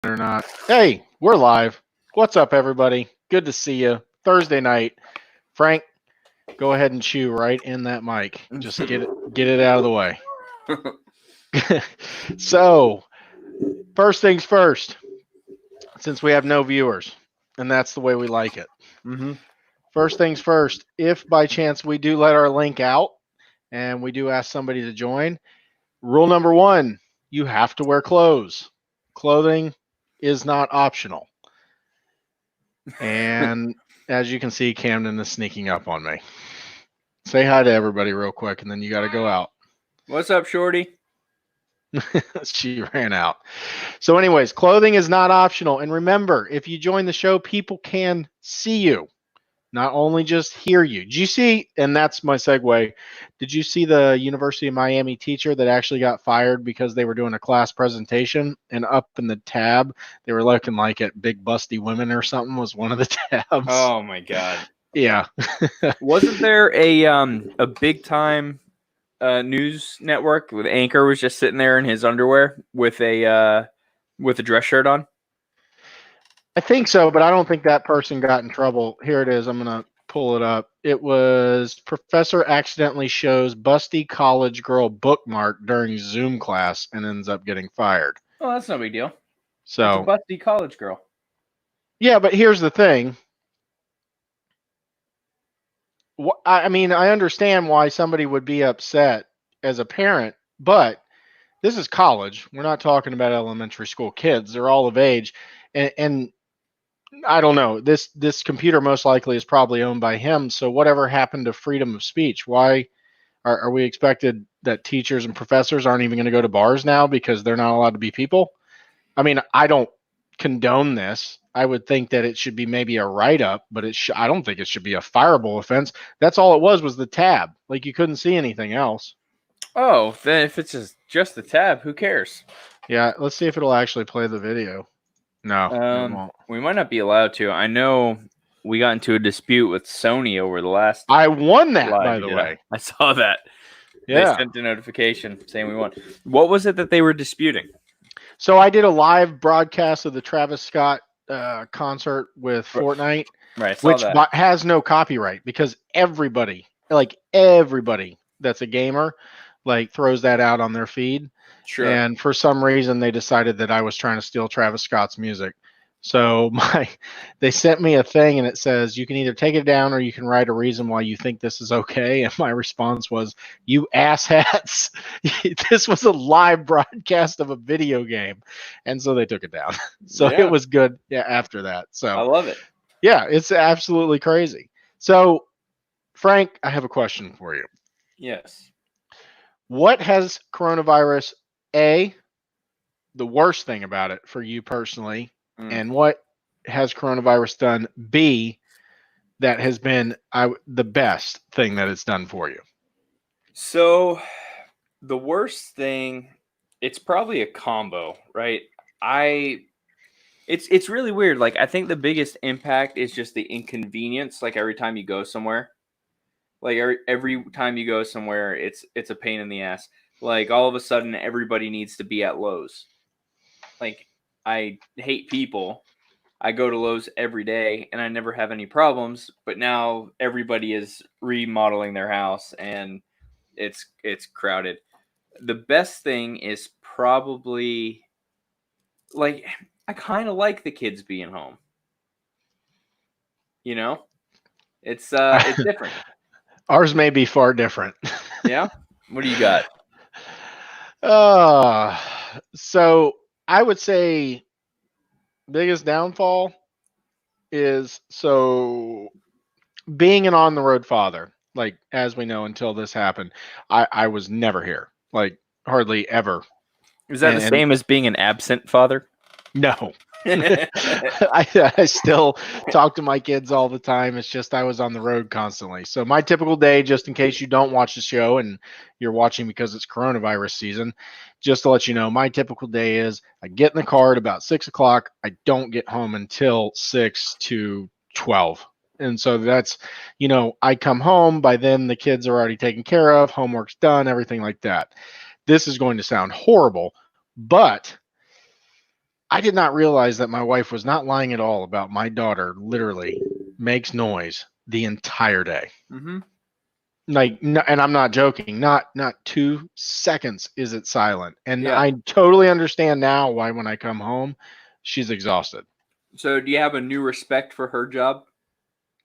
or not. Hey, we're live. What's up, everybody? Good to see you. Thursday night. Frank, go ahead and chew right in that mic. Just get it out of the way. So, first things first, since we have no viewers, and that's the way we like it. First things first, if by chance we do let our link out and we do ask somebody to join, rule number 1, you have to wear clothes. Clothing is not optional. And as you can see, Camden is sneaking up on me. Say hi to everybody real quick, and then you got to go out. What's up, Shorty? She ran out. So anyways, clothing is not optional. And remember, if you join the show, people can see you, not only just hear you. Did you see, and that's my segue, did you see the University of Miami teacher that actually got fired because they were doing a class presentation, and up in the tab, they were looking like at big busty women or something was one of the tabs? Oh, my God. Yeah. Wasn't there a big time news network with Anchor was just sitting there in his underwear with a dress shirt on? I think so, but I don't think that person got in trouble. Here it is. I'm going to pull it up. It was professor accidentally shows busty college girl bookmark during Zoom class and ends up getting fired. Oh, that's no big deal. So it's a busty college girl. Yeah, but here's the thing. I mean, I understand why somebody would be upset as a parent, but this is college. We're not talking about elementary school kids. They're all of age. And I don't know. This computer most likely is probably owned by him. So whatever happened to freedom of speech? Why are we expected that teachers and professors aren't even going to go to bars now because they're not allowed to be people? I mean, I don't condone this. I would think that it should be maybe a write-up, but I don't think it should be a fireable offense. That's all it was the tab. Like, you couldn't see anything else. Oh, then if it's just the tab, who cares? Yeah, let's see if it'll actually play the video. No, it won't. We might not be allowed to. I know we got into a dispute with Sony over the last. I won that, by the way. I saw that. Yeah. They sent a notification saying we won. What was it that they were disputing? So I did a live broadcast of the Travis Scott concert with Fortnite, right, which has no copyright because everybody that's a gamer, like, throws that out on their feed. Sure. And for some reason, they decided that I was trying to steal Travis Scott's music. So they sent me a thing, and it says, you can either take it down or you can write a reason why you think this is okay. And my response was, you asshats, this was a live broadcast of a video game. And so they took it down. So It was good after that. So I love it. Yeah, it's absolutely crazy. So, Frank, I have a question for you. Yes. What has coronavirus, the worst thing about it for you personally, and what has coronavirus done, B, that has been the best thing that it's done for you? So the worst thing, it's probably a combo, right? It's really weird. Like, I think the biggest impact is just the inconvenience. Like, every time you go somewhere, every time you go somewhere, it's a pain in the ass. Like, all of a sudden, everybody needs to be at Lowe's. Like, I hate people. I go to Lowe's every day, and I never have any problems. But now everybody is remodeling their house, and it's crowded. The best thing is probably, like, I kind of like the kids being home. You know, it's different. Ours may be far different. Yeah. What do you got? So I would say biggest downfall is being an on the road father. Like, as we know, until this happened, I was never here, like, hardly ever. Is that the same as being an absent father? No. I still talk to my kids all the time. It's just I was on the road constantly. So my typical day, just in case you don't watch the show and you're watching because it's coronavirus season, just to let you know, my typical day is I get in the car at about 6 o'clock. I don't get home until 6 to 12. And so that's, I come home. By then, the kids are already taken care of. Homework's done, everything like that. This is going to sound horrible, but I did not realize that my wife was not lying at all about my daughter literally makes noise the entire day. Mm-hmm. Like, and I'm not joking. Not 2 seconds is it silent. And Yeah. I totally understand now why when I come home, she's exhausted. So, do you have a new respect for her job?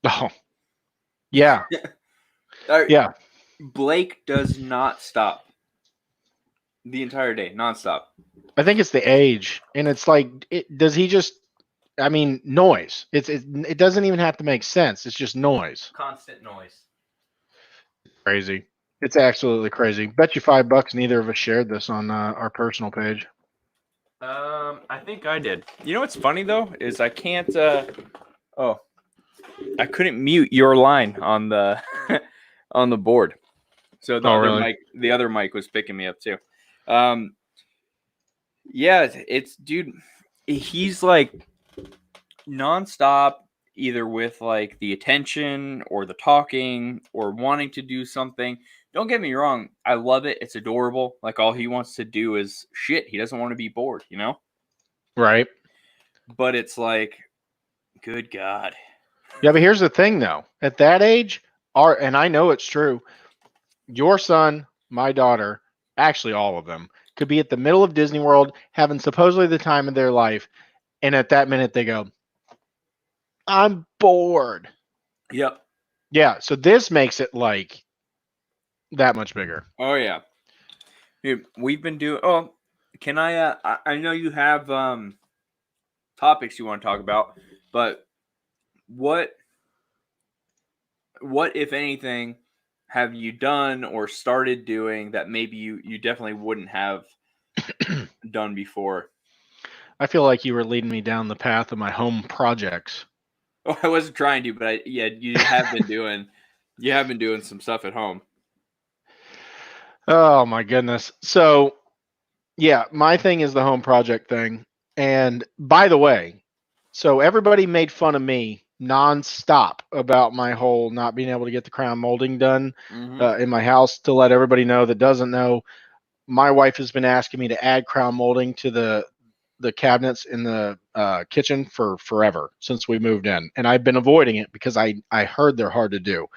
Oh, yeah, Uh, yeah. Blake does not stop the entire day, nonstop. I think it's the age, and it's like, does he just? I mean, noise. It doesn't even have to make sense. It's just noise. Constant noise. Crazy. It's absolutely crazy. Bet you $5 neither of us shared this on our personal page. I think I did. You know what's funny though is I can't. Oh, I couldn't mute your line on the on the board, so Oh, really? the other mic was picking me up too. Um, yeah, it's dude. He's like nonstop, either with like the attention or the talking or wanting to do something. Don't get me wrong, I love it. It's adorable. Like all he wants to do is shit. He doesn't want to be bored, you know? Right. But it's like, good God. Yeah, but here's the thing, though. At that age, and I know it's true. Your son, my daughter, actually all of them, could be at the middle of Disney World having supposedly the time of their life, and at that minute they go, "I'm bored." Yep. Yeah. So this makes it like that much bigger. Oh yeah. Dude, we've been doing can I know you have topics you want to talk about, but what what if anything have you done or started doing that maybe you definitely wouldn't have done before? I feel like you were leading me down the path of my home projects. Oh, I wasn't trying to, but you have been doing some stuff at home. Oh my goodness. So yeah, my thing is the home project thing. And by the way, so everybody made fun of me nonstop about my whole not being able to get the crown molding done Mm-hmm. in my house. To let everybody know that doesn't know, my wife has been asking me to add crown molding to the cabinets in the kitchen for forever since we moved in, and I've been avoiding it because I heard they're hard to do.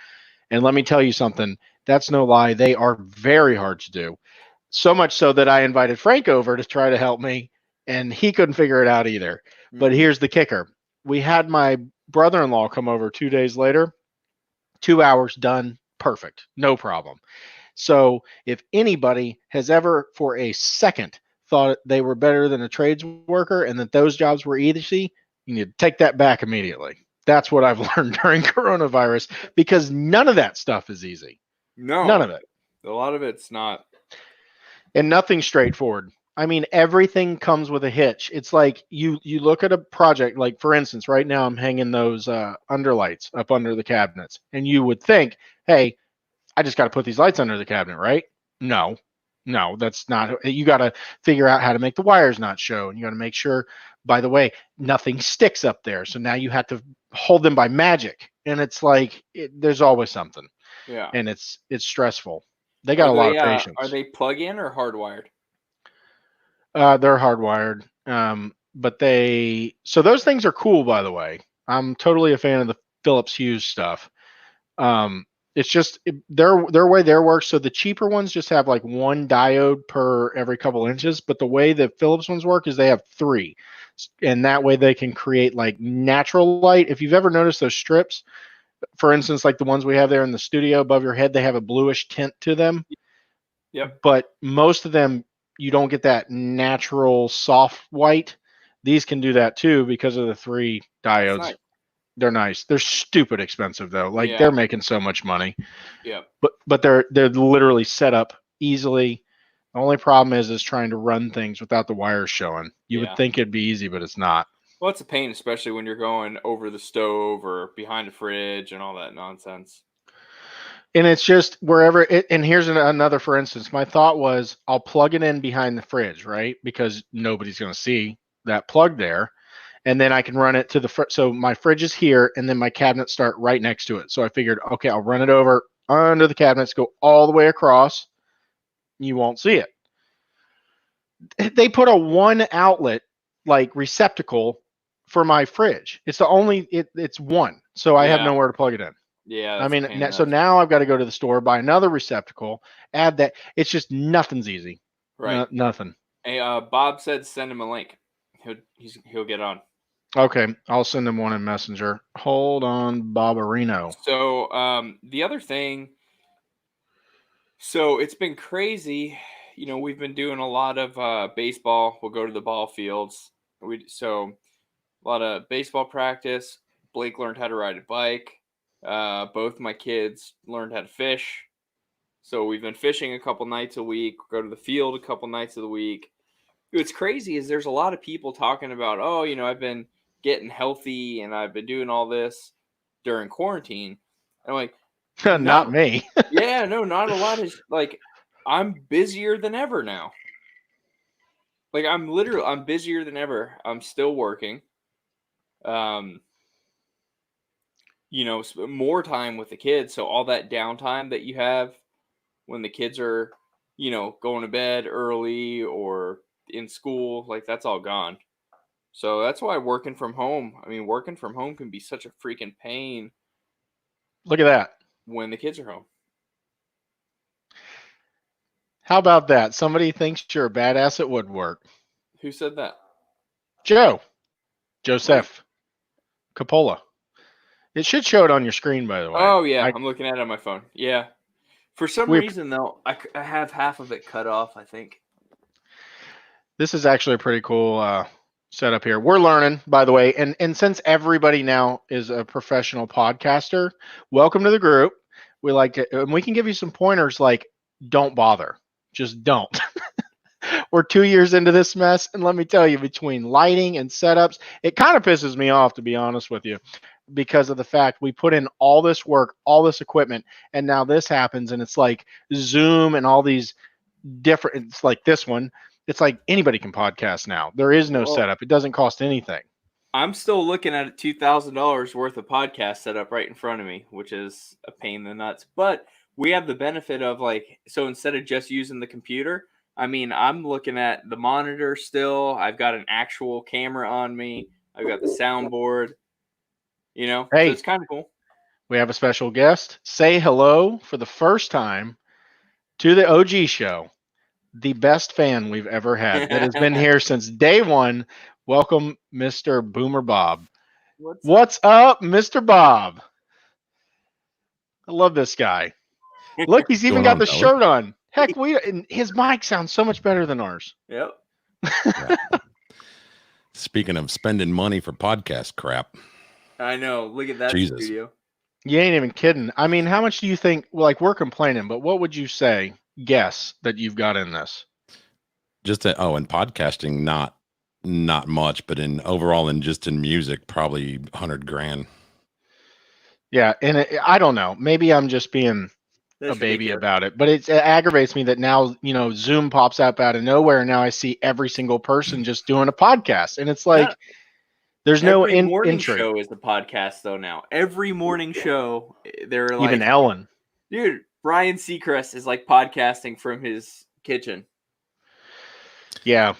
And let me tell you something, that's no lie. They are very hard to do. So much so that I invited Frank over to try to help me, and he couldn't figure it out either. But Mm-hmm. here's the kicker: we had my brother-in-law come over 2 days later. 2 hours done, perfect, no problem. So if anybody has ever for a second thought they were better than a trades worker and that those jobs were easy, you need to take that back immediately. That's what I've learned during coronavirus because none of that stuff is easy. None No, of it. a lot of it's not. And nothing straightforward. I mean, everything comes with a hitch. It's like you look at a project, like for instance, right now I'm hanging those underlights up under the cabinets, and you would think, hey, I just got to put these lights under the cabinet, right? No, no, that's not. You got to figure out how to make the wires not show, and you got to make sure. By the way, nothing sticks up there, so now you have to hold them by magic, and it's like there's always something, Yeah. and it's stressful. They got a lot of Are patience. they plug in or hardwired? They're hardwired, but those things are cool. By the way, I'm totally a fan of the Philips Hue stuff. Um, it's just their way there works. So the cheaper ones just have like one diode per every couple inches, but the way the Philips ones work is they have three, and that way they can create like natural light. If you've ever noticed those strips, for instance, like the ones we have there in the studio above your head, they have a bluish tint to them, Yep. but most of them you don't get that natural soft white. These can do that too because of the three That's diodes. nice. They're nice. They're stupid expensive though. Like Yeah. they're making so much money, Yep. but they're literally set up easily. The only problem is trying to run things without the wires showing. You would Yeah. think it'd be easy, but it's not. Well, it's a pain, especially when you're going over the stove or behind a fridge and all that nonsense. And it's just wherever it. And here's another for instance. My thought was I'll plug it in behind the fridge, right? Because nobody's going to see that plug there, and then I can run it to the so my fridge is here, and then my cabinets start right next to it. So I figured, okay, I'll run it over under the cabinets, go all the way across. You won't see it. They put a one outlet like receptacle for my fridge. It's the only it's one, so I have Yeah. nowhere to plug it in. Yeah, I that's a mean, pain in the so ass. now I've got to go to the store, buy another receptacle, add that. It's just nothing's easy. Right. Nothing. Hey, Bob said send him a link. He'll get on. Okay, I'll send him one in Messenger. Hold on, Barbarino. So the other thing, so it's been crazy. We've been doing a lot of baseball. We'll go to the ball fields. So a lot of baseball practice. Blake learned how to ride a bike. Both my kids learned how to fish. So we've been fishing a couple nights a week. Go to the field a couple nights of the week. What's crazy is there's a lot of people talking about, oh, I've been getting healthy and I've been doing all this during quarantine. And I'm like, Not not, me. yeah, no, not a lot. Is like, I'm busier than ever now. Like, I'm busier than ever. I'm still working. Um, more time with the kids. So all that downtime that you have when the kids are, going to bed early or in school, like that's all gone. So that's why working from home, working from home can be such a freaking pain Look at that. when the kids are home. How about that? Somebody thinks you're a badass at woodwork. Who said that? Joe. Wait. Joseph. Coppola. It should show it on your screen, by the way. Oh, yeah. I'm looking at it on my phone. Yeah. For some we reason, though, I have half of it cut off, I think. This is actually a pretty cool setup here. We're learning, by the way, and since everybody now is a professional podcaster, welcome to the group. We like to, and we can give you some pointers like don't bother, just don't. We're 2 years into this mess, and let me tell you, between lighting and setups, it kind of pisses me off, to be honest with you, because of the fact we put in all this work, all this equipment, and now this happens, and it's like Zoom and all these different. It's like this one. It's like anybody can podcast now. There is no Well, setup. It doesn't cost anything. I'm still looking at a $2,000 worth of podcast setup right in front of me, which is a pain in the nuts. But we have the benefit of so instead of just using the computer, I'm looking at the monitor still. I've got an actual camera on me. I've got the soundboard, so Hey, it's kind of cool. we have a special guest. Say hello for the first time to the OG show. The best fan we've ever had that has been here since day one. Welcome, Mr. Boomer Bob. What's up, Mr. Bob? I love this guy. Look, he's even Going got on, the fellas? shirt on. Heck, his mic sounds so much better than ours. Yep. Yeah. Speaking of spending money for podcast crap, I know. Look at that Jesus. studio. You ain't even kidding. I mean, how much do you think? Like, we're complaining, but what would you say? Guess that you've got in this. Just in podcasting, not much, but in overall, in music, probably 100 grand. Yeah, and I don't know. Maybe I'm just being That's a baby ridiculous. about it, but it aggravates me that now Zoom pops up out of nowhere, and now I see every single person just doing a podcast, and it's like there's no Every morning entry. show is the podcast though now. Every morning show, they're like, Even Ellen. dude, Brian Seacrest is like podcasting from his kitchen. Yeah.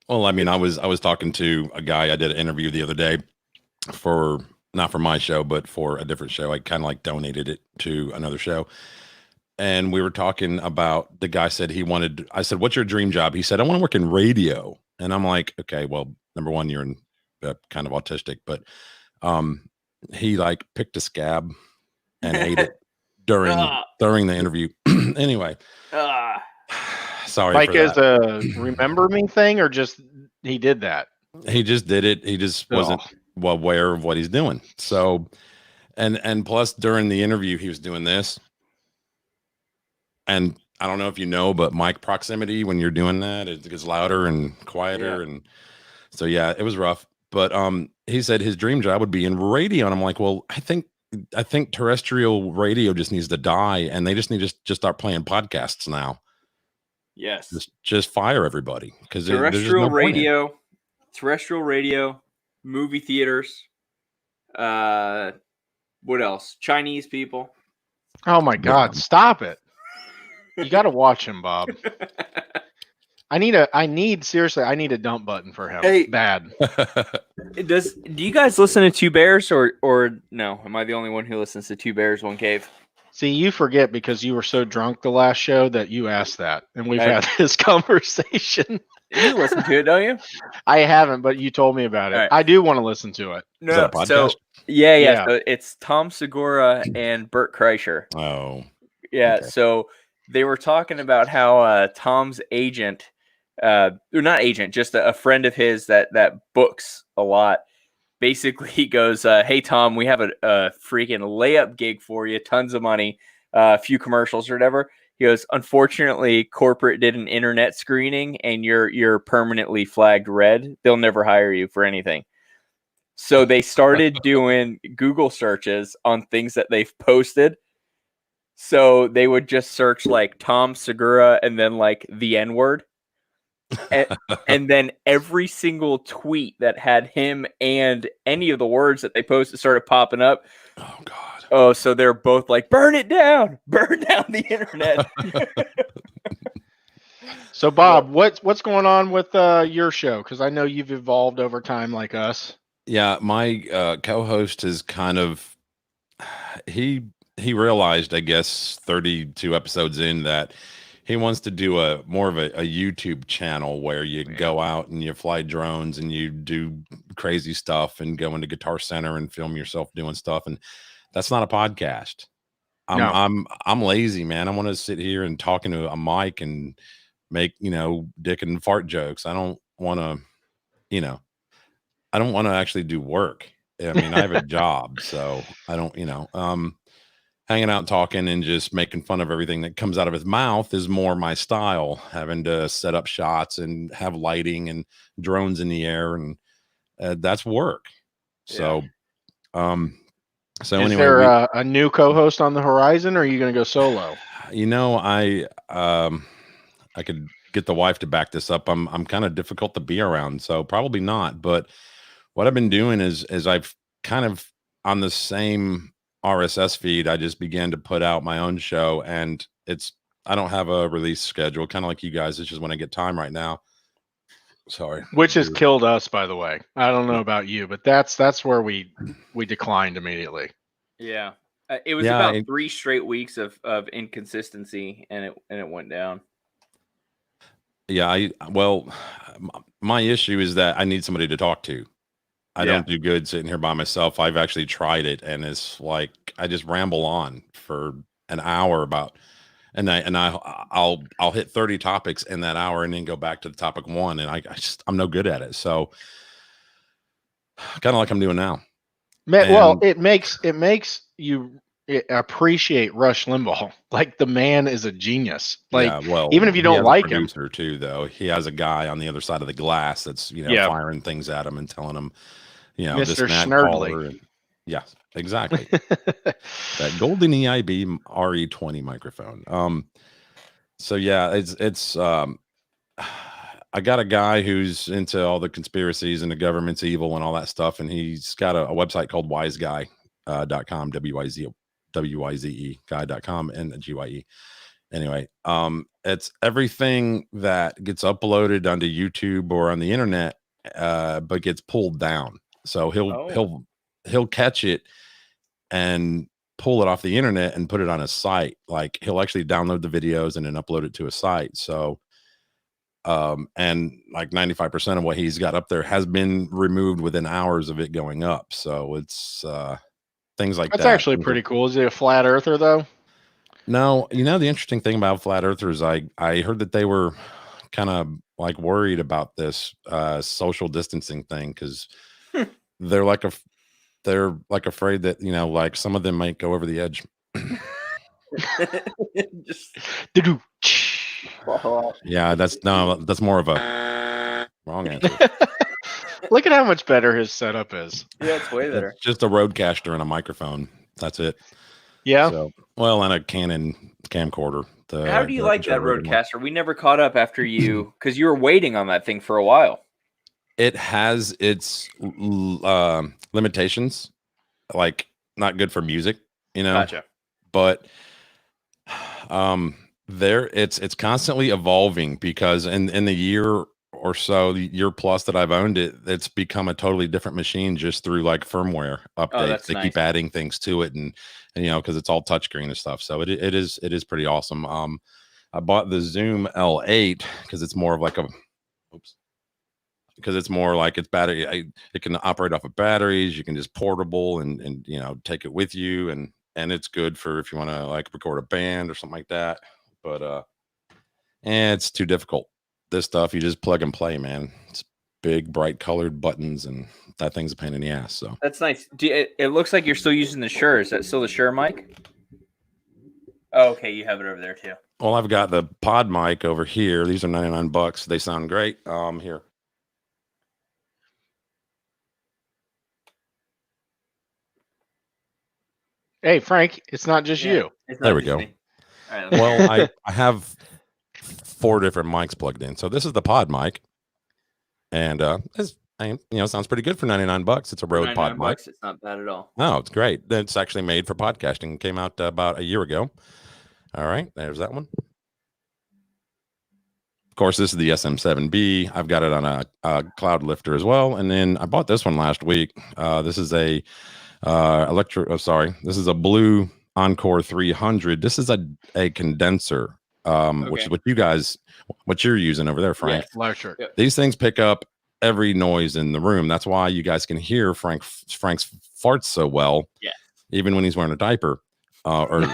Well, I was talking to a guy. I did an interview the other day for not for my show, but for a different show. I kind of like donated it to another show. And we were talking about, the guy said I said, what's your dream job? He said, I want to work in radio. And I'm like, okay, well, number one, you're kind of autistic, but he like picked a scab and ate it during the interview. Anyway, sorry. Like for as that. a remember me thing, or just he did that? He just did it. He just wasn't aware of what he's doing. So, and plus during the interview, he was doing this. And I don't know if you know, but mic proximity, when you're doing that, it gets louder and quieter. Yeah. And so, yeah, it was rough. But he said his dream job would be in radio. And I'm like, well, I think terrestrial radio just needs to die, and they just need to just start playing podcasts now. Yes. Just fire everybody, because terrestrial radio, movie theaters. What else? Chinese people. Oh my God! Stop it! You got to watch him, Bob. I need seriously. I need a dump button for him. Hey. Bad. Do you guys listen to Two Bears or no? Am I the only one who listens to Two Bears, One Cave? See, you forget because you were so drunk the last show that you asked that, and we've I- had this conversation. You listen to it, don't you? I haven't, but you told me about it. All right. I do want to listen to it. Is that a podcast? So yeah. Yeah. So it's Tom Segura and Bert Kreischer. Oh, Yeah. okay. So they were talking about how Tom's agent, or not agent, just a friend of his that books a lot. Basically, he goes, "Hey Tom, we have a freaking layup gig for you, tons of money, a few commercials or whatever." He goes, "Unfortunately, corporate did an internet screening, and you're permanently flagged red. They'll never hire you for anything." So they started doing Google searches on things that they've posted. So they would just search like Tom Segura and then like the N word. And then every single tweet that had him and any of the words that they posted started popping up. Oh God. Oh, so they're both like, burn down the internet. So, Bob, what's going on with your show? Because I know you've evolved over time, like us. Yeah, my co-host is kind of he realized, I guess, 32 episodes in that he wants to do a more of a YouTube channel where you go out and you fly drones and you do crazy stuff and go into Guitar Center and film yourself doing stuff. And that's not a podcast. I'm lazy, man. I want to sit here and talk into a mic and make, dick and fart jokes. I don't want to, I don't want to actually do work. I mean, I have a job, so I don't, hanging out, talking, and just making fun of everything that comes out of his mouth is more my style. Having to set up shots and have lighting and drones in the air, and that's work. So, Is anyway, there a new co-host on the horizon, or are you going to go solo? I could get the wife to back this up. I'm kind of difficult to be around, so probably not. But what I've been doing is I've kind of on the same RSS feed, I just began to put out my own show, and I don't have a release schedule, kind of like you guys. It's just when I get time right now. Sorry. Which has killed us, by the way. I don't know about you, but that's where we declined immediately. Yeah. It was about 3 straight weeks of inconsistency, and it went down. Yeah, my issue is that I need somebody to talk to. I don't do good sitting here by myself. I've actually tried it, and it's like I just ramble on for an hour and I'll hit 30 topics in that hour and then go back to the topic one, and I'm no good at it. So kind of like I'm doing now. Well, it makes you appreciate Rush Limbaugh. Like, the man is a genius. Like, even if you don't like him, too, though, he has a guy on the other side of the glass that's firing things at him and telling him, Mr. Schnurdly. Yeah, exactly. That golden EIB RE20 microphone. So yeah, it's I got a guy who's into all the conspiracies and the government's evil and all that stuff, and he's got a website called wiseguy.com, WYZE guy.com, and the GYE. Anyway, it's everything that gets uploaded onto YouTube or on the internet, but gets pulled down. So he'll catch it and pull it off the internet and put it on a site. Like, he'll actually download the videos and then upload it to a site. So, and like 95% of what he's got up there has been removed within hours of it going up. So it's things like that. That's actually pretty cool. Is he a flat earther though? No, the interesting thing about flat earthers, I heard that they were kind of like worried about this social distancing thing, because they're like afraid that like some of them might go over the edge. Yeah, that's more of a wrong answer. Look at how much better his setup is. Yeah, it's way better. It's just a roadcaster and a microphone. That's it. Yeah. So, and a Canon camcorder. How do you like that roadcaster? We never caught up after you, because you were waiting on that thing for a while. It has its limitations, like not good for music, Gotcha. But It's constantly evolving because in the year or so, the year plus that I've owned it, it's become a totally different machine just through like firmware Oh, updates. that's They nice. keep adding things to it, and because it's all touchscreen and stuff. So it is pretty awesome. I bought the Zoom L8 because it's more of like a oops because it's more like it's battery. It can operate off of batteries. You can just portable and take it with you, and it's good for if you want to like record a band or something like that. But it's too difficult. This stuff you just plug and play, man. It's big, bright colored buttons, and that thing's a pain in the ass. So That's nice. It looks like you're still using the Shure. Is that still the Shure mic? Oh, okay, you have it over there too. well, I've got the pod mic over here. These are $99. They sound great. Here. Hey, Frank, it's not just Yeah, you. it's There not we just go. me. All right, Well, I have 4 different mics plugged in. So this is the pod mic, and sounds pretty good for $99. It's a for Rode pod mic. $99, it's not bad at all. No, it's great. It's actually made for podcasting. It came out about a year ago. All right, there's that one. Of course, this is the SM7B. I've got it on a cloud lifter as well. And then I bought this one last week. This is a this is a Blue Encore 300. This is a condenser, which is what you're using over there, Frank. Yes. Electric. Yep. These things pick up every noise in the room. That's why you guys can hear Frank's farts so well, Yeah. even when he's wearing a diaper or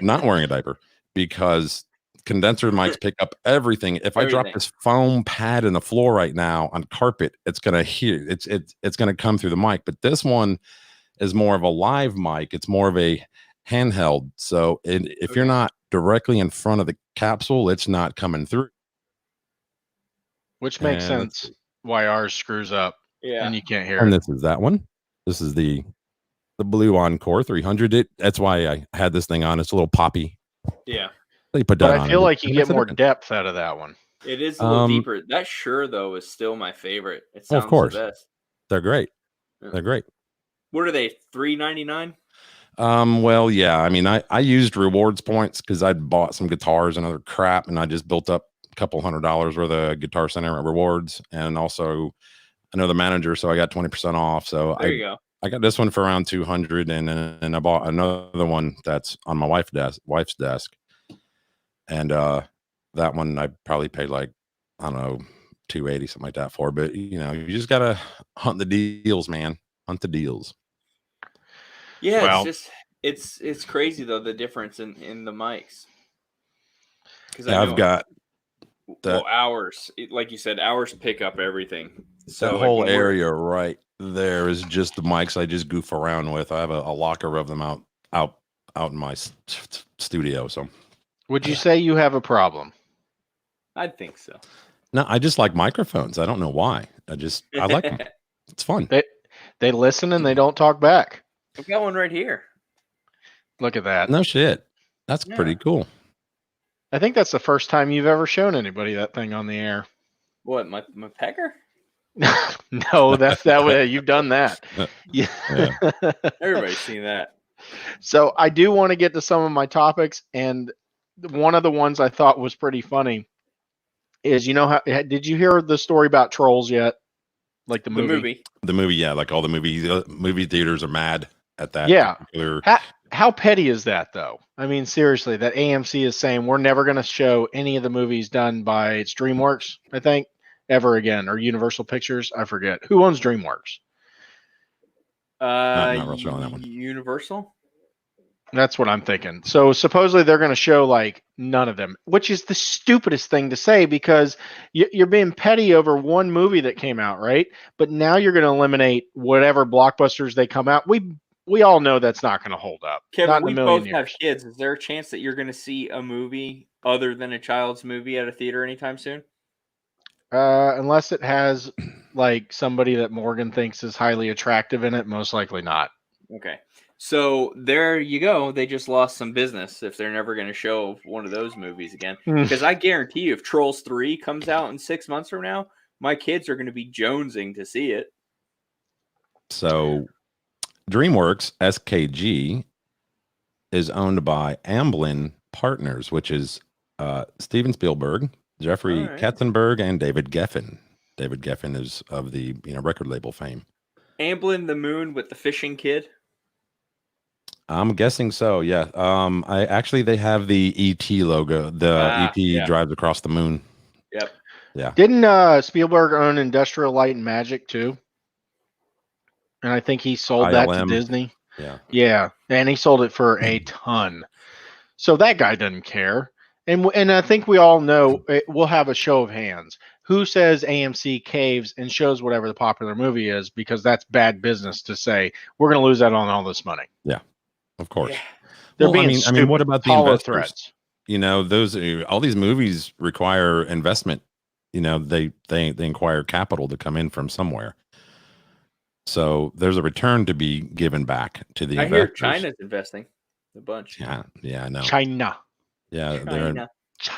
not wearing a diaper, because condenser mics pick up everything. If I drop this foam pad in the floor right now on carpet, it's gonna it's gonna come through the mic. But this one is more of a live mic. It's more of a handheld. So if you're not directly in front of the capsule, it's not coming through. Which makes sense why ours screws up. Yeah. And you can't hear And it. this is that one. This is the Blue Encore 300. That's why I had this thing on. It's a little poppy. Yeah. You put that But on I feel like you it get makes a more difference. depth out of that one. It is a little deeper. That Shure, though, is still my favorite. It sounds of course. the best. They're great. Yeah. They're great. What are they? $3.99? Well, yeah. I mean, I used rewards points because I'd bought some guitars and other crap, and I just built up a couple $100 worth of Guitar Center rewards, and also I know the manager, so I got 20% off. So There you go. I got this one for around 200, and I bought another one that's on my wife's desk, and that one I probably paid like, I don't know, 280 something like that for. But you just gotta hunt the deals, man. Hunt the deals. Yeah, Well, it's crazy though, the difference in the mics. Because I've got ours, like you said, ours pick up everything. So that whole area right there is just the mics I just goof around with. I have a locker of them out in my studio. So would you say you have a problem? I think so. No, I just like microphones. I don't know why. I like them. It's fun. They listen and they don't talk back. I've got one right here. Look at that. No shit. That's pretty cool. I think that's the first time you've ever shown anybody that thing on the air. What, my pecker? No, that's that way. You've done that. Yeah. Everybody's seen that. So I do want to get to some of my topics, and one of the ones I thought was pretty funny is, did you hear the story about Trolls yet? Like the movie? The movie, yeah. Like all the movie theaters are mad at that. Yeah. Particular... How petty is that, though? I mean, seriously, that AMC is saying we're never going to show any of the movies done by DreamWorks, I think, ever again, or Universal Pictures. I forget. Who owns DreamWorks? Not real sure on that one. Universal? That's what I'm thinking. So supposedly they're going to show like none of them, which is the stupidest thing to say because you're being petty over one movie that came out, right? But now you're going to eliminate whatever blockbusters they come out. We all know that's not going to hold up. Kevin, we both have kids. Is there a chance that you're going to see a movie other than a child's movie at a theater anytime soon? Unless it has like somebody that Morgan thinks is highly attractive in it, most likely not. Okay. So there you go. They just lost some business if they're never going to show one of those movies again. Because I guarantee you, if Trolls 3 comes out in 6 months from now, my kids are going to be jonesing to see it. So DreamWorks SKG is owned by Amblin Partners, which is Steven Spielberg, Jeffrey All right. Katzenberg, and David Geffen. David Geffen is of the record label fame. Amblin the Moon with the fishing kid. I'm guessing so. Yeah. They have the ET logo. The ET drives across the moon. Yep. Yeah. Didn't Spielberg own Industrial Light and Magic too? And I think he sold that to ILM. Disney. Yeah. Yeah, and he sold it for a ton. So that guy doesn't care. And I think we all know we'll have a show of hands. Who says AMC caves and shows whatever the popular movie is because that's bad business to say we're going to lose out on all this money. Yeah, of course. Yeah. They're being stupid. What about the hollow investors? threats? Those all these movies require investment. They require capital to come in from somewhere. So there's a return to be given back to the investors. I hear China's investing a bunch. Yeah, I know. China. Yeah, they're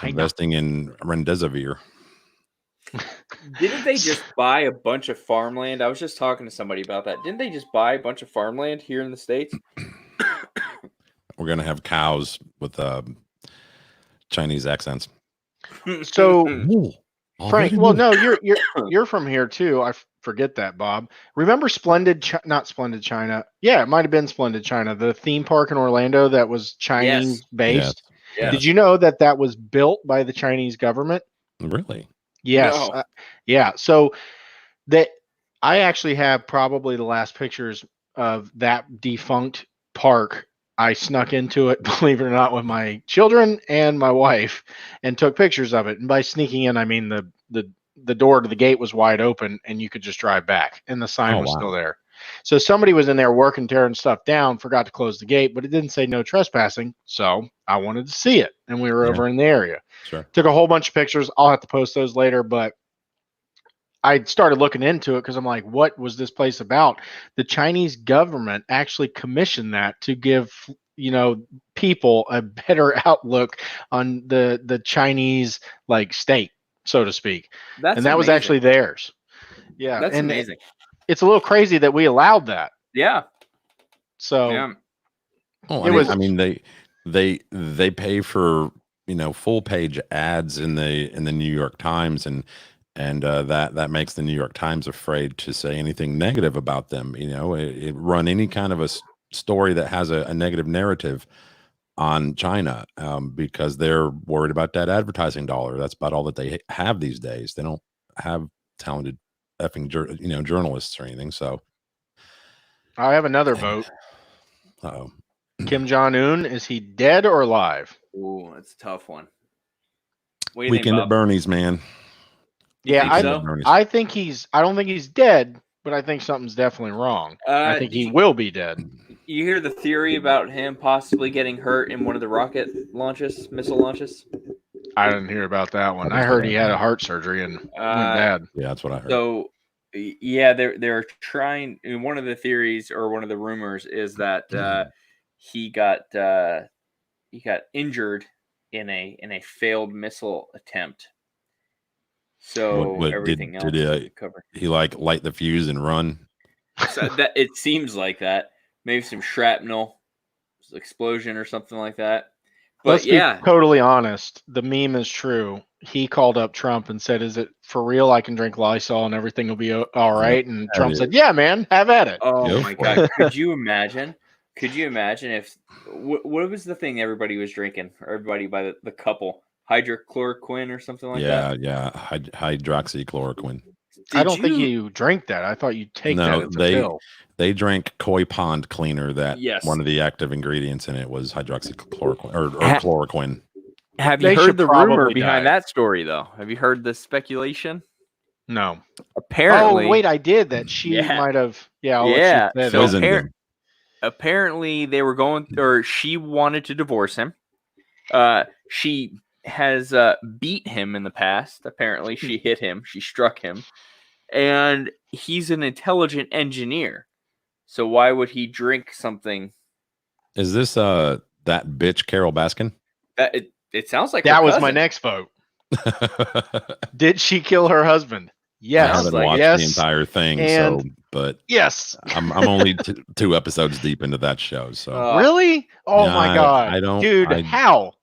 investing in Remdesivir. Didn't they just buy a bunch of farmland? I was just talking to somebody about that. Didn't they just buy a bunch of farmland here in the States? We're gonna have cows with Chinese accents. So Frank, Already well, moved. no, you're from here too. I forget that, Bob. Remember not Splendid China? Yeah, it might have been Splendid China, the theme park in Orlando that was Chinese based. Yes. Did you know that was built by the Chinese government? Really? Yes. No. Yeah. So I actually have probably the last pictures of that defunct park. I snuck into it, believe it or not, with my children and my wife and took pictures of it. And by sneaking in, I mean the door to the gate was wide open and you could just drive back and the sign was still there. So somebody was in there working, tearing stuff down, forgot to close the gate, but it didn't say no trespassing. So I wanted to see it. And we were over in the area. Sure. Took a whole bunch of pictures. I'll have to post those later, but I started looking into it because I'm like, what was this place about? The Chinese government actually commissioned that to give, people a better outlook on the Chinese state, so to speak. And that was actually theirs. Yeah. That's amazing. It's a little crazy that we allowed that. Yeah. So they pay for full page ads in the New York Times and that makes the New York Times afraid to say anything negative about them. It run any kind of a story that has a negative narrative on China because they're worried about that advertising dollar. That's about all that they have these days. They don't have talented effing journalists or anything. So I have another vote. Uh-oh. Kim Jong-un, is he dead or alive? Ooh, that's a tough one. Weekend at Bernie's, man. Yeah, I don't think he's dead, but I think something's definitely wrong. I think he will be dead. You hear the theory about him possibly getting hurt in one of the missile launches? I didn't hear about that one. I heard he had a heart surgery and went bad. Yeah, that's what I heard. So, yeah, they're trying. One of the theories or one of the rumors is that he got injured in a failed missile attempt. So everything else is covered. He light the fuse and run. So that it seems like that. Maybe some shrapnel, explosion or something like that. But let's be totally honest. The meme is true. He called up Trump and said, "Is it for real? I can drink Lysol and everything will be all right." And Trump said, "Yeah, man, have at it." Oh my God! Could you imagine? If what was the thing everybody was drinking? Or everybody by the couple, hydrochloroquine or something like that. Yeah, hydroxychloroquine. I don't think you drink that. I thought you take that as a pill. They drank koi pond cleaner. One of the active ingredients in it was hydroxychloroquine or chloroquine. Have you heard the rumor behind that story, though? Have you heard the speculation? No. Apparently. Oh, wait, I did. That she might have. Yeah. So apparently they were going, or she wanted to divorce him. She has beat him in the past. Apparently, she hit him. She struck him. And he's an intelligent engineer. So why would he drink something? Is this that bitch Carol Baskin? It sounds like that was my next vote. Did she kill her husband? Yes. I haven't watched the entire thing, but yes, I'm only 2 episodes deep into that show. So really? Oh my God, I don't, dude, how?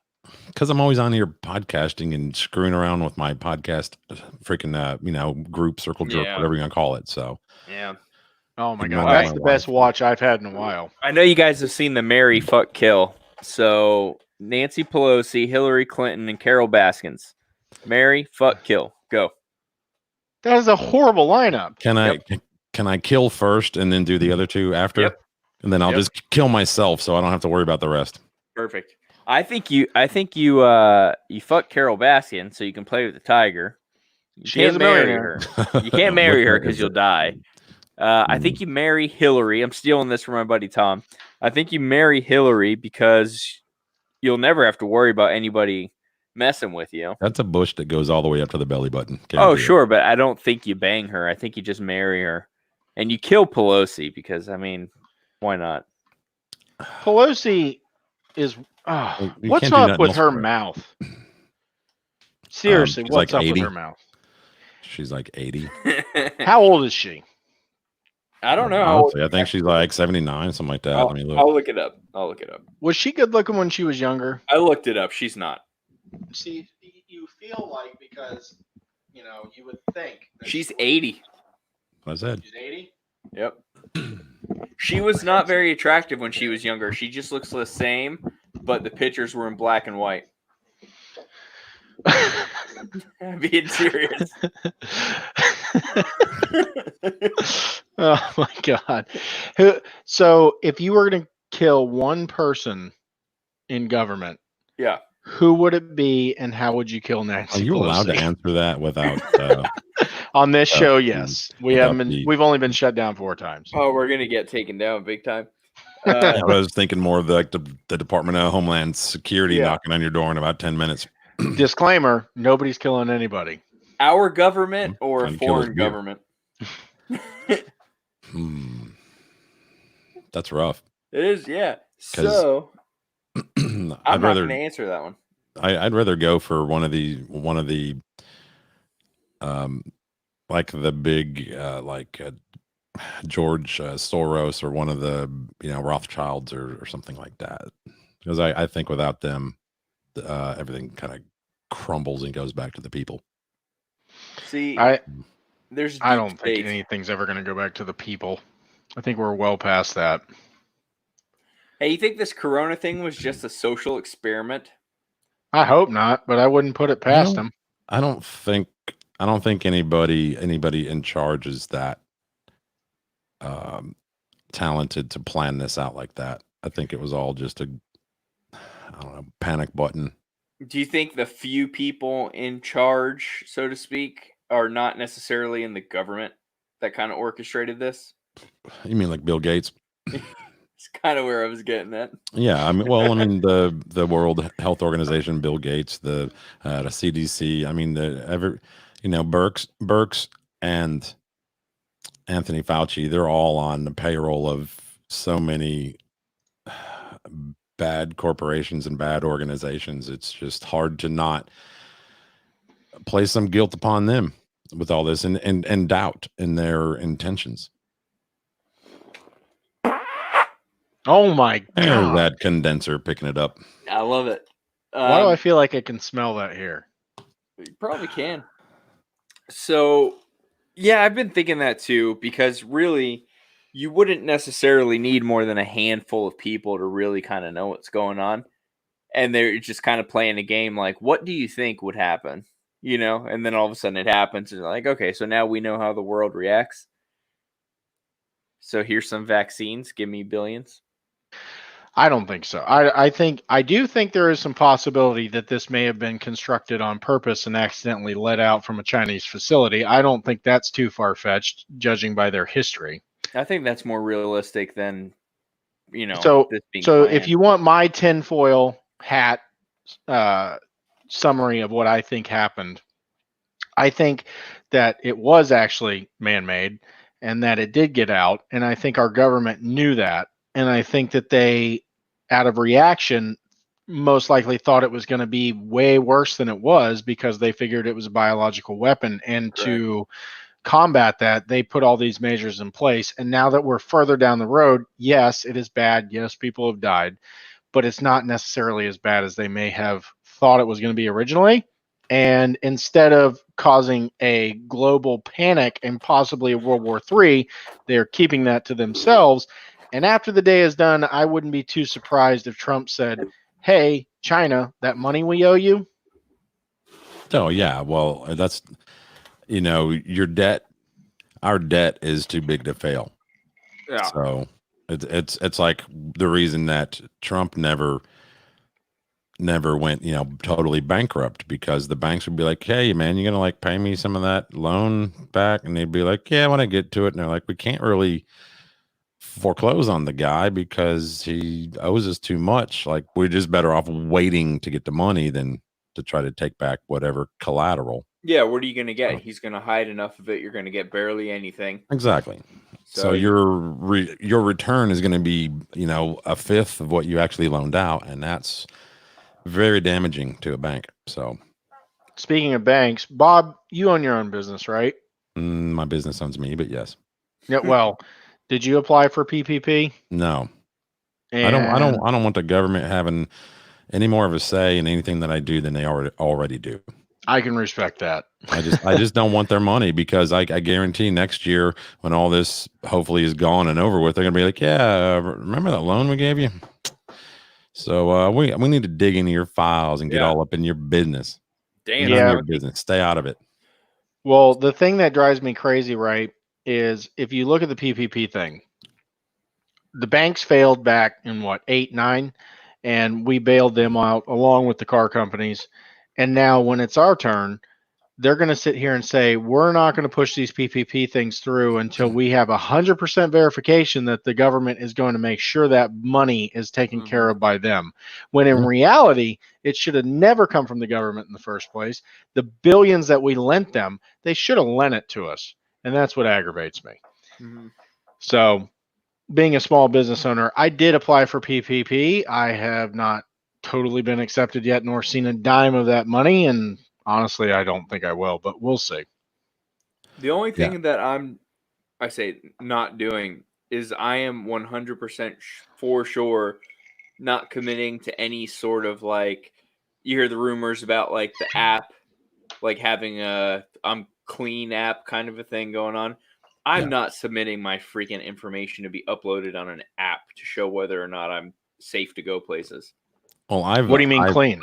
because I'm always on here podcasting and screwing around with my podcast, freaking, group, circle jerk, Yeah. whatever you want to call it. So, Yeah. Oh my Even god, though that's my the best wife- watch I've had in a while. I know you guys have seen the Mary Fuck Kill. So Nancy Pelosi, Hillary Clinton, and Carol Baskins. Mary Fuck Kill. Go. That is a horrible lineup. Can I kill first and then do the other two after? Yep. And then I'll Yep. just kill myself so I don't have to worry about the rest. Perfect. I think you fuck Carol Baskin so you can play with the tiger. She is a millionaire. You can't marry her What because is you'll it? die. I think you marry Hillary. I'm stealing this from my buddy Tom. I think you marry Hillary because you'll never have to worry about anybody messing with you. That's a bush that goes all the way up to the belly button. Oh, sure, but I don't think you bang her. I think you just marry her. And you kill Pelosi because, I mean, why not? Pelosi is. You What's can't do up nothing with else her for her. mouth? Seriously, she's what's like up with 80. her mouth? She's like 80. How old is she? I don't know. Honestly, I think she's like 79, something like that. Let me look. I'll look it up. Was she good looking when she was younger? I looked it up. She's not. See, you feel like because you would think that She's 80. What I said. She's 80. Yep. She was not very attractive when she was younger. She just looks the same, but the pictures were in black and white. I'm being serious. Oh my god! So, if you were going to kill one person in government, Yeah. who would it be, and how would you kill Nancy Are you allowed to Pelosi? answer that without? On this show, the- yes. We without haven't been. the- We've only been shut down 4 times. Oh, we're gonna get taken down big time. I was thinking more of the Department of Homeland Security Yeah. knocking on your door in about 10 minutes. Disclaimer: nobody's killing anybody. Our government or Trying to kill this foreign beer. government? That's rough. It is, yeah. 'Cause So I'd I'm not rather gonna answer that one. I'd rather go for one of the like the big George Soros or one of the Rothschilds or something like that, because I think without them everything kind of crumbles and goes back to the people. See, I there's I deep don't think state. anything's ever going to go back to the people. I think we're well past that. Hey, you think this Corona thing was just a social experiment? I hope not, but I wouldn't put it past them. I don't think anybody in charge is that talented to plan this out like that. I think it was all just a panic button. Do you think the few people in charge, so to speak, are not necessarily in the government that kind of orchestrated this? You mean like Bill Gates? It's kind of where I was getting at. Yeah, I mean, the World Health Organization, Bill Gates, the CDC. I mean, Birx and Anthony Fauci. They're all on the payroll of so many bad corporations and bad organizations. It's just hard to not place some guilt upon them with all this and doubt in their intentions. Oh my There's god! that condenser picking it up. I love it. Why do I feel like I can smell that here? You probably can. So, yeah, I've been thinking that too, because really, you wouldn't necessarily need more than a handful of people to really kind of know what's going on. And they're just kind of playing a game like, what do you think would happen? And then all of a sudden it happens. And like, okay, so now we know how the world reacts. So here's some vaccines. Give me billions. I don't think so. I do think there is some possibility that this may have been constructed on purpose and accidentally let out from a Chinese facility. I don't think that's too far-fetched, judging by their history. I think that's more realistic than, So, this being so planned. if you want my tinfoil hat summary of what I think happened, I think that it was actually man-made and that it did get out, and I think our government knew that. And I think that they, out of reaction, most likely thought it was going to be way worse than it was because they figured it was a biological weapon. And to combat that, they put all these measures in place. And now that we're further down the road, yes, it is bad. Yes, people have died, but it's not necessarily as bad as they may have thought it was going to be originally. And instead of causing a global panic and possibly a World War III, they're keeping that to themselves. And after the day is done, I wouldn't be too surprised if Trump said, "Hey, China, that money we owe you." Oh yeah, well that's your debt. Our debt is too big to fail. Yeah. So it's like the reason that Trump never went totally bankrupt, because the banks would be like, hey man, you're gonna like pay me some of that loan back, and they'd be like, yeah, when I get to it, and they're like, we can't really foreclose on the guy because he owes us too much. Like, we're just better off waiting to get the money than to try to take back whatever collateral. Yeah, what are you going to get? So- He's going to hide enough of it. You're going to get barely anything. Exactly. So So your return is going to be, a fifth of what you actually loaned out, and that's very damaging to a bank. So Speaking of banks, Bob, you own your own business, right? my business owns me, but yes, Yeah. Well, did you apply for PPP? no, And I don't want the government having any more of a say in anything that I do than they already do. I can respect that. I just don't want their money, because I guarantee next year, when all this hopefully is gone and over with, they're gonna be like, yeah, remember that loan we gave you? So we need to dig into your files and get all up in your business. damn. None of Yeah. your business. Stay out of it. Well, the thing that drives me crazy, right, is if you look at the PPP thing, the banks failed back in what, 8, 9, and we bailed them out along with the car companies. And now when it's our turn, they're going to sit here and say, we're not going to push these PPP things through until we have 100% verification that the government is going to make sure that money is taken care of by them. When in Yeah. reality, it should have never come from the government in the first place. The billions that we lent them, they should have lent it to us. And that's what aggravates me. Mhm. So, being a small business owner, I did apply for PPP. I have not totally been accepted yet, nor seen a dime of that money. And honestly, I don't think I will, but we'll see. The only Yeah. thing that I say not doing is I am 100% for sure not committing to any sort of like, you hear the rumors about like the app, like having a I'm clean app kind of a thing going on. I'm Yeah. not submitting my freaking information to be uploaded on an app to show whether or not I'm safe to go places. Well, What do you mean clean?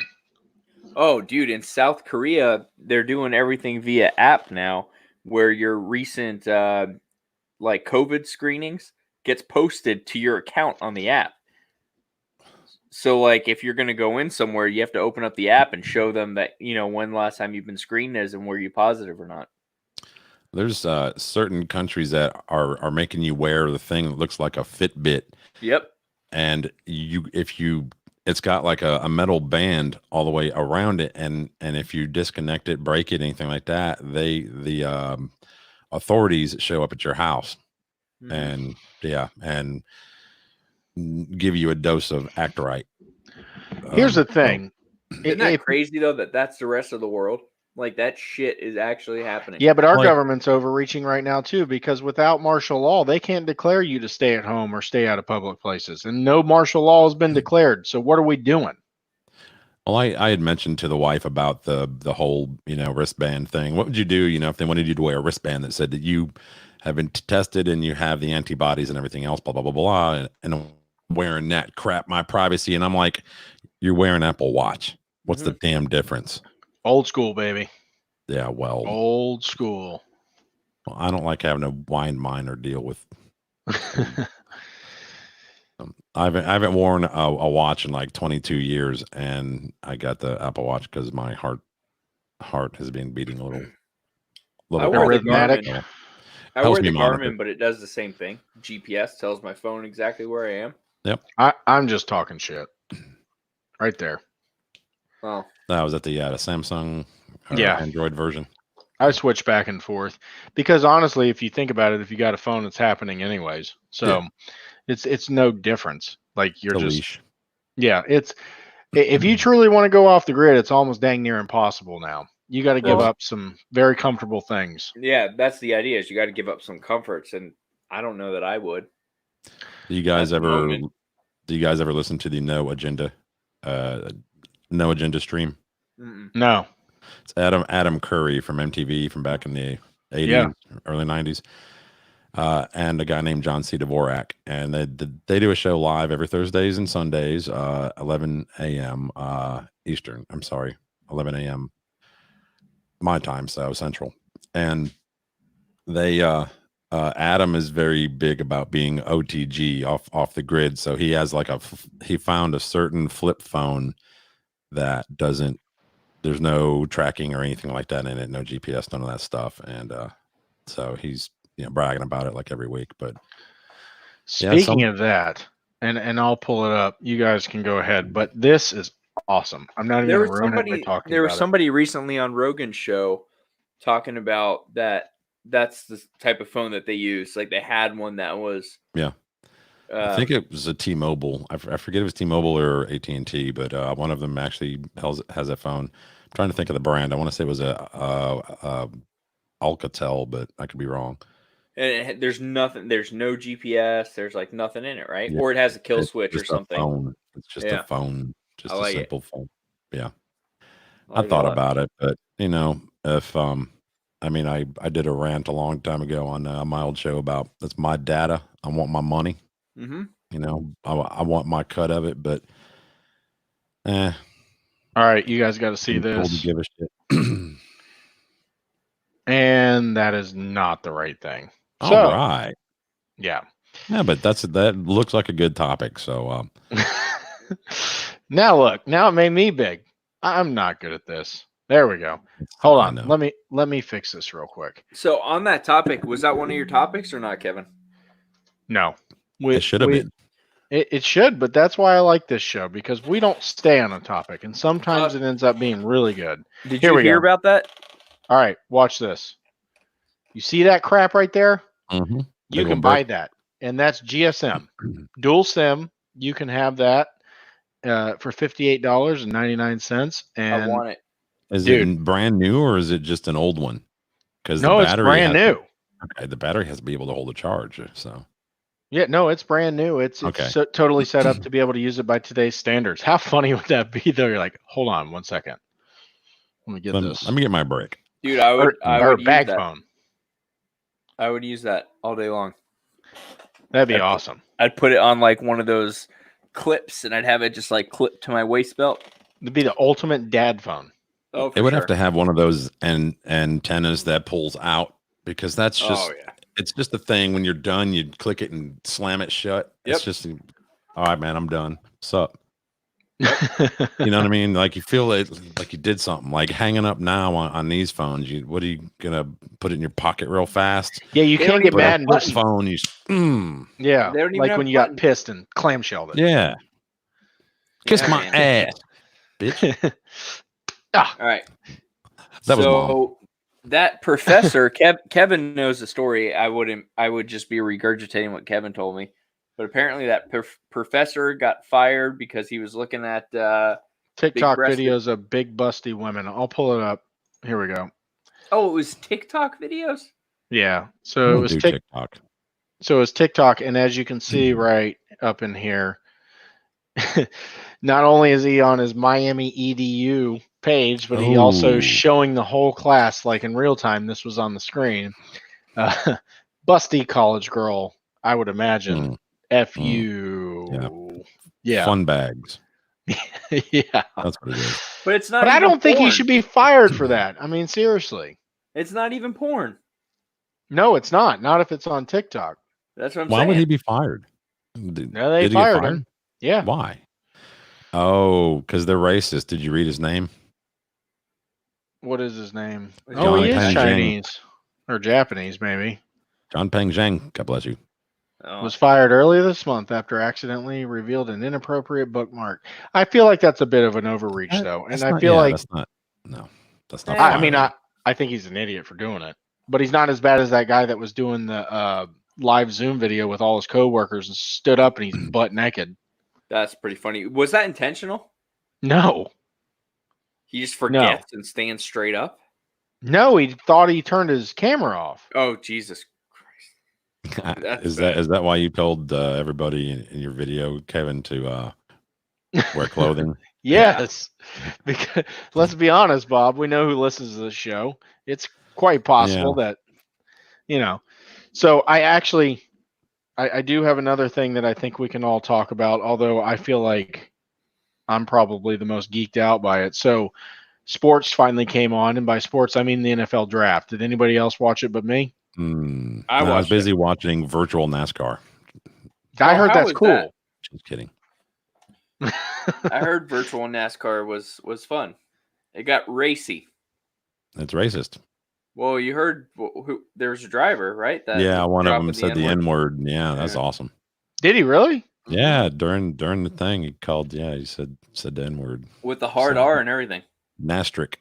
Oh, dude, in South Korea, they're doing everything via app now, where your recent like COVID screenings gets posted to your account on the app. So, like, if you're going to go in somewhere, you have to open up the app and show them that, when the last time you've been screened is and were you positive or not. There's certain countries that are making you wear the thing that looks like a Fitbit, Yep. and it's got like a metal band all the way around it, and if you disconnect it, break it, anything like that, the authorities show up at your house and give you a dose of Actorite. Here's the thing. Isn't that crazy, though, that that's the rest of the world? Like, that shit is actually happening. Yeah, but our Like- government's overreaching right now too, because without martial law, they can't declare you to stay at home or stay out of public places, and no martial law has been declared. So what are we doing? Well, I had mentioned to the wife about the whole wristband thing. What would you do if they wanted you to wear a wristband that said that you have been tested and you have the antibodies and everything else, blah blah blah blah, and I'm wearing that crap, my privacy, and I'm like, you're wearing Apple Watch. What's the damn difference? Old school, baby. Yeah, well, Old school. I don't like having to wind mine or deal with. I haven't worn a watch in like 22 years, and I got the Apple Watch because my heart has been beating a little. I wear the Arithmetic. Garmin. I Helps wear me the monitor. Garmin, but it does the same thing. GPS tells my phone exactly where I am. I'm just talking shit. Right there. Oh, That was at the Samsung Yeah. Android version. I switch back and forth because honestly, if you think about it, if you got a phone, it's happening anyways. So it's no difference. Like you're The just leash. yeah. It's if you truly want to go off the grid, it's almost dang near impossible now. You got to give Well- up some very comfortable things. yeah, that's the idea. Is you got to give up some comforts, and I don't know that I would. Do you guys At the ever moment. listen to the No Agenda stream? Mm-mm. No. It's Adam Curry from MTV from back in the 80s, Yeah. early 90s. And a guy named John C. Dvorak, and they do a show live every Thursdays and Sundays, 11 a.m. Eastern. I'm sorry, 11 a.m. my time, so Central. And they Adam is very big about being OTG, off the grid. So he has like he found a certain flip phone that doesn't. There's no tracking or anything like that in it, no GPS, none of that stuff, and so he's bragging about it like every week. But Speaking of that, and I'll pull it up. You guys can go ahead, but this is awesome. I'm not even There going was to ruin it by somebody. talking There was about it. somebody recently on Rogan's show talking about that. That's the type of phone that they use. Like they had one that was. Yeah. I think it was a T-Mobile. I forget if it was T-Mobile or AT&T, but one of them actually has a phone. I'm trying to think of the brand. I want to say it was a Alcatel, but I could be wrong. And there's nothing. There's no GPS. There's like nothing in it, right? Yeah. Or it has a kill It's switch or just a something. phone. It's just Yeah. a phone, just I a like it. simple phone. Yeah. I I like it a thought lot. about it, but if I mean, I did a rant a long time ago on my old show about that's my data. I want my money. Mm-hmm. I want my cut of it, but All right, you guys got to see I'm told to this. give a shit. And that is not the right thing. All So, right. yeah. Yeah, but that looks like a good topic. So Now look, now it made me big. I'm not good at this. There we go. Hold I on. know. Let me fix this real quick. So on that topic, was that one of your topics or not, Kevin? No. It should have been. It should, but that's why I like this show, because we don't stay on a topic, and sometimes it ends up being really good. Did Here you we hear go. about that? All right, watch this. You see that crap right there? Mm-hmm. You can buy that, and that's GSM. Dual SIM, you can have that for $58.99. And I want it. Is it brand new or is it just an old one? Because no, it's brand new. Okay, the battery has to be able to hold a charge. So yeah, no, it's brand new. It's okay. Totally set up to be able to use it by today's standards. How funny would that be, though? You're like, hold on 1 second. Let me get this. Let me get my break. Dude, I would use bag that. phone. I would use that all day long. That'd be awesome. I'd put it on like one of those clips, and I'd have it just like clipped to my waist belt. It'd be the ultimate dad phone. Oh, it would have to have one of those antennas that pulls out, because that's just it's just the thing. When you're done, you click it and slam it shut. Yep. It's just, all right, man, I'm done. Sup? You know what I mean? Like you feel it, like you did something. Like hanging up now on these phones. What are you gonna put it in your pocket real fast? Yeah, you can't get mad and just phone. Yeah, they don't even like have when you got pissed and clamshelled it. Yeah. Kiss my ass, bitch. All right. That was mom. That professor, Kevin knows the story. I would just be regurgitating what Kevin told me. But apparently that professor got fired because he was looking at TikTok videos of big busty women. I'll pull it up. Here we go. Oh, it was TikTok videos? Yeah. So it was TikTok. So it was TikTok, and as you can see right up in here, not only is he on his Miami EDU page, but he also showing the whole class like in real time. This was on the screen. Busty college girl, I would imagine. FU. Yeah. Fun bags. Yeah. That's what it is. But it's not. But I don't think he should be fired for that. I mean, seriously. It's not even porn. No, it's not. Not if it's on TikTok. That's what I'm saying. Why would he be fired? No, they fired him. Yeah. Why? Oh, because they're racist. Did you read his name? What is his name? John he is Peng Chinese or Japanese, maybe. John Peng Zhang. God bless you. Was fired earlier this month after accidentally revealed an inappropriate bookmark. I feel like that's a bit of an overreach, though, and I feel like that's not. No, that's not. I mean, I think he's an idiot for doing it, but he's not as bad as that guy that was doing the live Zoom video with all his coworkers and stood up and he's butt naked. That's pretty funny. Was that intentional? No. He just forgets and stands straight up? No, he thought he turned his camera off. Oh, Jesus Christ. Is that why you told everybody in your video, Kevin, to wear clothing. Yes. Because let's be honest, Bob, we know who listens to this show. It's quite possible that, you know. So I do have another thing that I think we can all talk about, although I feel like I'm probably the most geeked out by it. So sports finally came on, and by sports I mean the NFL draft. Did anybody else watch it but me? I was watched busy watching virtual NASCAR. I heard how that's was that? cool. Just kidding. I heard virtual NASCAR was fun. It got racy. It's racist. Well, you heard there was a driver, right? That Yeah, was one of them dropping said the N-word. N-word. Yeah, that's Yeah. awesome. Did he really? Yeah, during the thing he called. Yeah, he said the N-word With the hard So- R and everything. Nastric.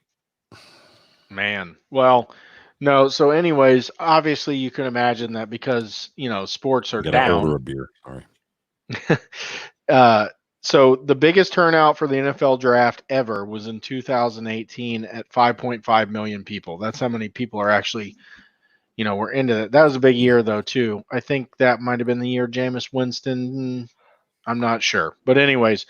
Man. Well, no. So, anyways, obviously you can imagine that because sports are Got to order down. a beer. Sorry. So the biggest turnout for the NFL draft ever was in 2018 at 5.5 million people. That's how many people are actually, were into that. That was a big year though too. I think that might have been the year Jameis Winston. I'm not sure, but anyways,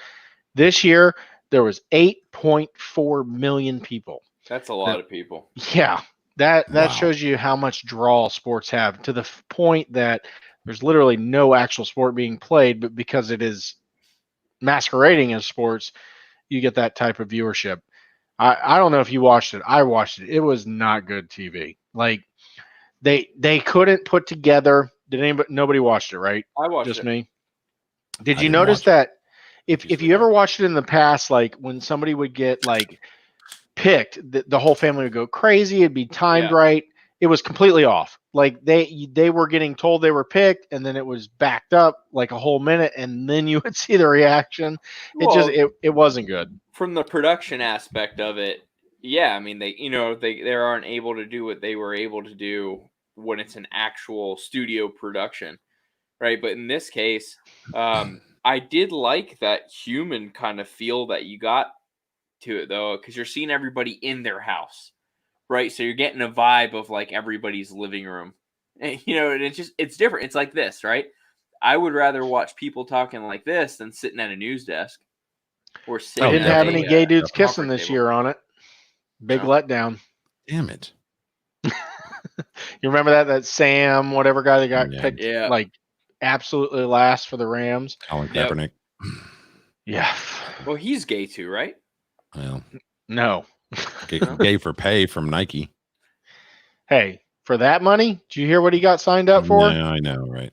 this year there was 8.4 million people. That's a lot of people. Yeah, that Wow. shows you how much draw sports have to the point that there's literally no actual sport being played, but because it is masquerading as sports, you get that type of viewership. I don't know if you watched it. I watched it. It was not good TV. Like they couldn't put together. Did anybody? Nobody watched it, right? I watched Just it. me. Did I you didn't notice watch it. that if Usually you ever don't. watched it in the past, like when somebody would get like picked, the whole family would go crazy. It'd be timed Yeah. right. It was completely off. Like they were getting told they were picked, and then it was backed up like a whole minute, and then you would see the reaction. Well, It wasn't good. from the production aspect of it, yeah, I mean they aren't able to do what they were able to do when it's an actual studio production, right? But in this case, I did like that human kind of feel that you got to it though, because you're seeing everybody in their house, right? So you're getting a vibe of like everybody's living room, and, and it's different. It's like this, right? I would rather watch people talking like this than sitting at a news desk or They sitting didn't at have a, any gay dudes a kissing conference this table. year on it. Big No. letdown. Damn it. You remember that Sam, whatever guy that got Yeah. picked Yeah. like absolutely last for the Rams? Colin Yep. Kaepernick. Yeah. Well, he's gay too, right? Well, No. gay for pay from Nike. Hey, for that money, did you hear what he got signed up for? Yeah, I know, right?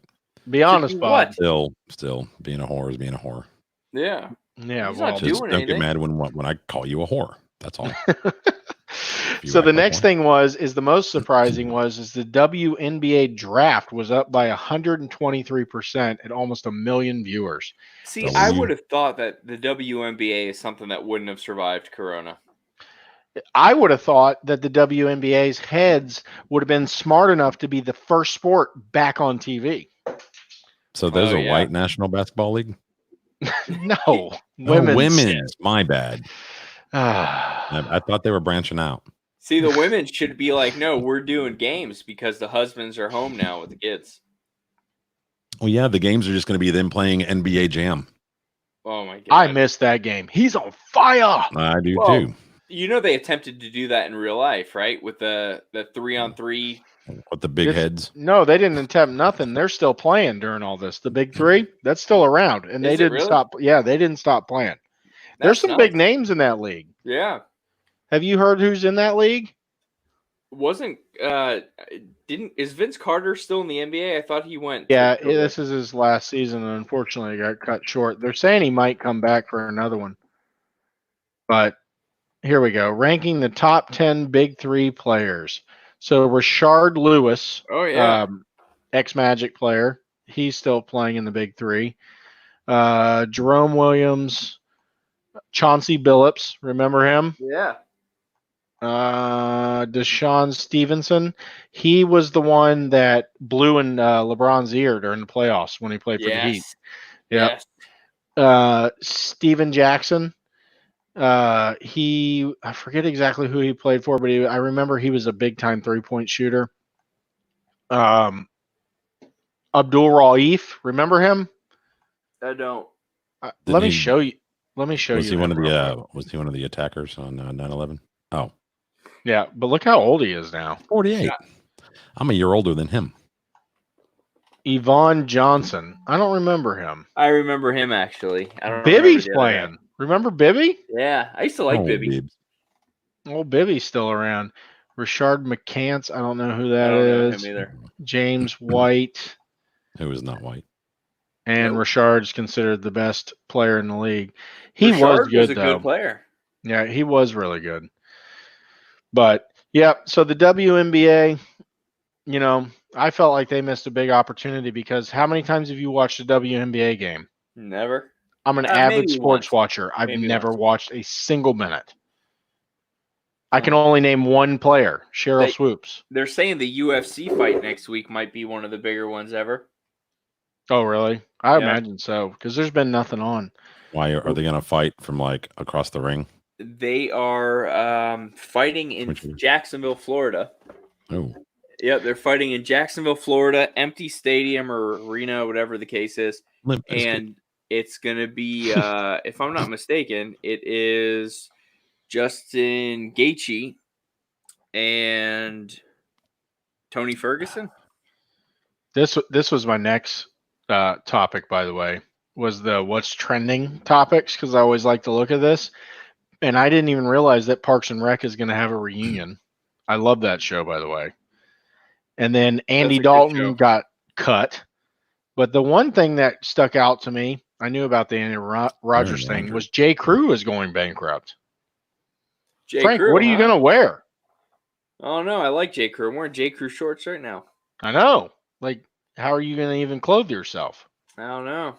Be honest, do Bob. what? Still being a whore is being a whore. Yeah. Yeah, He's well, not Just doing don't get anything. mad when I call you a whore. That's all. you so act the like next one. thing is the most surprising is the WNBA draft was up by 123% at almost 1 million viewers. See, W. I would have thought that the WNBA is something that wouldn't have survived Corona. I would have thought that the WNBA's heads would have been smart enough to be the first sport back on TV. So there's Oh, a yeah. white National Basketball League? No, Women's. My bad. Ah. I thought they were branching out. See, the women should be like, no, we're doing games because the husbands are home now with the kids. Well, yeah, the games are just going to be them playing NBA Jam. Oh my god! I missed that game. He's on fire. I do Well, too. You know they attempted to do that in real life, right? With the 3-on-3. With the big heads. No, they didn't attempt nothing. They're still playing during all this. The big three, that's still around, and they Is it didn't really? stop. Yeah, they didn't stop playing. There's some big names in that league. Yeah. Have you heard who's in that league? Is Vince Carter still in the NBA? I thought he went. Yeah, this is his last season, and unfortunately, got cut short. They're saying he might come back for another one, but here we go. Ranking the top 10 big three players. So Rashard Lewis, Oh yeah, ex-Magic player, he's still playing in the big three. Jerome Williams, Chauncey Billups, remember him? yeah. Deshaun Stevenson, he was the one that blew in LeBron's ear during the playoffs when he played for the Heat. Yep. Yes. Steven Jackson, I forget exactly who he played for, but I remember he was a big time 3-point shooter. Abdul Raif, remember him? I don't. Let me show you. Let me show Was you. he one of him real quick. the was he one of the attackers on 9/11? Oh, Yeah, but look how old he is now. 48. I'm a year older than him. Yvonne Johnson. I don't remember him. I remember him actually. I don't Bibby's remember the other guy. playing. Remember Bibby? Yeah, I used to like Oh, Bibby. Bibbs. Well, Bibby's still around. Richard McCants. I don't know who I that don't know is. him either. James White. Who is not white? And Nope. Richard's considered the best player in the league. He was Richard good, was a though. good player. Yeah, he was really good. But, yeah, so the WNBA, you know, I felt like they missed a big opportunity because how many times have you watched a WNBA game? Never. I'm an avid Maybe sports once. watcher. I've Maybe never once. watched a single minute. I can Oh. only name one player, Cheryl Swoops. They're saying the UFC fight next week might be one of the bigger ones ever. Oh, really? I Yeah. imagine so because there's been nothing on. Why are they going to fight from like across the ring? They are fighting in Jacksonville, Florida. Oh, Yep, they're fighting in Jacksonville, Florida, empty stadium or arena, whatever the case is. Limp Bizkit. And it's going to be, if I'm not mistaken, it is Justin Gaethje and Tony Ferguson. This was my next topic, by the way, was the what's trending topics because I always like to look at this, and I didn't even realize that Parks and Rec is going to have a reunion. I love that show, by the way. And then Andy Dalton got cut, but the one thing that stuck out to me, I knew about the Andy Rogers thing, was J. Crew is going bankrupt. Frank, what are you going to wear? Oh no, I like J. Crew. I'm wearing J. Crew shorts right now. I know. Like, how are you going to even clothe yourself? I don't know.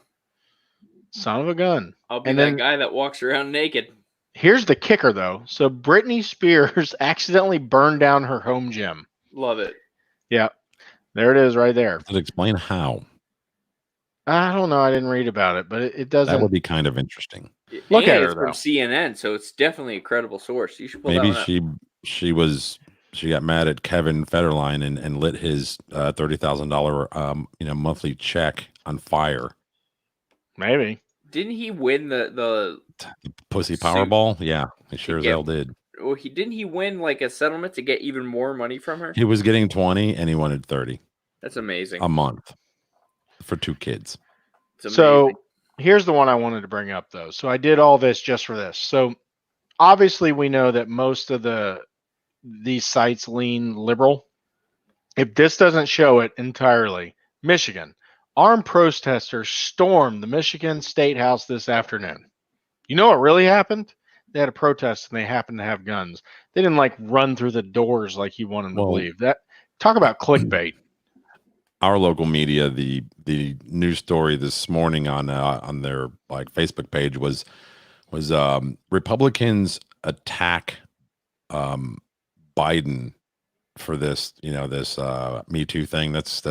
Son of a gun. I'll be that guy that walks around naked. Here's the kicker, though. So Britney Spears accidentally burned down her home gym. Love it. Yeah. There it is right there. Does it explain how? I don't know. I didn't read about it, but it doesn't. That would be kind of interesting. Look at her, it's from CNN, so it's definitely a credible source. You should pull Maybe that one up. she got mad at Kevin Federline and lit his $30,000 monthly check on fire. Maybe. Didn't he win the Pussy Powerball? Yeah, he sure as hell did. Well, didn't he win like a settlement to get even more money from her? He was getting 20 and he wanted 30. That's amazing. A month for 2 kids. So here's the one I wanted to bring up, though. So I did all this just for this. So obviously we know that most of these sites lean liberal. If this doesn't show it entirely, Michigan. Armed protesters stormed the Michigan State House this afternoon. You know what really happened? They had a protest and they happened to have guns. They didn't like run through the doors like you want them to believe. That talk about clickbait. Our local media, the news story this morning on their like Facebook page was Republicans attack Biden for this, this Me Too thing that's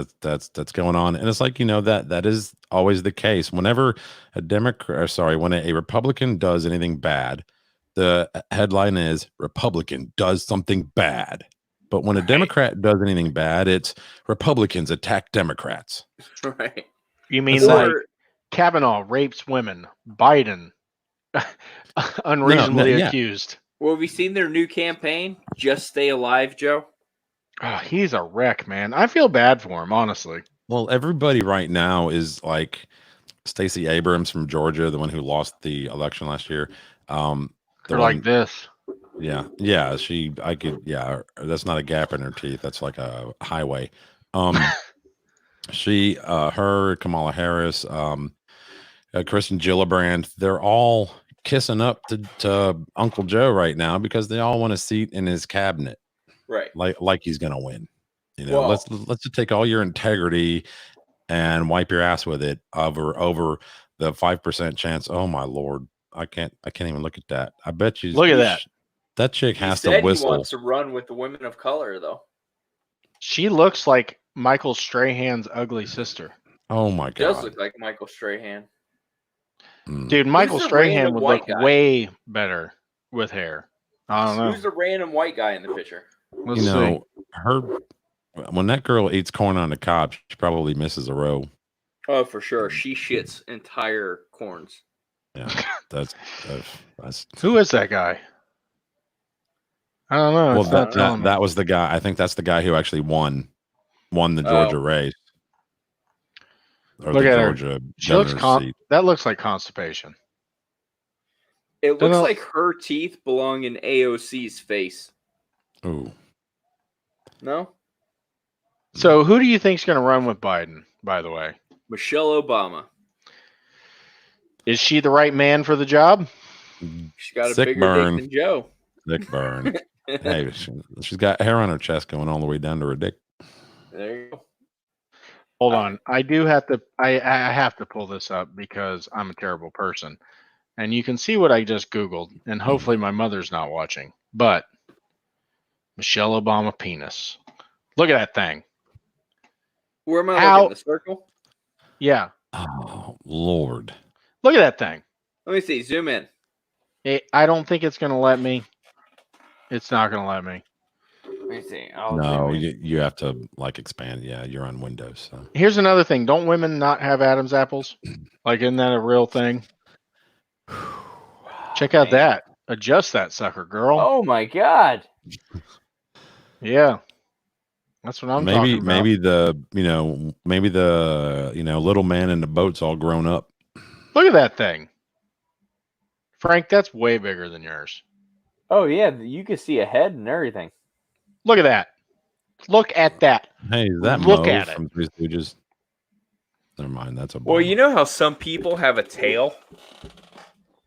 going on. And it's like, that is always the case. Whenever when a Republican does anything bad, the headline is Republican does something bad. But when a Democrat does anything bad, it's Republicans attack Democrats. Right. You mean like Kavanaugh rapes women, Biden unreasonably accused. Well, have you seen their new campaign? Just Stay Alive, Joe. Oh, he's a wreck, man. I feel bad for him, honestly. Well, everybody right now is like Stacey Abrams from Georgia, the one who lost the election last year. They're like this. Yeah. That's not a gap in her teeth. That's like a highway. Her, Kamala Harris, Kristen Gillibrand, they're all kissing up to Uncle Joe right now because they all want a seat in his cabinet. Right. Like he's going to win. Let's just take all your integrity and wipe your ass with it over the 5% chance. Oh my Lord. I can't even look at that. I bet you look at that. That chick has to whistle. He wants to run with the women of color, though. She looks like Michael Strahan's ugly sister. Oh my God! She does look like Michael Strahan. Dude, Michael Strahan would look way better with hair. I don't know. Who's the random white guy in the picture? Let's see. When that girl eats corn on the cob, she probably misses a row. Oh, for sure. She shits entire corns. Yeah, that's Who is that guy? I don't know. well. It's not telling me. That was the guy. I think that's the guy who actually won the Georgia race or Look the at her. Georgia She looks governor's seat. that looks like constipation. It looks like her teeth belong in AOC's face. Ooh. No? So who do you think's going to run with Biden, by the way? Michelle Obama. Is she the right man for the job? She's got a Sick bigger burn. dick than Joe. Sick burn. Hey, she's got hair on her chest going all the way down to her dick. There you go. Hold on. I do have to I have to pull this up because I'm a terrible person. And you can see what I just Googled, and hopefully my mother's not watching. But Michelle Obama penis. Look at that thing. Where am I looking? The circle? Yeah. Oh, Lord. Look at that thing. Let me see. Zoom in. I don't think it's going to let me. It's not going to let me. Let me see. No, you have to like expand. Yeah, you're on Windows. So. Here's another thing. Don't women not have Adam's apples? Like, isn't that a real thing? Check out that. Adjust that sucker, girl. Oh my God. Yeah. That's what I'm talking about. Maybe the little man in the boat's all grown up. Look at that thing. Frank, that's way bigger than yours. Oh yeah, you can see a head and everything. Look at that. Look at that. Hey, is that Look Mo at from Three Stooges? Never mind, that's a Well, you know how some people have a tail?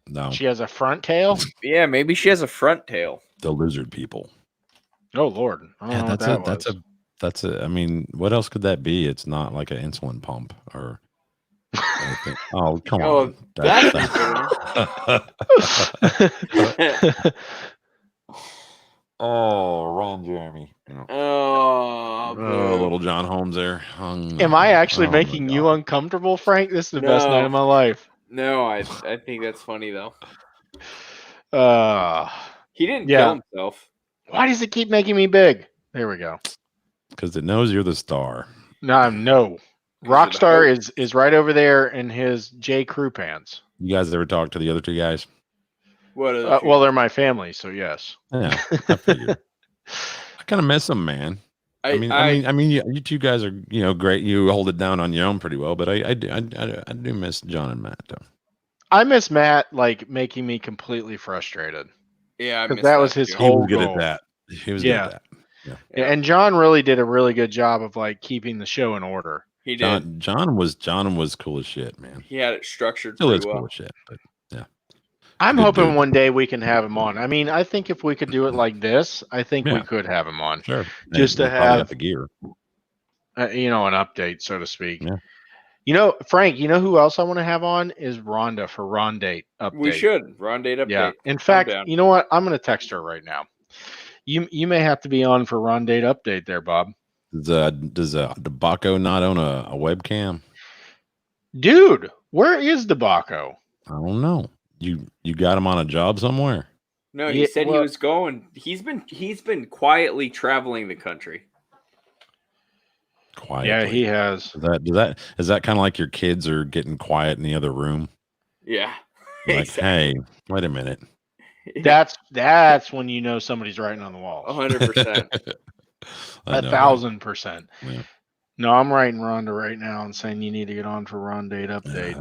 No. She has a front tail? Yeah, maybe she has a front tail. The lizard people. Oh Lord. I don't know what that's a I mean, what else could that be? It's not like an insulin pump or anything. Oh, come on. Oh, Ron Jeremy. Oh, little John Holmes there. Am I actually making you uncomfortable, Frank? This is the best night of my life. No, I think that's funny though. He didn't kill himself. Why does it keep making me big? There we go. Because it knows you're the star. No. Rockstar is right over there in his J. Crew pants. You guys ever talk to the other two guys? What are the well, they're my family, so yes. Yeah, I figured. I kind of miss them, man. I mean, you two guys are, great. You hold it down on your own pretty well, but I do miss John and Matt, though. I miss Matt, like, making me completely frustrated. Yeah, because that was his whole goal. He was good at that. He was good at that. Yeah, and John really did a really good job of like keeping the show in order. He did. John was cool as shit, man. He had it structured. Still is cool as shit, but yeah. I'm hoping one day we can have him on. I mean, I think if we could do it like this, I think we could have him on. Sure. Just to have the gear. An update, so to speak. Yeah. Frank, who else I want to have on is Rhonda for Rondate update. We should. Rondate update. Yeah. In fact, you know what? I'm going to text her right now. You may have to be on for Rondate update there, Bob. Does DeBacco not own a webcam? Dude, where is DeBacco? I don't know. You got him on a job somewhere? No, he said he was going. He's been quietly traveling the country. Quietly. Yeah, he has. Is that kind of like your kids are getting quiet in the other room? Yeah. Like, exactly. Hey, wait a minute. That's when you know somebody's writing on the wall. 100%. 1,000%. Yeah. No, I'm writing Rhonda right now and saying you need to get on for Rondate update.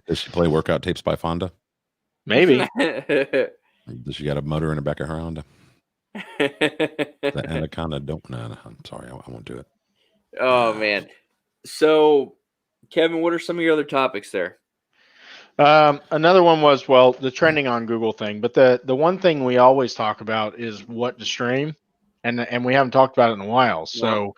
Does she play workout tapes by Fonda? Maybe. Does she got a motor in the back of her Honda? The Anaconda don't. No, I'm sorry, I won't do it. Oh man. So, Kevin, what are some of your other topics there? Another one was the trending on Google thing, but the one thing we always talk about is what to stream, and we haven't talked about it in a while. So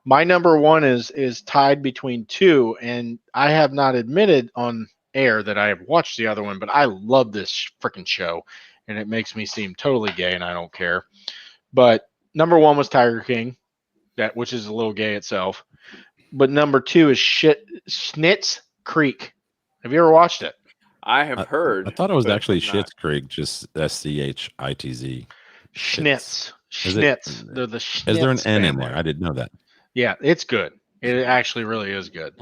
my number one is tied between two, and I have not admitted on air that I have watched the other one, but I love this freaking show, and it makes me seem totally gay, and I don't care. But number one was Tiger King, which is a little gay itself. But number two is Schitt's Creek. Have you ever watched it? I have heard. I thought it was actually Schitt's Creek, just SCHITZ. Schnitz. They're the Schnitz. Is there an N family in there? I didn't know that. Yeah, it's good. It actually really is good.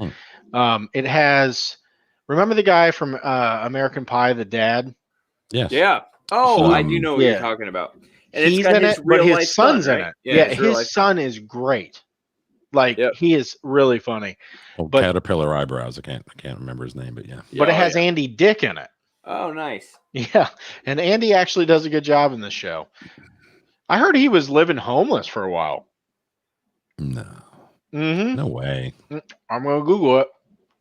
It has Remember the guy from American Pie, the dad? Yes. Yeah. Oh, I do know what Yeah. you're talking about. And He's it's got in his it, but real his life son's son, in right? it. Yeah, Yeah, his son is great. Like Yep. he is really funny. Oh, But- Caterpillar eyebrows. I can't remember his name, but yeah. But it Oh, has yeah. Andy Dick in it. Oh, nice. Yeah, and Andy actually does a good job in this show. I heard he was living homeless for a while. No. Mm-hmm. No way. I'm gonna Google it.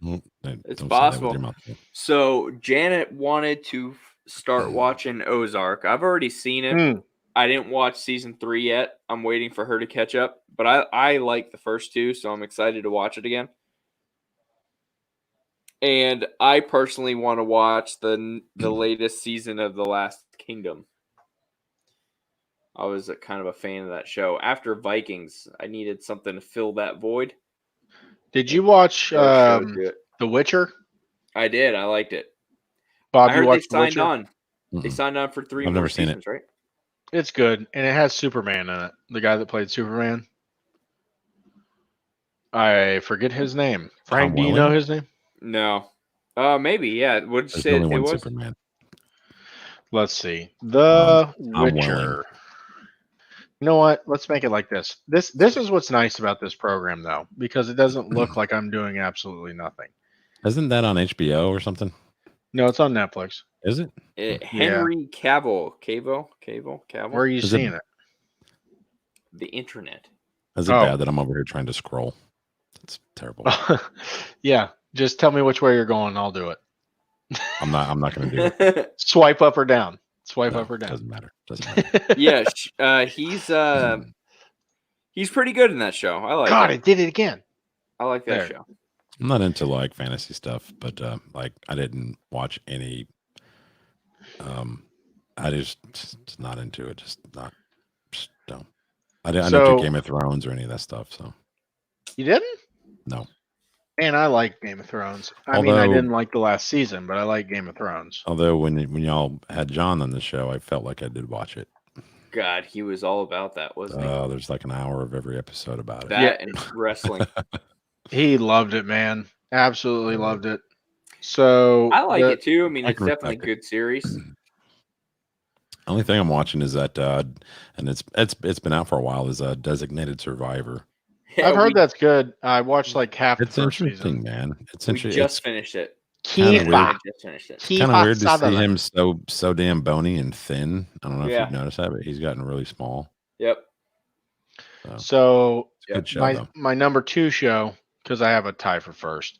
Well, It's don't say that with possible. your mouth full. So Janet wanted to start watching Ozark. I've already seen it. Mm. I didn't watch season 3 yet. I'm waiting for her to catch up. But I like the first 2, so I'm excited to watch it again. And I personally want to watch the latest season of The Last Kingdom. I was kind of a fan of that show. After Vikings, I needed something to fill that void. Did you watch Show to it. The Witcher? I did. I liked it. Bob, I you heard they watched The signed Witcher? on. They Mm-mm. signed on for 3 I've more never seen it. seasons, right? It's good, and it has Superman in it. The guy that played Superman. I forget his name. Frank, Tom do you Welling? know his name? No. Maybe, yeah. What'd you There's say only it one was? Superman. Let's see. The Welling. Witcher. You know what? Let's make it like this. This is what's nice about this program, though, because it doesn't look like I'm doing absolutely nothing. Isn't that on HBO or something? No, it's on Netflix. Is it? Henry Cavill. Cavill? Where are you Is it- seeing it? The internet. Is it Oh. bad that I'm over here trying to scroll? It's terrible. Yeah, just tell me which way you're going. I'll do it. I'm not going to do it. Swipe up or down. Swipe No, up or down. Doesn't matter. Doesn't matter. Yeah, he's pretty good in that show. I like God, it. it did it again. I like that There. show. I'm not into like fantasy stuff, but like I didn't watch any. I just not into it. Just don't. I didn't So- do Game of Thrones or any of that stuff. So You didn't? no. Man, I like Game of Thrones. I mean, I Although- didn't like the last season, but I like Game of Thrones. Although when y'all had John on the show, I felt like I did watch it. God, he was all about that, wasn't he? There's like an hour of every episode about it. That and wrestling. He loved it, man. Absolutely loved it. So I like it too. I mean, I it's can definitely a respect it. good series. Only thing I'm watching is that, and it's been out for a while, is Designated Survivor. Yeah, I've heard that's good. I watched like half It's the first interesting, season. man. It's We interesting. just It's finished it. kinda Kiefer. weird. I just finished it. kind of weird to see Sutherland. him so damn bony and thin. I don't know if Yeah. you've noticed that, but he's gotten really small. Yep. So It's a good show, my though. my number 2 show, because I have a tie for first,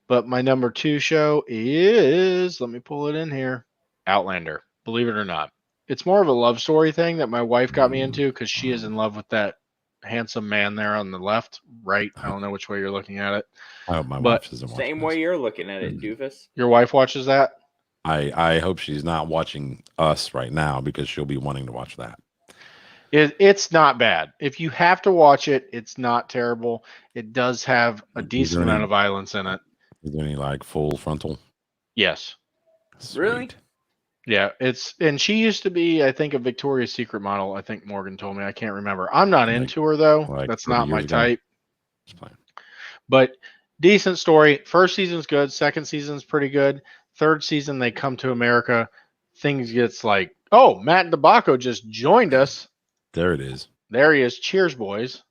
but my number 2 show is, let me pull it in here, Outlander. Believe it or not, it's more of a love story thing that my wife got me into because she is in love with that handsome man there on the left, right. I don't know which way you're looking at it. I hope my But wife doesn't watch Same this. way you're looking at it, doofus. Your wife watches that? I hope she's not watching us right now because she'll be wanting to watch that. It's not bad. If you have to watch it, it's not terrible. It does have a Is decent there amount any- of violence in it. Is there any like full frontal? Yes. Really? Sweet. Yeah, and she used to be, I think, a Victoria's Secret model. I think Morgan told me. I can't remember. I'm not Like- into her though. like That's 30 not my years ago? type. It's fine. But decent story. First season's good. Second season's pretty good. Third season, they come to America. Things gets like, oh, Matt DeBacco just joined us. There it is. There he is. Cheers, boys.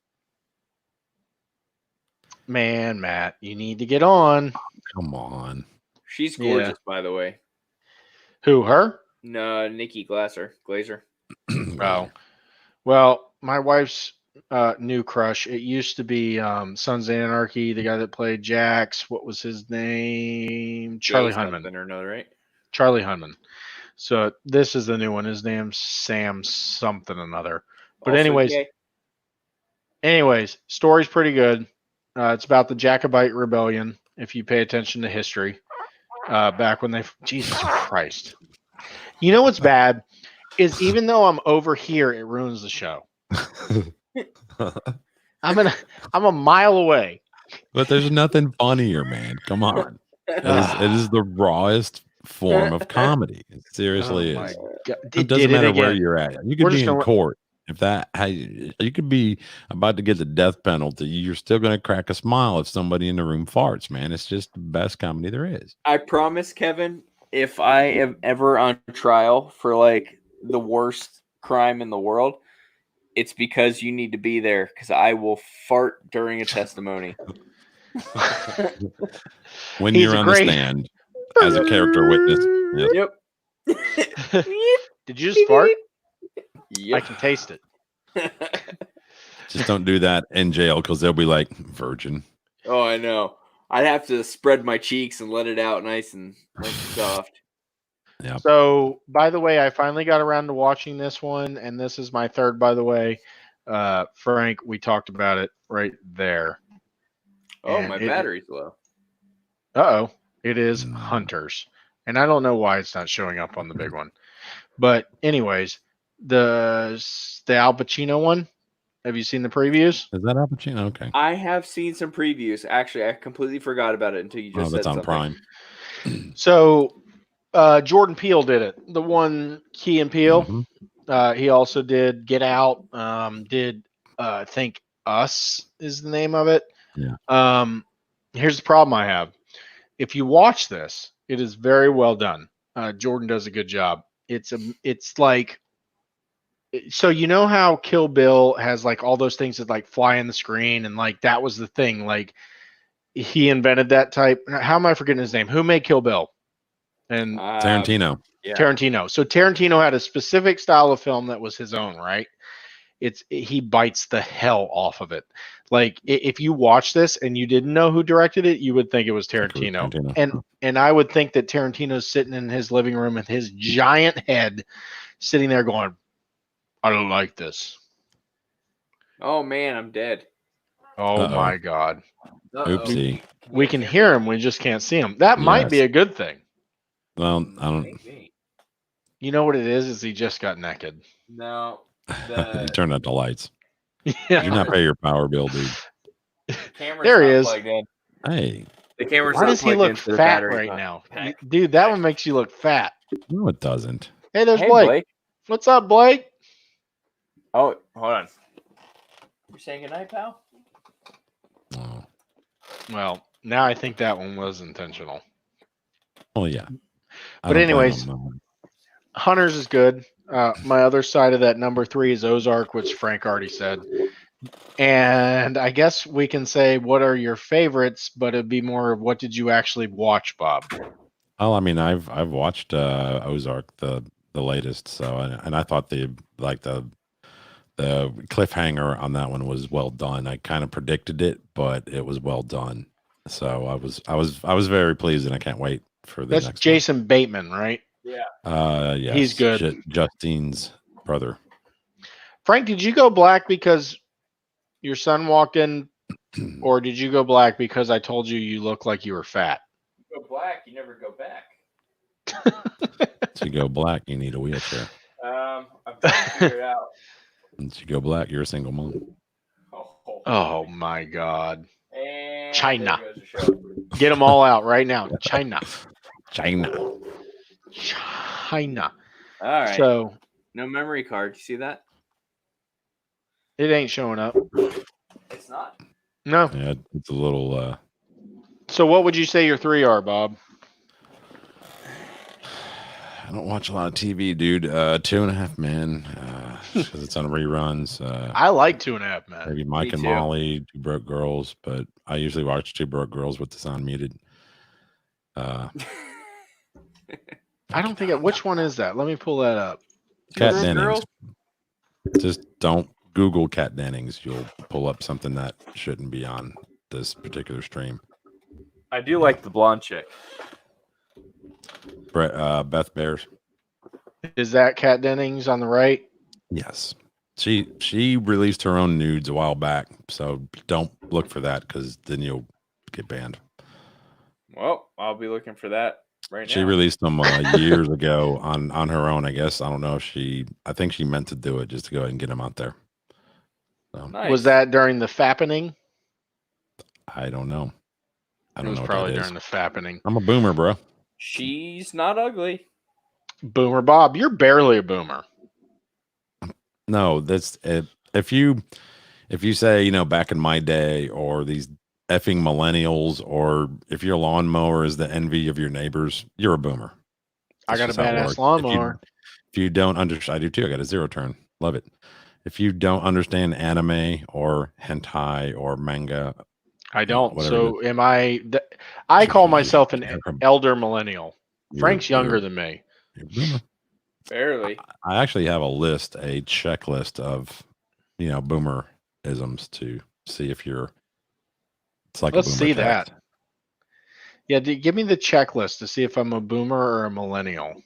Man, Matt, you need to get on. Come on. She's Yeah. gorgeous, by the way. Who, her? No, Nikki Glazer. Oh, well, my wife's new crush. It used to be Sons of Anarchy. The guy that played Jax. What was his name? Charlie Joe Hunman. something or another, right? Charlie Hunman. So this is the new one. His name's Sam something another. But Also anyways, gay. story's pretty good. It's about the Jacobite rebellion. If you pay attention to history, back when Jesus Christ. You know what's bad is even though I'm over here, it ruins the show. I'm a mile away. But there's nothing funnier, man. Come on. It is the rawest form of comedy. It seriously Oh my is. God. It doesn't matter where again. you're at. You could We're be just in gonna- court If that, you could be about to get the death penalty, you're still going to crack a smile if somebody in the room farts, man. It's just the best comedy there is. I promise, Kevin, if I am ever on trial for like the worst crime in the world, it's because you need to be there because I will fart during a testimony. When He's you're a on great- the stand as a character witness. Yep. Yep. Did you just fart? Yep. I can taste it. Just don't do that in jail because they'll be like, virgin. Oh, I know. I'd have to spread my cheeks and let it out nice and soft. Yep. So, by the way, I finally got around to watching this one, and this is my third, by the way. Frank, we talked about it right there. Oh, And my battery's low. Uh-oh. It is Hunters. And I don't know why it's not showing up on the big one. But anyways, the Al Pacino one, have you seen the previews? Is that Al Pacino? Okay. I have seen some previews. Actually, I completely forgot about it until you just said that's on something. Prime. So Jordan Peele did it. The one Key and Peele. Mm-hmm. He also did Get Out. I think Us is the name of it. Yeah. Here's the problem I have. If you watch this, it is very well done. Jordan does a good job. It's like, so you know how Kill Bill has like all those things that like fly on the screen, and like that was the thing. Like he invented that type. How am I forgetting his name? Who made Kill Bill? And Tarantino. Yeah. Tarantino. So Tarantino had a specific style of film that was his own, right? He bites the hell off of it. Like if you watch this and you didn't know who directed it, you would think it was Tarantino. And I would think that Tarantino's sitting in his living room with his giant head sitting there going, I don't like this. Oh man, I'm dead. Oh my God. Oopsie. We can hear him, we just can't see him. That might be a good thing. Well, I don't. You know what it is he just got naked. No. You turned out the lights. Yeah. You not pay your power bill, dude. There he is. Plugged in. Hey. The camera's Why not does he plugged look in, so the fat battery's right not now? packed. Dude, that one makes you look fat. No, it doesn't. Hey, there's Hey, Blake. What's up, Blake? Oh, hold on. You're saying goodnight, pal? Oh. Well, now I think that one was intentional. Oh, yeah. But anyways, Hunters is good. My other side of that number 3 is Ozark, which Frank already said. And I guess we can say what are your favorites, but it'd be more of what did you actually watch, Bob? Oh, I mean, I've watched Ozark, the latest. So, and I thought the cliffhanger on that one was well done. I kind of predicted it, but it was well done. So I was very pleased, and I can't wait for the next. That's Jason Bateman, right? Yeah. Yes, he's good. Justine's brother. Frank, did you go black because your son walked in, or did you go black because I told you look like you were fat? You go black, you never go back. To go black, you need a wheelchair. I'm trying to figure it out. Once you go black, you're a single mom. Oh my God. And China. Get them all out right now. China. All right. So no memory card. You see that? It ain't showing up. It's not. No. Yeah, it's a little. So what would you say your 3 are, Bob? I don't watch a lot of TV, dude. 2.5 Men, because it's on reruns. I like 2.5 Men. Maybe Mike and Molly, Two Broke Girls, but I usually watch Two Broke Girls with the sound muted. I don't think which one is that? Let me pull that up. Kat Dennings. Just don't Google Kat Dennings. You'll pull up something that shouldn't be on this particular stream. I do like the blonde chick. Beth Bears. Is that Kat Dennings on the right? Yes. She released her own nudes a while back, so don't look for that because then you'll get banned. Well, I'll be looking for that right now. She released them years ago on her own, I guess. I don't know if I think she meant to do it just to go ahead and get them out there. So, nice. Was that during the fappening? I don't know. It was probably during the fappening. I'm a boomer, bro. She's not ugly. Boomer Bob, you're barely a boomer. No, that's if you say, you know, back in my day, or these effing millennials, or if your lawnmower is the envy of your neighbors, you're a boomer. I That's got a just how it badass works. lawnmower. If you don't understand, I do too. I got a zero turn. Love it. If you don't understand anime or hentai or manga, I don't. whatever it is, So am I? I call myself an you're, elder millennial. you're, Frank's you're, younger than me. you're a boomer. Barely. I actually have a checklist of, you know, boomerisms to see if you're. It's like a Let's boomer see that. test. Yeah, give me the checklist to see if I'm a boomer or a millennial.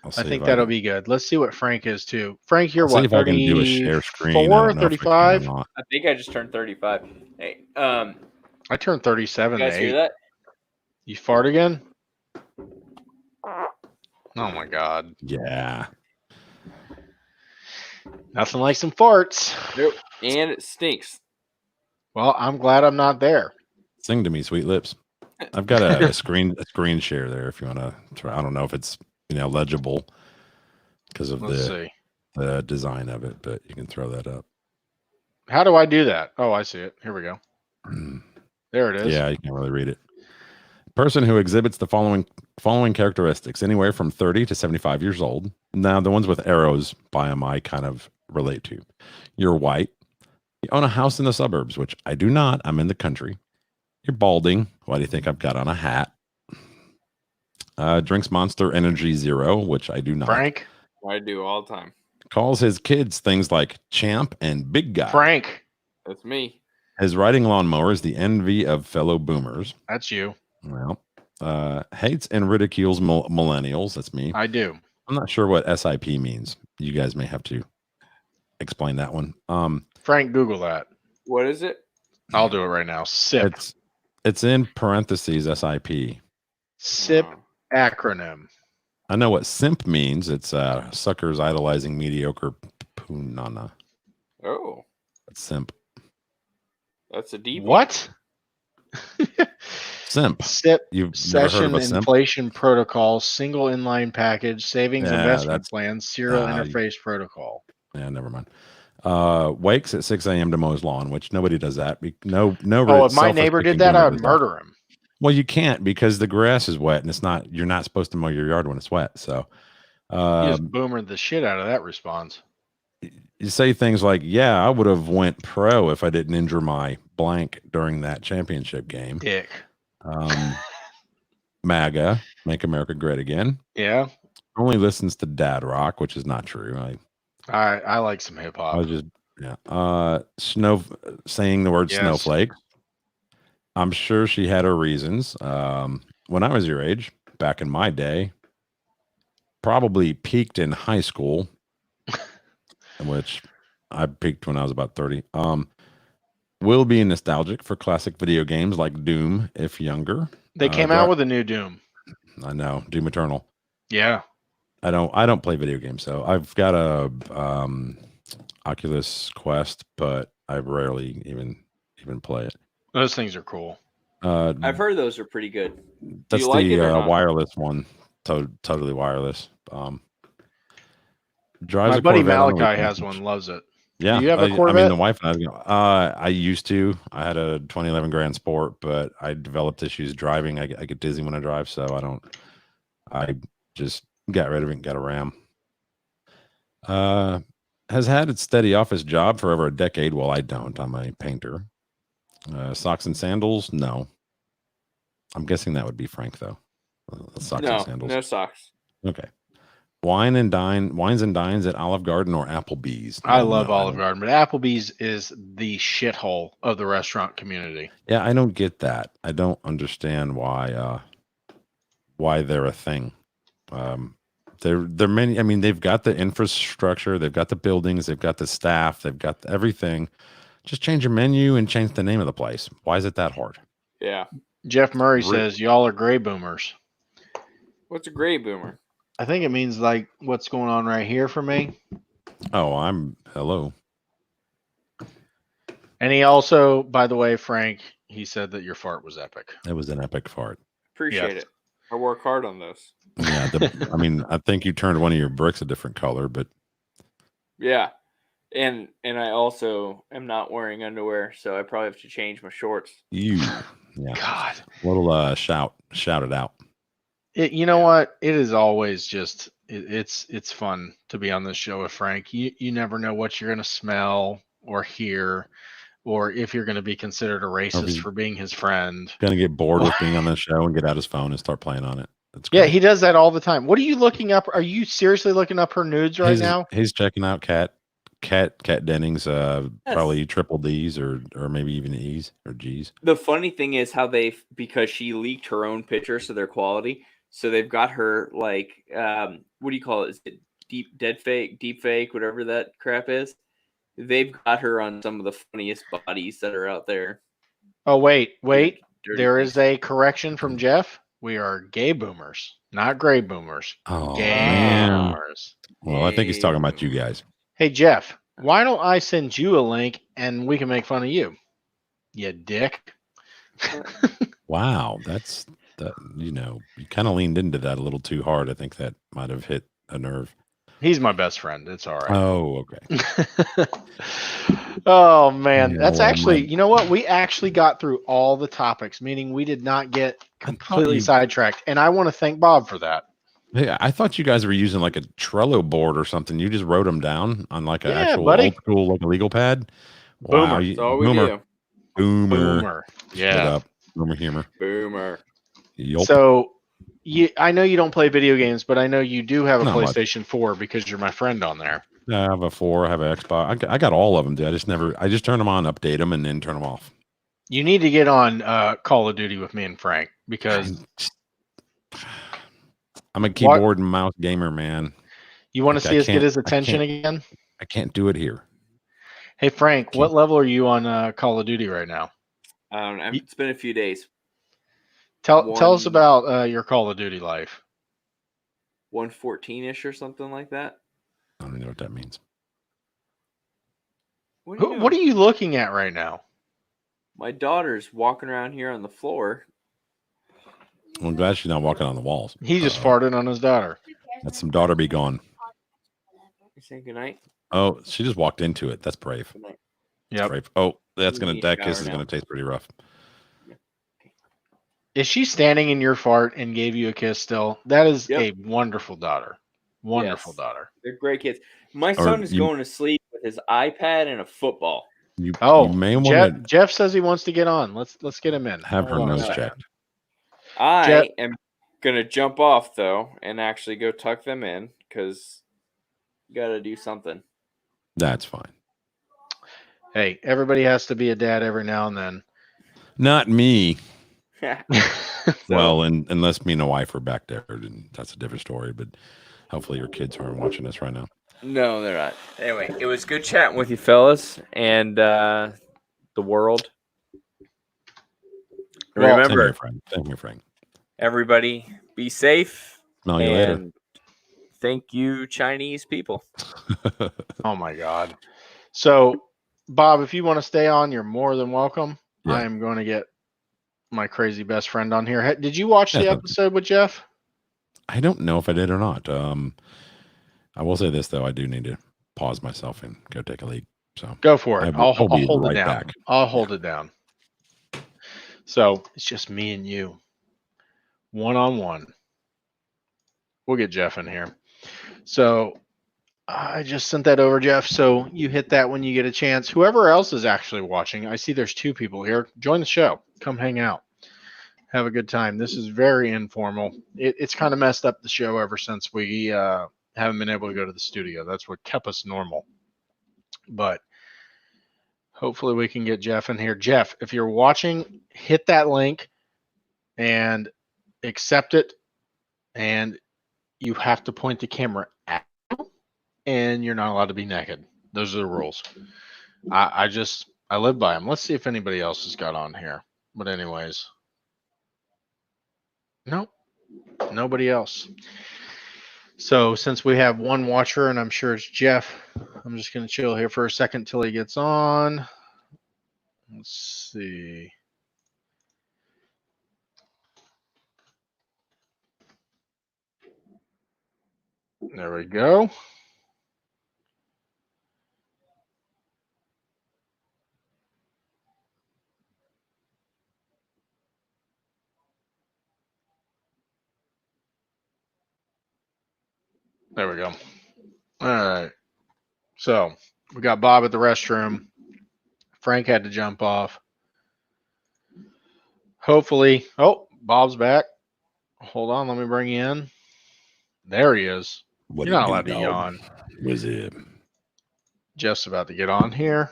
I'll I see think if I that'll can. be good. Let's see what Frank is too. Frank, you're I'll see what, if I can do a share screen. I 34, don't know if I can or 35? not. I think I just turned 35. Hey, I turned you 37 guys to hear 8. that? You fart again? Oh my God. Yeah. Nothing like some farts. Nope. And it stinks. Well, I'm glad I'm not there. Sing to me, sweet lips. I've got a screen share there if you want to try. I don't know if it's, you know, legible because of Let's see. the design of it, but you can throw that up. How do I do that? Oh, I see it. Here we go. There it is. Yeah, you can't really read it. Person who exhibits the following characteristics, anywhere from 30 to 75 years old. Now, the ones with arrows by them I kind of relate to. You're white. You own a house in the suburbs, which I do not. I'm in the country. You're balding. Why do you think I've got on a hat? Drinks Monster Energy Zero, which I do not. Frank? I do all the time. Calls his kids things like champ and big guy. Frank. That's me. His riding lawnmower is the envy of fellow boomers. That's you. Well, hates and ridicules millennials. That's me. I do. I'm not sure what SIP means. You guys may have to explain that one. Frank, Google that. What is it? I'll do it right now. SIP. It's in parentheses SIP. SIP acronym. I know what simp means. It's suckers idolizing mediocre punana. Oh, That's simp. that's a deep one. What? Simp. SIP. You've Session never heard of a simp? inflation protocol, single inline package, savings Yeah, investment that's- plan, serial interface protocol. Yeah, never mind. Wakes at 6 a.m. to mow his lawn, which nobody does that. No. Oh, if my neighbor did that, I would murder him. Well, you can't because the grass is wet and it's not. You're not supposed to mow your yard when it's wet. So, You just boomered the shit out of that response. you say things like, "Yeah, I would have went pro if I didn't injure my blank during that championship game." Dick. MAGA, Make America Great Again. Yeah. Only listens to dad rock, which is not true. I like some hip I hop. was just saying the word Yes. snowflake. I'm sure she had her reasons. When I was your age, back in my day, probably peaked in high school, which I peaked when I was about 30. Will be nostalgic for classic video games like Doom, if younger. They came out with a new Doom. I know, Doom Eternal. Yeah. I don't play video games, so I've got a Oculus Quest, but I rarely even play it. Those things are cool. I've heard those are pretty good. That's you like it or not? wireless one. Totally wireless. Drives My a buddy Corvette on the Malachi weekends. has one, loves it. Yeah, Do you have a I mean, Corvette? the wife and I used to. I had a 2011 Grand Sport, but I developed issues driving. I get dizzy when I drive, so I don't. I just got rid of it and got a Ram. Has had a steady office job for over a decade. Well, I don't. I'm a painter. Socks and sandals? No. I'm guessing that would be Frank, though. Socks and sandals. No socks. Okay. Wines and dines at Olive Garden or Applebee's. I love Olive Garden, but Applebee's is the shithole of the restaurant community. Yeah, I don't get that. I don't understand why they're a thing. They're many. I mean, they've got the infrastructure, they've got the buildings, they've got the staff, they've got everything. Just change your menu and change the name of the place. Why is it that hard? Yeah. Jeff Murray says y'all are gray boomers. What's a gray boomer? I think it means like what's going on right here for me. Oh, hello. And he also, by the way, Frank, he said that your fart was epic. It was an epic fart. Appreciate it. I work hard on those. Yeah, I mean, I think you turned one of your bricks a different color, but yeah, And I also am not wearing underwear, so I probably have to change my shorts. Yeah. God. Little shout it out. You know what? It is always just it's fun to be on this show with Frank. You never know what you're gonna smell or hear, or if you're gonna be considered a Or if racist he's for being his friend. gonna get bored with being on the show and get out his phone and start playing on it. That's Yeah, great. he does that all the time. What are you looking up? Are you seriously looking up her nudes right now? He's checking out Cat Dennings, Yes. probably triple D's or maybe even E's or G's. The funny thing is how because she leaked her own pictures, so they're quality. So they've got her like, what do you call it? Is it deep fake, whatever that crap is? They've got her on some of the funniest bodies that are out there. Oh wait. Dirty There is things. a correction from Jeff. We are gay boomers, not gray boomers. Oh Gay man. boomers. Well, I think he's talking about you guys. Hey Jeff, why don't I send you a link and we can make fun of you? You dick. Wow, that's that. You kind of leaned into that a little too hard. I think that might have hit a nerve. He's my best friend. It's all right. Oh, okay. Oh man, that's well, actually, you know what? We actually got through all the topics, meaning we did not get completely sidetracked. And I want to thank Bob for that. Hey, I thought you guys were using like a Trello board or something. You just wrote them down on like an actual buddy. old school like legal pad. Boomer. Wow, That's all we do. Boomer. Yeah. Split up. Boomer humor. Boomer. Yup. So I know you don't play video games, but I know you do have a Not much. PlayStation 4 because you're my friend on there. I have a 4. I have an Xbox. I got all of them, dude. I just turn them on, update them, and then turn them off. You need to get on Call of Duty with me and Frank because I'm a keyboard and mouse gamer, man. You want to see us get his attention again? I can't do it here. Hey Frank, what level are you on Call of Duty right now? It's been a few days. Tell us about your Call of Duty life. 114-ish or something like that. I don't know what that means. What are you looking at right now? My daughter's walking around here on the floor. Well, I'm glad she's not walking on the walls. He just farted on his daughter. That's some daughter be gone. You saying goodnight? Oh, she just walked into it. That's brave. Yeah. Brave. Oh, that kiss is gonna taste pretty rough. Is she standing in your fart and gave you a kiss still? That is a wonderful daughter. Wonderful daughter. They're great kids. My son is going to sleep with his iPad and a football. You may want to. Jeff says he wants to get on. Let's get him in. Have her nose checked. I am gonna jump off though and actually go tuck them in because you got to do something. That's fine. Hey, everybody has to be a dad every now and then. Not me. Well, unless me and the wife are back there, then that's a different story. But hopefully your kids aren't watching this right now. No, they're not. Anyway, it was good chatting with you fellas and the world. Well, remember, same here, Frank. Everybody be safe. Smell you later. Thank you, Chinese people. Oh my God. So, Bob, if you want to stay on, you're more than welcome. Yeah. I am going to get my crazy best friend on here. Did you watch the episode with Jeff? I don't know if I did or not. I will say this though: I do need to pause myself and go take a leak. So go for it. I'll hold it down. Back. I'll hold it down. So it's just me and you, 1-on-1. We'll get Jeff in here. So I just sent that over, Jeff. So you hit that when you get a chance. Whoever else is actually watching, I see there's 2 people here. Join the show. Come hang out. Have a good time. This is very informal. It's kind of messed up the show ever since we haven't been able to go to the studio. That's what kept us normal. But hopefully we can get Jeff in here. Jeff, if you're watching, hit that link and accept it. And you have to point the camera at you, and you're not allowed to be naked. Those are the rules. I live by them. Let's see if anybody else has got on here. But anyways, nope, nobody else. So since we have one watcher, and I'm sure it's Jeff, I'm just going to chill here for a second till he gets on. Let's see. There we go. There we go. All right. So we got Bob at the restroom. Frank had to jump off. Hopefully. Oh, Bob's back. Hold on. Let me bring you in. There he is. What You're do not you allowed do, to dog? yawn. Was it? Jeff's about to get on here.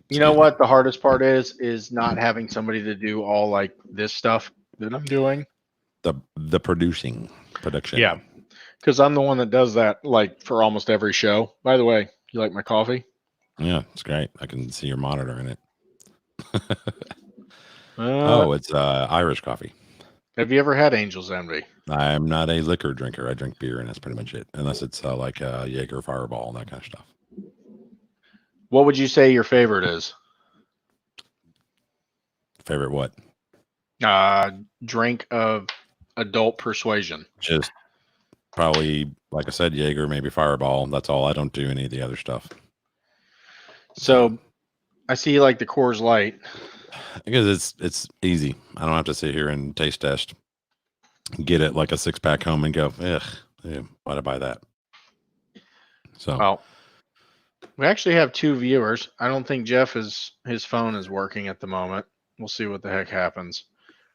You know Excuse what me. the hardest part is not having somebody to do all like this stuff that I'm doing. The production. Yeah, because I'm the one that does that like for almost every show. By the way, you like my coffee? Yeah, it's great. I can see your monitor in it. Uh, Oh, it's Irish coffee. have you ever had Angel's Envy? I'm not a liquor drinker. I drink beer, and that's pretty much it. Unless it's like Jaeger, Fireball, and that kind of stuff. What would you say your favorite is? Favorite what? Drink of adult persuasion. Just probably, like I said, Jaeger, maybe Fireball. That's all. I don't do any of the other stuff. So I see you like the Coors Light. Because it's easy. I don't have to sit here and taste test. Get it like a 6-pack home and go, ugh, why'd I buy that? So Well, we actually have 2 viewers. I don't think his phone is working at the moment. We'll see what the heck happens.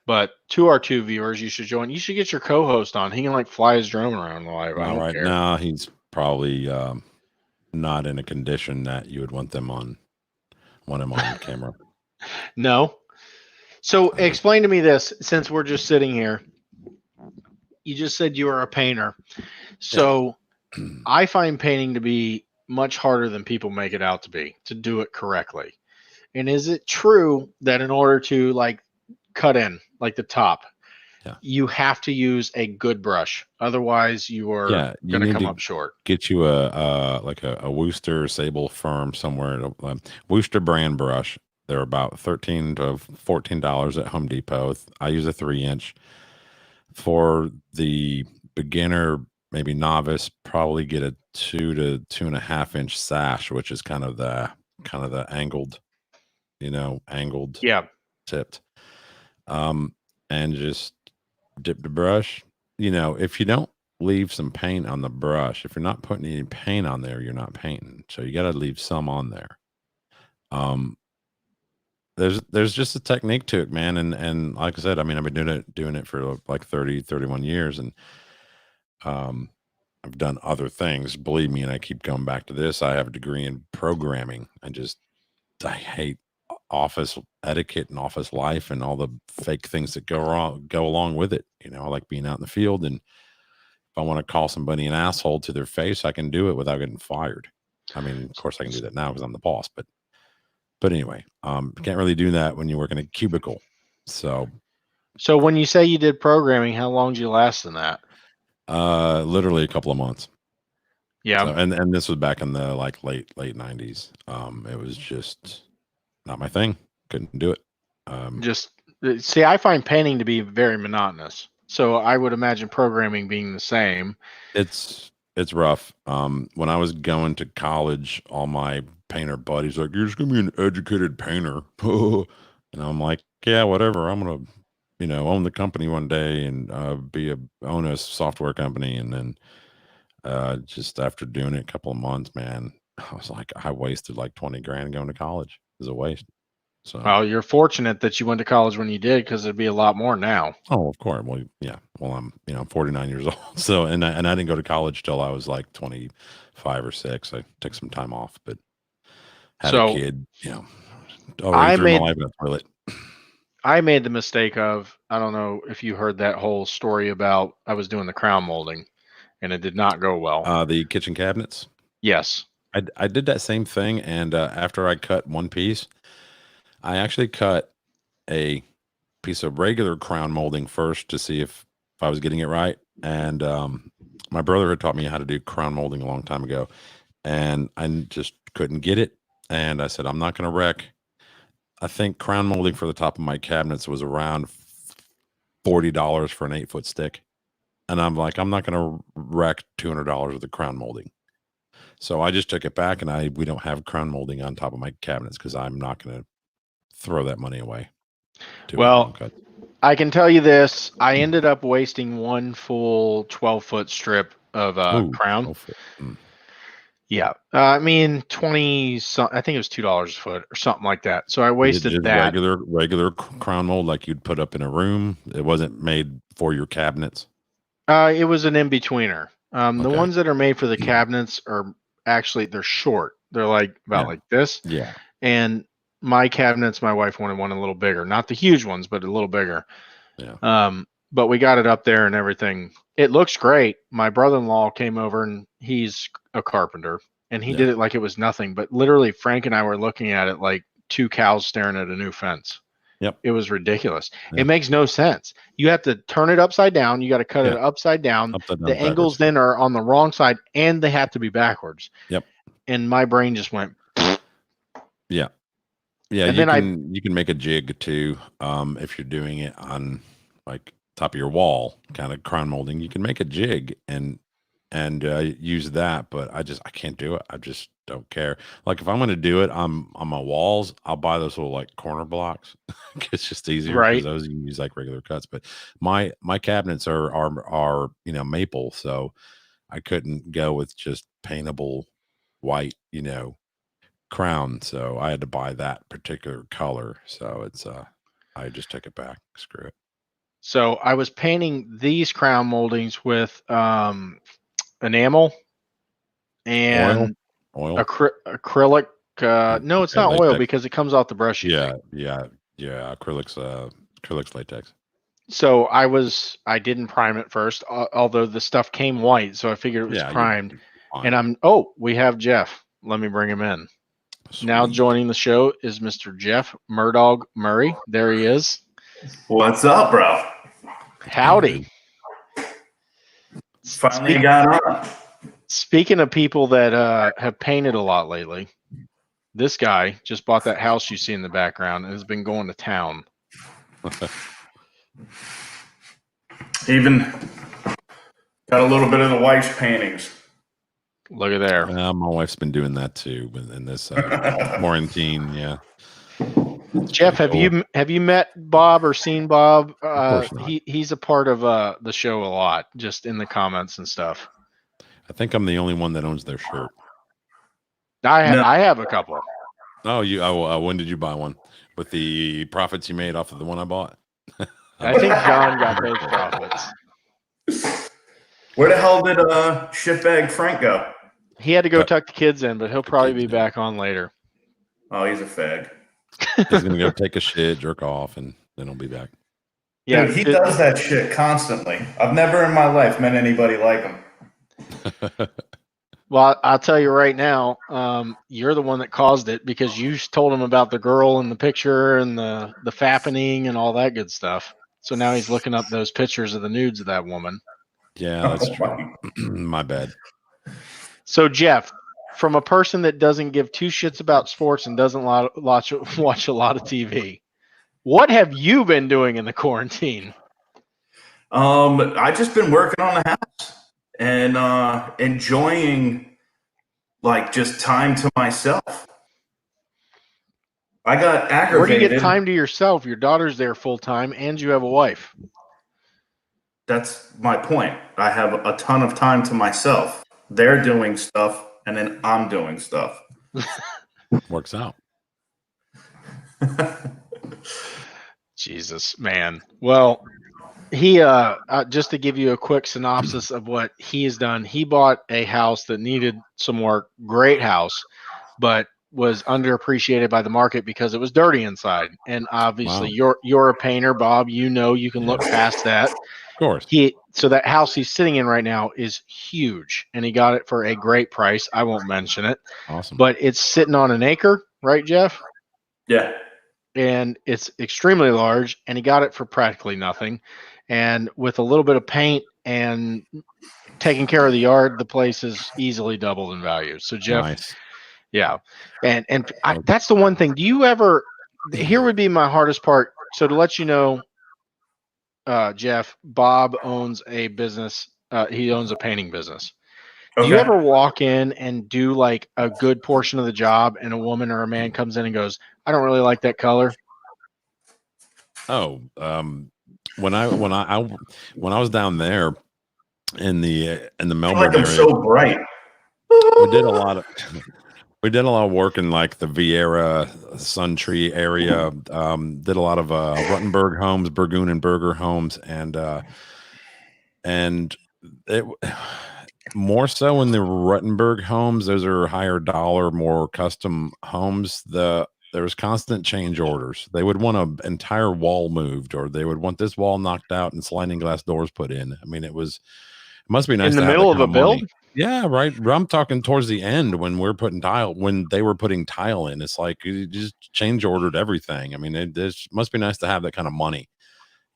But to our 2 viewers, you should join. You should get your co-host on. He can like fly his drone around live. I all don't right, care. now he's probably not in a condition that you would want him on camera. No. So explain to me this, since we're just sitting here. You just said you are a painter. So I find painting to be much harder than people make it out to be, to do it correctly. And is it true that in order to like cut in like the top, you have to use a good brush? Otherwise you are going to come up short. Get you a Worcester Sable Firm somewhere, Worcester brand brush. They're about $13 to $14 at Home Depot. I use a 3-inch. For the beginner, maybe novice, probably get a 2 to 2.5-inch sash, which is kind of the angled, tipped. And just dip the brush. If you don't leave some paint on the brush, if you're not putting any paint on there, you're not painting. So you got to leave some on there. There's just a technique to it, man. And like I said, I mean, I've been doing it for like 30, 31 years. And I've done other things, believe me. And I keep going back to this. I have a degree in programming. I hate office etiquette and office life and all the fake things that go along with it. I like being out in the field. And if I want to call somebody an asshole to their face, I can do it without getting fired. I mean, of course I can do that now because I'm the boss, but anyway, can't really do that when you work in a cubicle. So when you say you did programming, how long did you last in that? Literally a couple of months. Yeah. So, and this was back in the like late 90s. It was just not my thing. Couldn't do it. I find painting to be very monotonous. So I would imagine programming being the same. It's rough. When I was going to college, all my painter buddies like, you're just gonna be an educated painter. And I'm like, yeah, whatever. I'm gonna, own the company one day and own a software company. And then just after doing it a couple of months, man, I was like, I wasted like 20 grand going to college. It was a waste. So, well, you're fortunate that you went to college when you did, because it'd be a lot more now. Oh, of course. Well, yeah. Well, I'm 49 years old. So, and I didn't go to college till I was like 25 or 6. I took some time off, but had a kid. Already threw my life in the toilet. I made the mistake of, I don't know if you heard that whole story about I was doing the crown molding, and it did not go well. The kitchen cabinets. Yes. I did that same thing, and after I cut one piece, I actually cut a piece of regular crown molding first to see if I was getting it right. And my brother had taught me how to do crown molding a long time ago, and I just couldn't get it. And I said, I'm not going to wreck. I think crown molding for the top of my cabinets was around $40 for an 8-foot stick. And I'm like, I'm not going to wreck $200 of the crown molding. So I just took it back, and we don't have crown molding on top of my cabinets because I'm not going to throw that money away. Well, I can tell you this. I ended up wasting one full 12-foot strip of Ooh, crown. 12 foot. Mm. Yeah. I mean, 20, I think it was $2 a foot or something like that. So I Is it wasted just that. regular crown mold like you'd put up in a room? It wasn't made for your cabinets. It was an in-betweener. The Okay. ones that are made for the cabinets are actually, they're short. They're like about Yeah. like this. Yeah. And my cabinets, my wife wanted one a little bigger. Not the huge ones, but a little bigger. Yeah. But we got it up there and everything. It looks great. My brother-in-law came over and he's a carpenter and he Yeah. did it like it was nothing. But literally, Frank and I were looking at it like two cows staring at a new fence. Yep. It was ridiculous. Yeah. It makes no sense. You have to turn it upside down. You got to cut it Yeah. upside down. Upside down, The angles backwards. then are on the wrong side and they have to be backwards. Yep. And my brain just went. Yeah. Yeah. And You then can make a jig too. If you're doing it on like top of your wall, kind of crown molding, you can make a jig and use that. But I can't do it. I just don't care. Like if I'm going to do it on my walls, I'll buy those little like corner blocks. It's just easier because right. those you can use like regular cuts. But my cabinets are maple, so I couldn't go with just paintable white, crown. So I had to buy that particular color. So it's I just took it back. Screw it. So I was painting these crown moldings with enamel Oil, and oil. acrylic. No, it's Okay, not oil latex. because it comes off the brush. Yeah. Acrylics latex. So I didn't prime it first, although the stuff came white, so I figured it was Yeah, primed. fine. And we have Jeff. Let me bring him in. Now Sweet. joining the show is Mr. Jeff Murdog Murray. There he is. What's up, bro? Howdy. Finally got on. Speaking of people that have painted a lot lately, this guy just bought that house you see in the background and has been going to town. Even got a little bit of the wife's paintings. Look at there. My wife's been doing that too in this quarantine. Yeah. Jeff, have you met Bob or seen Bob? Of course not. He's a part of the show a lot, just in the comments and stuff. I think I'm the only one that owns their shirt. I have a couple. Oh, when did you buy one? With the profits you made off of the one I bought? I think John got those profits. Where the hell did shitbag Frank go? He had to go tuck the kids in, but he'll probably be back on later. Oh, he's a fag. He's gonna go take a shit, jerk off, and then he'll be back. Yeah, dude, he does that shit constantly. I've never in my life met anybody like him. Well, I'll tell you right now, you're the one that caused it because you told him about the girl in the picture and the fappening and all that good stuff. So now he's looking up those pictures of the nudes of that woman. Yeah, that's true. My bad. So Jeff, from a person that doesn't give two shits about sports and doesn't watch a lot of TV, what have you been doing in the quarantine? I just been working on the house and enjoying like just time to myself. I got aggravated. Where do you get time to yourself? Your daughter's there full time and you have a wife. That's my point. I have a ton of time to myself. They're doing stuff and then I'm doing stuff. Works out. Jesus, man. Well, he just to give you a quick synopsis of what he has done, he bought a house that needed some work, great house, but was underappreciated by the market because it was dirty inside. And obviously you're a painter, Bob, you can look past that. Of course. So that house he's sitting in right now is huge and he got it for a great price. I won't mention it. Awesome. But it's sitting on an acre, right, Jeff? Yeah. And it's extremely large and he got it for practically nothing. And with a little bit of paint and taking care of the yard, the place is easily doubled in value. So Jeff, nice. Yeah. And that's the one thing. Do you ever, here would be my hardest part. So to let you know, Jeff, Bob owns a business. He owns a painting business. Okay. Do you ever walk in and do like a good portion of the job and a woman or a man comes in and goes, I don't really like that color? Oh, when I was down there in the I feel like Melbourne I'm area, so bright. we did a lot of work in like the Vieira Sun Tree area. Did a lot of Ruttenberg homes, Burgoon and Berger homes, and it more so in the Ruttenberg homes. Those are higher dollar, more custom homes. There was constant change orders. They would want an entire wall moved, or they would want this wall knocked out and sliding glass doors put in. I mean, it must be nice In to the have that middle of kind a of money. build? Yeah, right. I'm talking towards the end when when they were putting tile in. It's like you just change ordered everything. I mean, this must be nice to have that kind of money,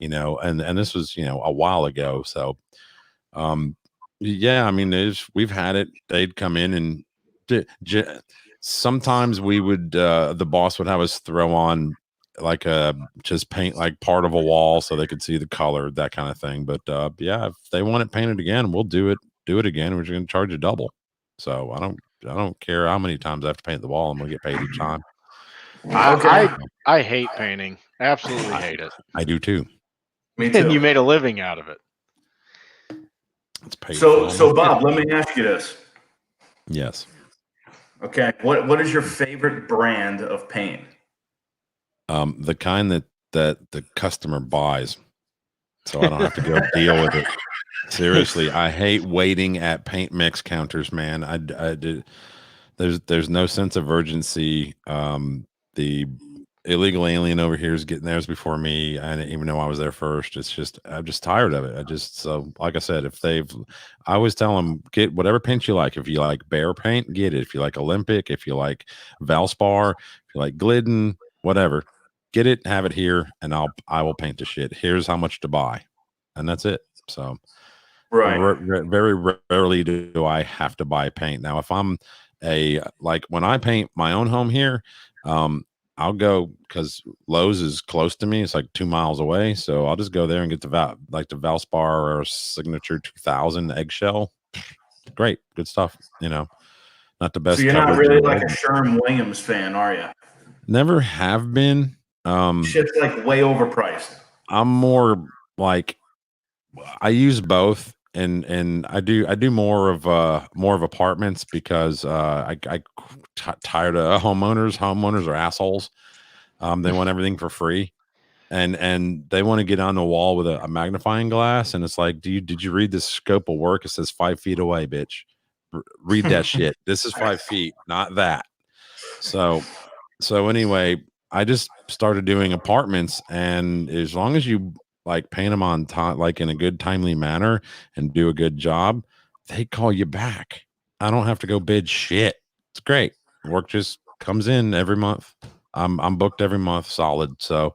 and this was, a while ago. So, um, yeah, I mean, we've had it. They'd come in and sometimes we would, the boss would have us throw on like just paint like part of a wall so they could see the color, that kind of thing. But yeah, if they want it painted again, we'll do it again. We're just going to charge you double. So I don't care how many times I have to paint the wall. I'm going to get paid each time. Okay. I hate painting. Absolutely hate it. I do too. Me too. And you made a living out of it. It's paid. So Bob, let me ask you this. Yes. Okay. What is your favorite brand of paint? The kind that the customer buys, so I don't have to go deal with it. Seriously, I hate waiting at paint mix counters, man. I did. There's no sense of urgency. The illegal alien over here is getting theirs before me. I didn't even know I was there first. It's just, I'm just tired of it. So like I said, I always tell them, get whatever paint you like. If you like Bear paint, get it. If you like Olympic, if you like Valspar, if you like Glidden, whatever, get it, have it here, and I will paint the shit. Here's how much to buy, and that's it. So Right. very rarely do I have to buy paint. Now, if I'm like when I paint my own home here, I'll go because Lowe's is close to me. It's like 2 miles away. So I'll just go there and get the Valspar or Signature 2000 eggshell. Great. Good stuff. Not the best. So you're not coverage really like a Sherwin-Williams fan, are you? Never have been. Shit's like way overpriced. I'm more like, I use both. And I do more of apartments because I tired of homeowners. Homeowners are assholes. They want everything for free, and they want to get on the wall with a magnifying glass. And it's like, did you read the scope of work? It says 5 feet away, bitch. Read that shit. This is 5 feet, not that. So anyway, I just started doing apartments, and as long as you like paint them on time, like in a good timely manner, and do a good job, they call you back. I don't have to go bid shit. It's great. Work just comes in every month. I'm booked every month solid. So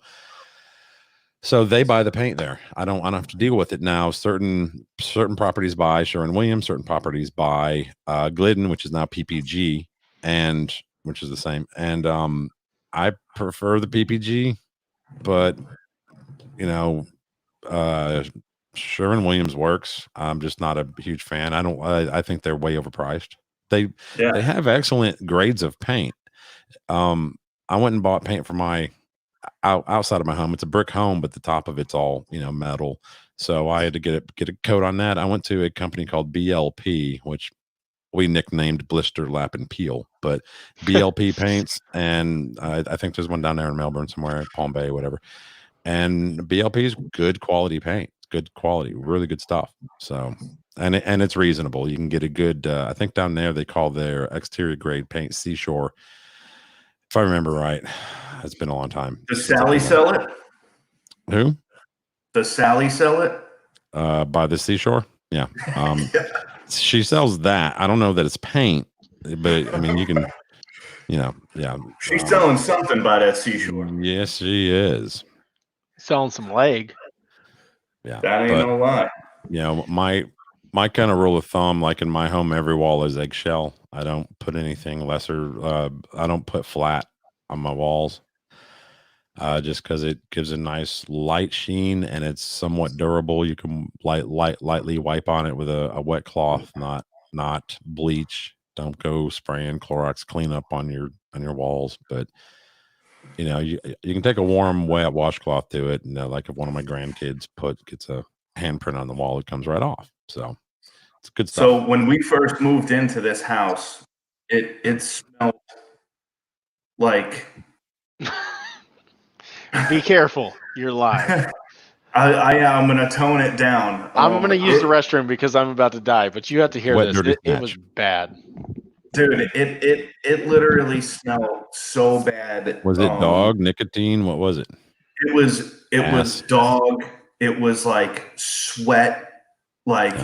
they buy the paint there. I don't have to deal with it now. Certain properties buy Sherwin-Williams, certain properties buy Glidden, which is now PPG, and which is the same. And I prefer the PPG, but Sherwin-Williams works. I'm just not a huge fan. I think they're way overpriced. They have excellent grades of paint. I went and bought paint for my outside of my home. It's a brick home, but the top of it's all metal. So I had to get a coat on that. I went to a company called BLP, which we nicknamed Blister, Lap, and Peel, but BLP paints, and I think there's one down there in Melbourne somewhere, Palm Bay, whatever. And BLP is good quality paint. Good quality, really good stuff. So, and it's reasonable. You can get a good. I think down there they call their exterior grade paint Seashore, if I remember right. It's been a long time. Does Sally sell it? Who? Does Sally sell it? By the Seashore. Yeah. She sells that. I don't know that it's paint, but I mean, you can. Yeah. She's selling something by that Seashore. Yes, she is. Selling some leg. Yeah, that ain't no lie. My kind of rule of thumb, like in my home, every wall is eggshell. I don't put anything lesser. I don't put flat on my walls, just because it gives a nice light sheen and it's somewhat durable. You can lightly wipe on it with a wet cloth, not bleach. Don't go spraying Clorox cleanup on your walls, but You know, you can take a warm, wet washcloth to it, and like if one of my grandkids gets a handprint on the wall, it comes right off. So it's good stuff. So when we first moved into this house, it smelled like. Be careful. You're live. I'm going to tone it down. I'm going to use the restroom because I'm about to die, but you have to hear Wet, this. dirty It was snatch. bad. Dude, it literally smelled so bad. Was it dog, nicotine? What was it? It was Ass. dog. It was like sweat, like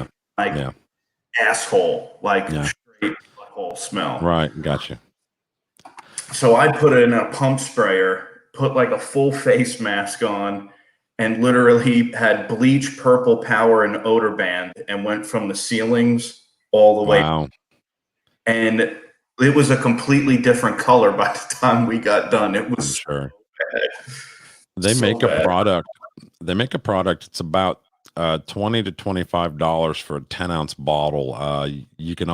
asshole, like straight butthole smell. Right, gotcha. So I put it in a pump sprayer, put like a full face mask on, and literally had bleach, purple power, and odor band, and went from the ceilings all the way. Wow. And it was a completely different color by the time we got done. It was sure. bad. They make a product. They make a product. It's about $20 to $25 for a 10-ounce bottle. You can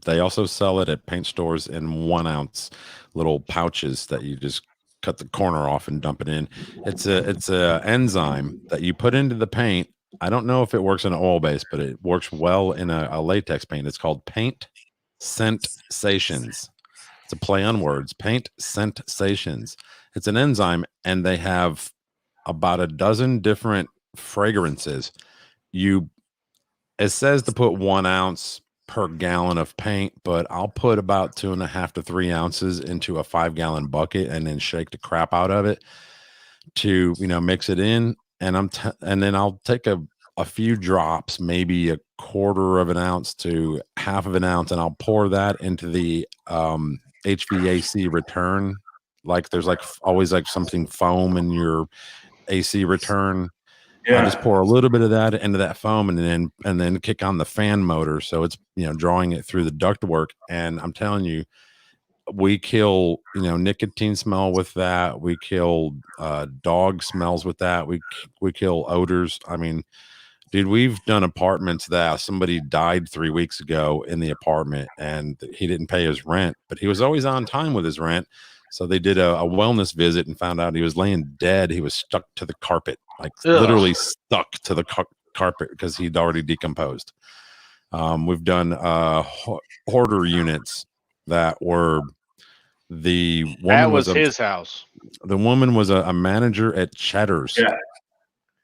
they also sell it at paint stores in 1-ounce little pouches that you just cut the corner off and dump it in. It's a enzyme that you put into the paint. I don't know if it works in an oil base, but it works well in a latex paint. It's called Paint Sensations. It's a play on words. Paint Sensations. It's an enzyme, and they have about a dozen different fragrances. It says to put 1 ounce per gallon of paint, but I'll put about 2.5 to 3 ounces into a 5-gallon bucket and then shake the crap out of it to, mix it in. And and then I'll take a few drops, maybe a 1/4 of an ounce to 1/2 of an ounce, and I'll pour that into the HVAC return. Like there's always something foam in your AC return. Yeah. I just pour a little bit of that into that foam and then kick on the fan motor. So it's, drawing it through the ductwork. And I'm telling you, we kill, nicotine smell with that. We kill dog smells with that. We kill odors. I mean, dude, we've done apartments that somebody died 3 weeks ago in the apartment and he didn't pay his rent, but he was always on time with his rent. So they did a wellness visit and found out he was laying dead. He was stuck to the carpet, literally stuck to the carpet because he'd already decomposed. We've done hoarder units that were the woman that was his house. The woman was a manager at Cheddar's. Yeah.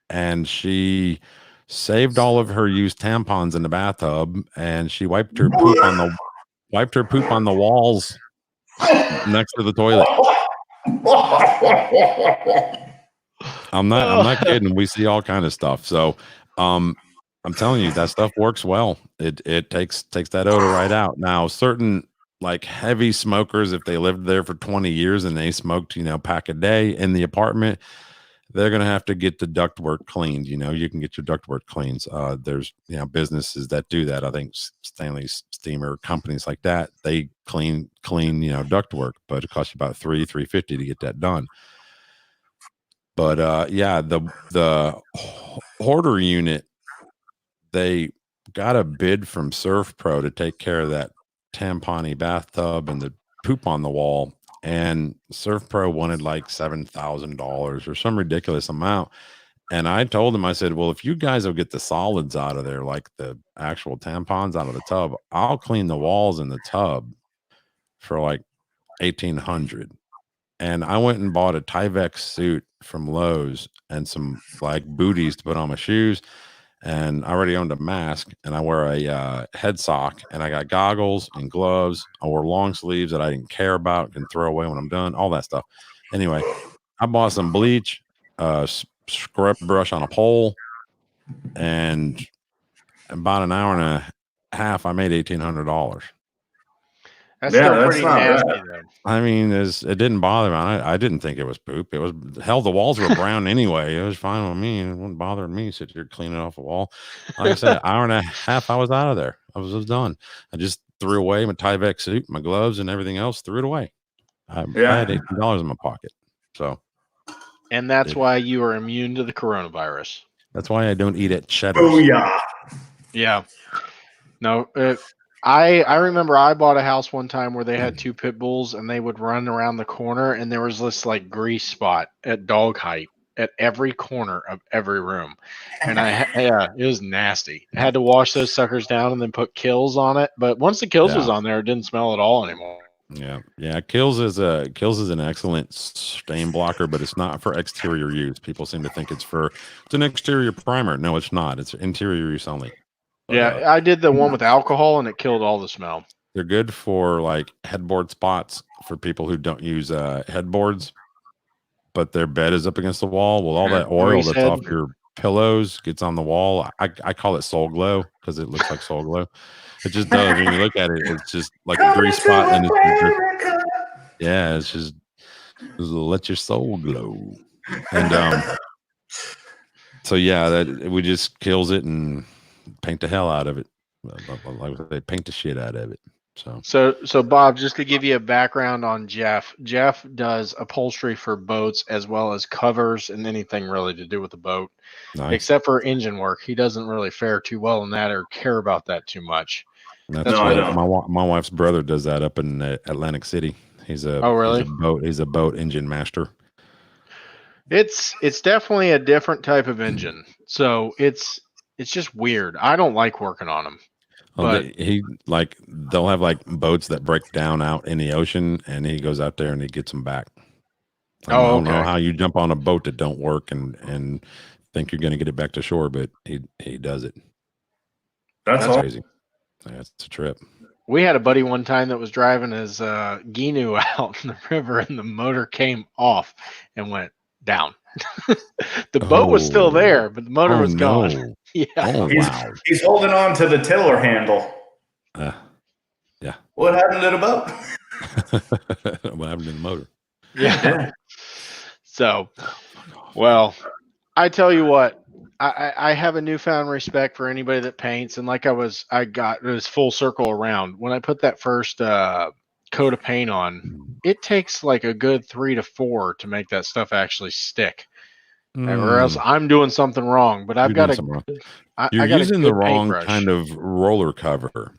And she saved all of her used tampons in the bathtub, and she wiped her poop on the walls next to the toilet. I'm not kidding. We see all kind of stuff. So I'm telling you, that stuff works well. It takes that odor right out. Now, certain heavy smokers, if they lived there for 20 years and they smoked, pack a day in the apartment, they're going to have to get the ductwork cleaned. You can get your ductwork cleans. There's, businesses that do that. I think Stanley Steamer, companies like that, they clean, ductwork, but it costs you about $350 to get that done. But the hoarder unit, they got a bid from Surf Pro to take care of that tampon-y bathtub and the poop on the wall. And Surf Pro wanted $7,000 or some ridiculous amount. And I told him, I said, well, if you guys will get the solids out of there, like the actual tampons out of the tub, I'll clean the walls in the tub for $1,800. And I went and bought a Tyvek suit from Lowe's and some booties to put on my shoes. And I already owned a mask, and I wear a head sock, and I got goggles and gloves. I wore long sleeves that I didn't care about, can throw away when I'm done, all that stuff. Anyway, I bought some bleach, scrub brush on a pole, and about an hour and a half, I made $1,800. That's still pretty nasty, though. I mean, it didn't bother me. I didn't think it was poop. It was hell. The walls were brown anyway. It was fine with me. It wouldn't bother me. Sit here cleaning off a wall. Like I said, an hour and a half, I was out of there. I was done. I just threw away my Tyvek suit, my gloves, and everything else. Threw it away. I had $18 in my pocket. So, and that's why you are immune to the coronavirus. That's why I don't eat at Cheddar's. Oh yeah, yeah. No, I remember I bought a house one time where they had two pit bulls and they would run around the corner and there was this like grease spot at dog height at every corner of every room. And yeah, it was nasty. I had to wash those suckers down and then put Kills on it. But once the Kills was Yeah. on there, it didn't smell at all anymore. Yeah. Kills is an excellent stain blocker, but it's not for exterior use. People seem to think it's an exterior primer. No, it's not. It's interior use only. But, Yeah, I did the one with alcohol and it killed all the smell. they're good for like headboard spots for people who don't use headboards, but their bed is up against the wall. Well, all that oil Grease that's head. off your pillows gets on the wall. I call it soul glow because it looks like soul glow. It just does. When you look at it, it's just like a grease spot, and it's just let your soul glow. And so yeah, that we just kills it and paint the hell out of it. Like they paint the shit out of it. So Bob, just to give you a background on Jeff does upholstery for boats as well as covers and anything really to do with the boat, Nice. except for engine work. He doesn't really fare too well in that or care about that too much. That's my wife's brother does that up in Atlantic City. He's a boat engine master. It's definitely a different type of engine. So it's just weird. I don't like working on them. Well, they'll have like boats that break down out in the ocean, and he goes out there and he gets them back. I don't know how you jump on a boat that don't work and think you're going to get it back to shore, but he does it. That's crazy. That's a trip. We had a buddy one time that was driving his Ginu out in the river, and the motor came off and went down. The boat was still there, but the motor was gone. No. Yeah. Oh, wow. He's holding on to the tiller handle. Yeah. What happened to the boat? What happened to the motor? Yeah. So, well, I tell you what, I have a newfound respect for anybody that paints, and like it was full circle around. When I put that first coat of paint on, it takes like a good 3 to 4 to make that stuff actually stick. Or else I'm doing something wrong. But I've got You're using the wrong kind of roller cover.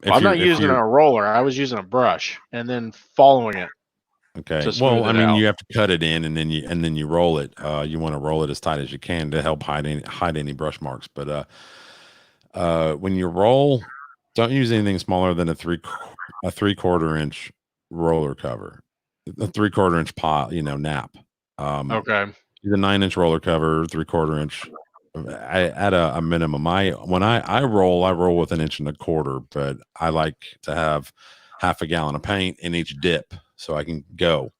I'm not using a roller. I was using a brush and then following it. Okay. Well, I mean, you have to cut it in and then you roll it. You want to roll it as tight as you can to help hide any brush marks. But when you roll, don't use anything smaller than a 3/4 inch roller cover, a 3/4 inch pot, nap. Okay. The 9-inch roller cover, 3/4 inch. At a minimum. When I roll with 1.25 inches, but I like to have half a gallon of paint in each dip so I can go.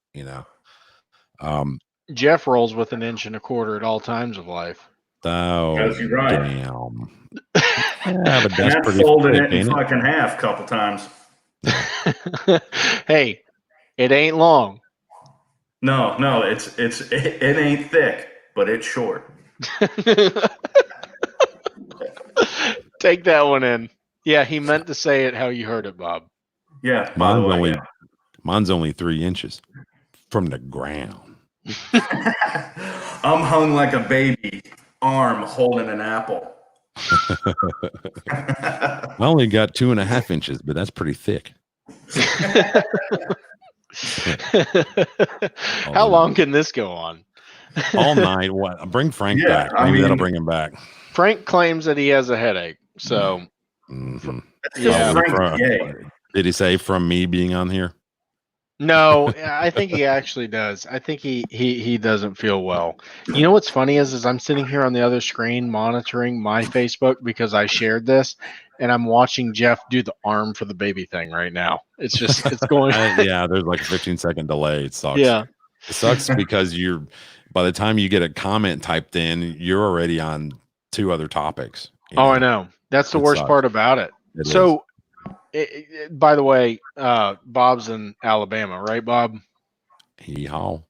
Jeff rolls with 1.25 inches at all times of life. Oh, you're right. Damn. Yeah, but that's pretty folded it in fucking half a couple times. Hey, it ain't long. No, it ain't thick, but it's short. Take that one in. Yeah, he meant to say it how you heard it, Bob. Yeah, mine's only 3 inches from the ground. I'm hung like a baby arm holding an apple. I only got 2.5 inches, but that's pretty thick. How long can this go on? All night. What? Bring Frank back. Maybe that'll bring him back. Frank claims that he has a headache. So, did he say from me being on here? No, I think he actually does. I think he doesn't feel well. You know what's funny is I'm sitting here on the other screen monitoring my Facebook because I shared this, and I'm watching Jeff do the arm for the baby thing right now. It's going. Yeah, there's like a 15-second delay. It sucks. Yeah, it sucks because by the time you get a comment typed in, you're already on 2 other topics. I know. That's the worst part about it. So, by the way, Bob's in Alabama, right, Bob? Hee-haw.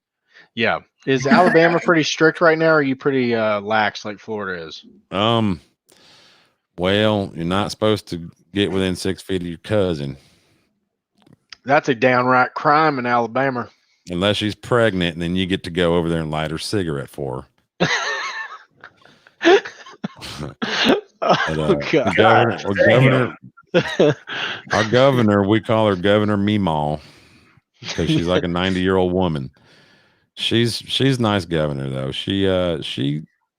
Yeah. Is Alabama pretty strict right now, or are you pretty lax like Florida is? Well, you're not supposed to get within 6 feet of your cousin. That's a downright crime in Alabama. Unless she's pregnant, and then you get to go over there and light her cigarette for her. Oh, God. Our governor, we call her Governor Meemaw because she's like a 90-year-old woman. She's nice governor though.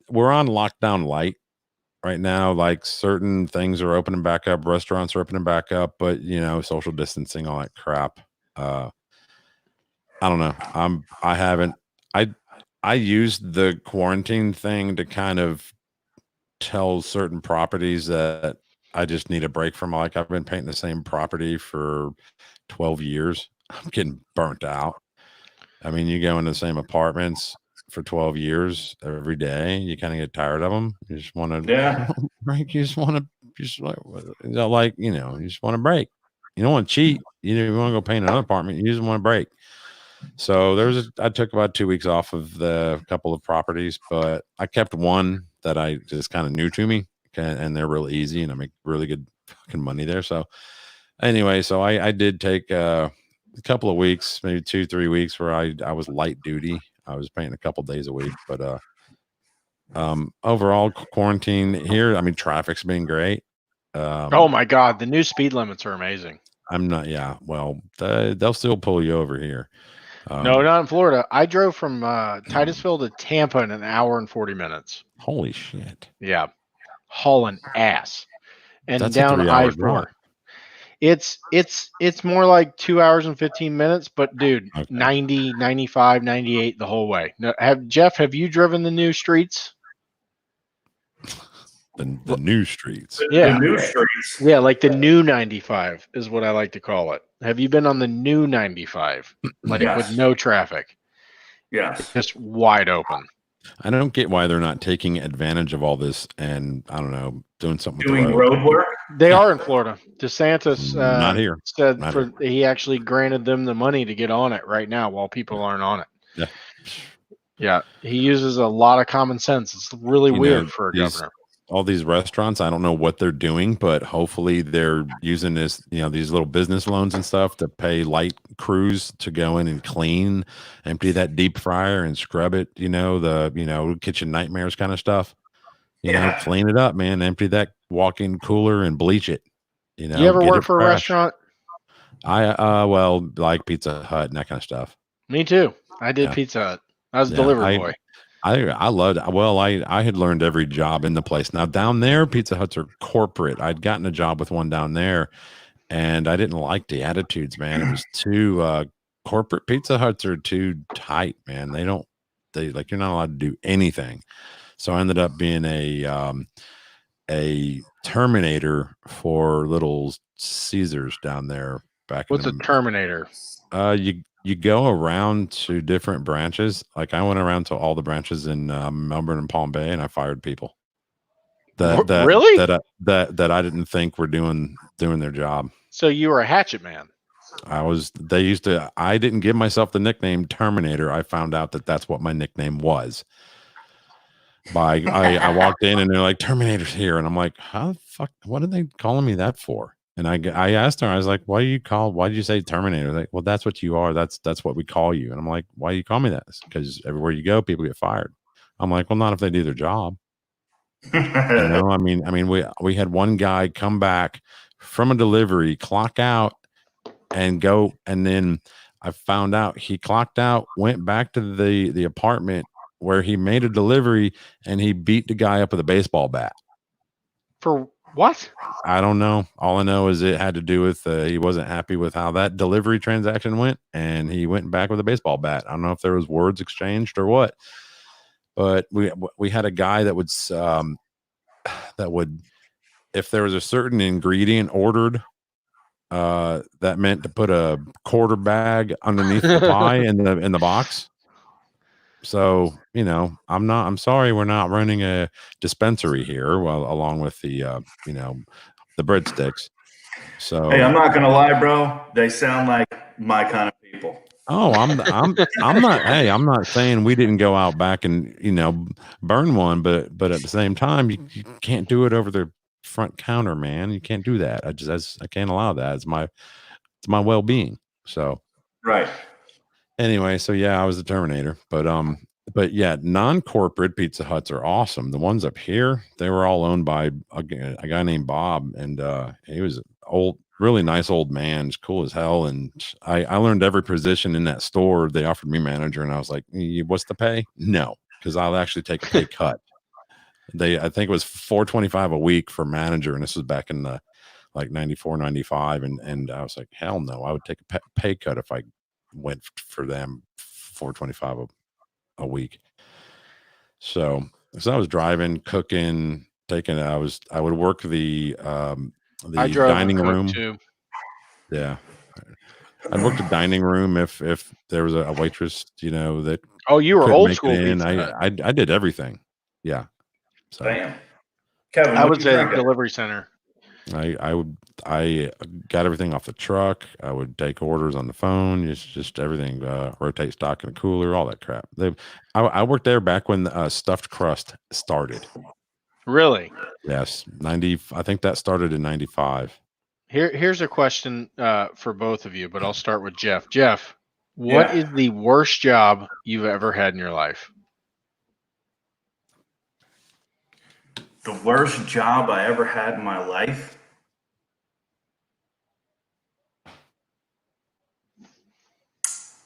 We're on lockdown light right now. Like certain things are opening back up, restaurants are opening back up, but social distancing, all that crap. I don't know. I used the quarantine thing to kind of tell certain properties that I just need a break from. Like I've been painting the same property for 12 years. I'm getting burnt out. I mean, you go into the same apartments for 12 years every day. You kind of get tired of them. You just want to break. You just want to you just want to break. You don't want to cheat. You want to go paint another apartment. You just want to break. So I took about 2 weeks off of the couple of properties, but I kept one that I just kind of new to me, and they're real easy, and I make really good fucking money there. So anyway, I did take a couple of weeks, maybe 2-3 weeks, where I was light duty. I was painting a couple days a week, but overall quarantine here, I mean, traffic's been great. Oh my God, the new speed limits are amazing. I'm not. Yeah, well, they'll still pull you over here. No, not in Florida. I drove from Titusville to Tampa in an hour and 40 minutes. Holy shit! Yeah, hauling ass, and that's down a 3-hour I-4. drive. It's more like 2 hours and 15 minutes, but dude, Okay. 90, 95, 98 the whole way. Now, have you driven the new streets? The new streets. Yeah. The new streets. Yeah, like the new 95 is what I like to call it. Have you been on the new 95? Like Yes. with no traffic? Yes. Just wide open. I don't get why they're not taking advantage of all this and, I don't know, doing something Doing with the road. road work. They are in Florida. DeSantis Not here. said Not here. he actually granted them the money to get on it right now while people aren't on it. Yeah. Yeah, he uses a lot of common sense. It's really weird for a governor. All these restaurants, I don't know what they're doing, but hopefully they're using this, these little business loans and stuff to pay light crews to go in and clean, empty that deep fryer and scrub it, the kitchen nightmares kind of stuff. Clean it up, man. Empty that walk-in cooler and bleach it. You ever work for a restaurant? I like Pizza Hut and that kind of stuff. Me too. I did Pizza Hut. I was a delivery boy. I loved it. Well, I had learned every job in the place. Now down there, Pizza Huts are corporate. I'd gotten a job with one down there, and I didn't like the attitudes, man. It was too corporate. Pizza Huts are too tight, man. You're not allowed to do anything. So I ended up being a Terminator for Little Caesars down there back. What's a Terminator? You go around to different branches. Like I went around to all the branches in Melbourne and Palm Bay, and I fired people really that I didn't think were doing their job. So you were a hatchet man. I didn't give myself the nickname Terminator. I found out that that's what my nickname was. I walked in and they're like, Terminator's here, and I'm like, how the fuck? What are they calling me that for? And I asked her, I was like, why did you say Terminator? Like, well, that's what you are. That's what we call you. And I'm like, why do you call me that? Because everywhere you go, people get fired. I'm like, well, not if they do their job. I mean, we had one guy come back from a delivery, clock out and go. And then I found out he clocked out, went back to the apartment where he made a delivery, and he beat the guy up with a baseball bat. For what? I don't know. All I know is it had to do with he wasn't happy with how that delivery transaction went, and he went back with a baseball bat. I don't know if there was words exchanged or what, but we had a guy that would if there was a certain ingredient ordered, that meant to put a quarter bag underneath the pie in the box. So, I'm sorry, we're not running a dispensary here. Well, along with the the breadsticks. So, hey, I'm not gonna lie, bro. They sound like my kind of people. Oh, I'm not. Hey, I'm not saying we didn't go out back and burn one, but at the same time, you can't do it over the front counter, man. You can't do that. I can't allow that. It's my well-being. So right. Anyway, so yeah, I was the Terminator, but But yeah, non-corporate Pizza Huts are awesome. The ones up here, they were all owned by a guy named Bob, and he was old, really nice old man, just cool as hell. And I learned every position in that store. They offered me manager, and I was like, "What's the pay?" No, because I'll actually take a pay cut. I think it was $425 a week for manager, and this was back in the like 94, 95, and I was like, hell no, I would take a pay cut if I went for them $425 a week. So I was driving, cooking, taking. I would work the I drove dining and cooked room. too. Yeah, I'd work the dining room if there was a waitress, that. Oh, you were couldn't old make school it in. Pizza Hut. I did everything. Yeah. So Damn. Kevin, I what was you a drinking? delivery center. I got everything off the truck. I would take orders on the phone, just everything, rotate stock in the cooler, all that crap. I worked there back when stuffed crust started. Really? Yes, 90. I think that started in 95. Here's a question for both of you, but I'll start with Jeff. Jeff, what is the worst job you've ever had in your life? The worst job I ever had in my life?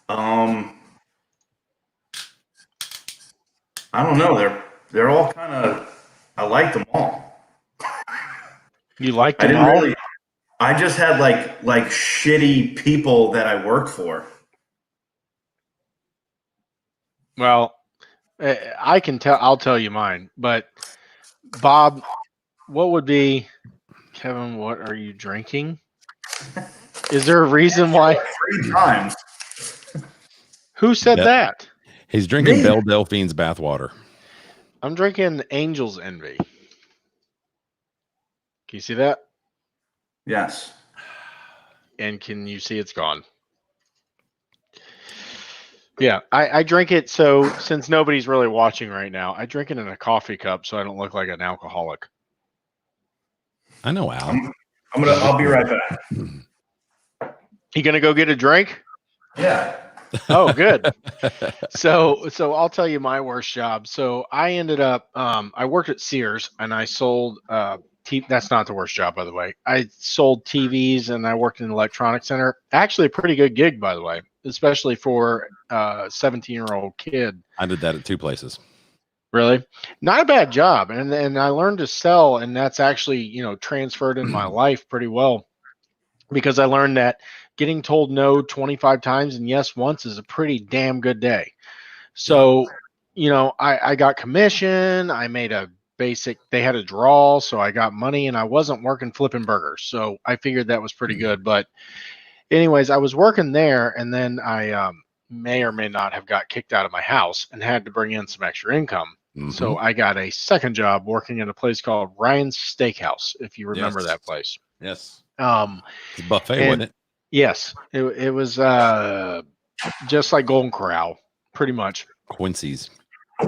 I don't know. They're all kind of. I like them all. You liked I them didn't all? really. I just had like shitty people that I worked for. Well, I can tell. I'll tell you mine. But Bob, what would be Kevin? What are you drinking? Is there a reason why? 3 times. Who said that? He's drinking Me. Belle Delphine's bathwater. I'm drinking Angel's Envy. Can you see that? Yes. And can you see it's gone? Yeah, I drink it. So since nobody's really watching right now, I drink it in a coffee cup so I don't look like an alcoholic. I know, Al. I'll be right back. You gonna go get a drink? Yeah. Oh, good. So I'll tell you my worst job. So I ended up I worked at Sears and I sold that's not the worst job, by the way. I sold TVs and I worked in an electronics center. Actually a pretty good gig, by the way, especially for a 17-year-old kid. I did that at 2 places. Really? Not a bad job. And I learned to sell, and that's actually, transferred in my life pretty well, because I learned that getting told no 25 times and yes once is a pretty damn good day. So, I got commission. I made they had a draw, so I got money, and I wasn't working flipping burgers. So I figured that was pretty good. But anyways, I was working there, and then I may or may not have got kicked out of my house and had to bring in some extra income. Mm-hmm. So I got a second job working in a place called Ryan's Steakhouse, if you remember that place. Yes. It's a buffet, wasn't it? Yes. It was just like Golden Corral, pretty much. Quincy's.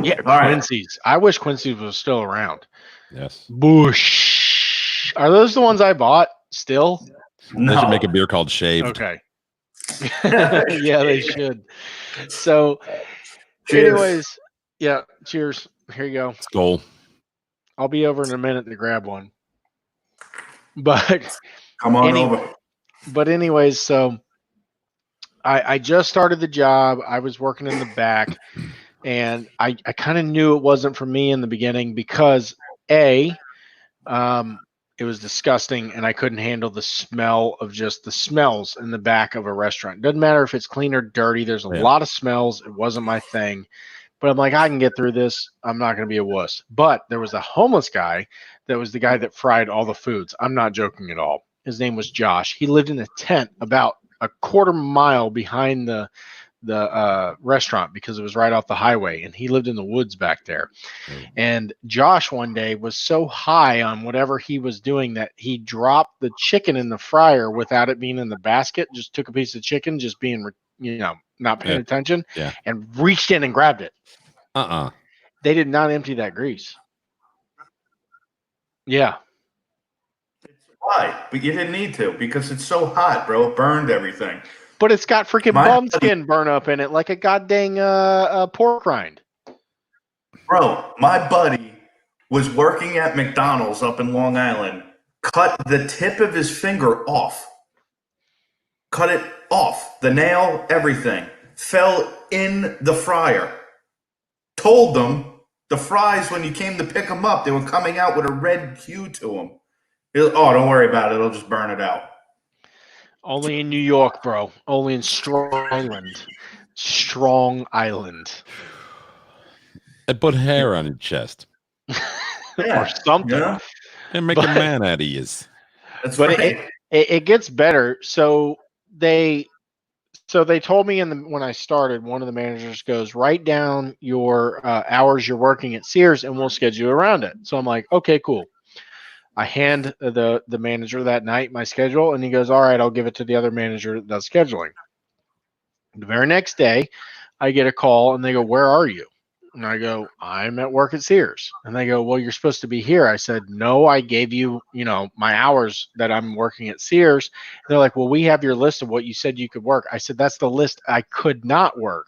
Yeah, Quincy's. Right. I wish Quincy's was still around. Yes. Bush. Are those the ones I bought still? No. They should make a beer called Shaved. Okay. Yeah, they should. So, anyways, yeah, cheers. Here you go. Skull. I'll be over in a minute to grab one. But come on over. But anyways, so I just started the job. I was working in the back, and I kind of knew it wasn't for me in the beginning because it was disgusting, and I couldn't handle the smell of just the smells in the back of a restaurant. Doesn't matter if it's clean or dirty. There's a lot of smells. It wasn't my thing. But I'm like, I can get through this. I'm not going to be a wuss. But there was a homeless guy that was the guy that fried all the foods. I'm not joking at all. His name was Josh. He lived in a tent about a quarter mile behind the restaurant because it was right off the highway, and he lived in the woods back there. And Josh one day was so high on whatever he was doing that he dropped the chicken in the fryer without it being in the basket. Just took a piece of chicken, just being not paying attention, and reached in and grabbed it. They did not empty that grease. Yeah. Why? But you didn't need to because it's so hot, bro. It burned everything. But it's got freaking bum skin burn up in it like a goddamn pork rind. Bro, my buddy was working at McDonald's up in Long Island, cut the tip of his finger off. Cut it off. The nail, everything. Fell in the fryer. Told them the fries, when you came to pick them up, they were coming out with a red hue to them. Oh, don't worry about it. It'll just burn it out. Only in New York, bro. Only in Strong Island. Strong Island. I put hair on your chest Or something. Yeah, and make a man out of you. that's But right. it gets better. So they told me when I started, one of the managers goes, write down your hours you're working at Sears and we'll schedule around it. So I'm like, okay, cool. I hand the manager that night my schedule and he goes, all right, I'll give it to the other manager that's scheduling. The very next day, I get a call and they go, where are you? And I go, I'm at work at Sears. And they go, well, you're supposed to be here. I said, no, I gave you, my hours that I'm working at Sears. And they're like, well, we have your list of what you said you could work. I said, that's the list I could not work.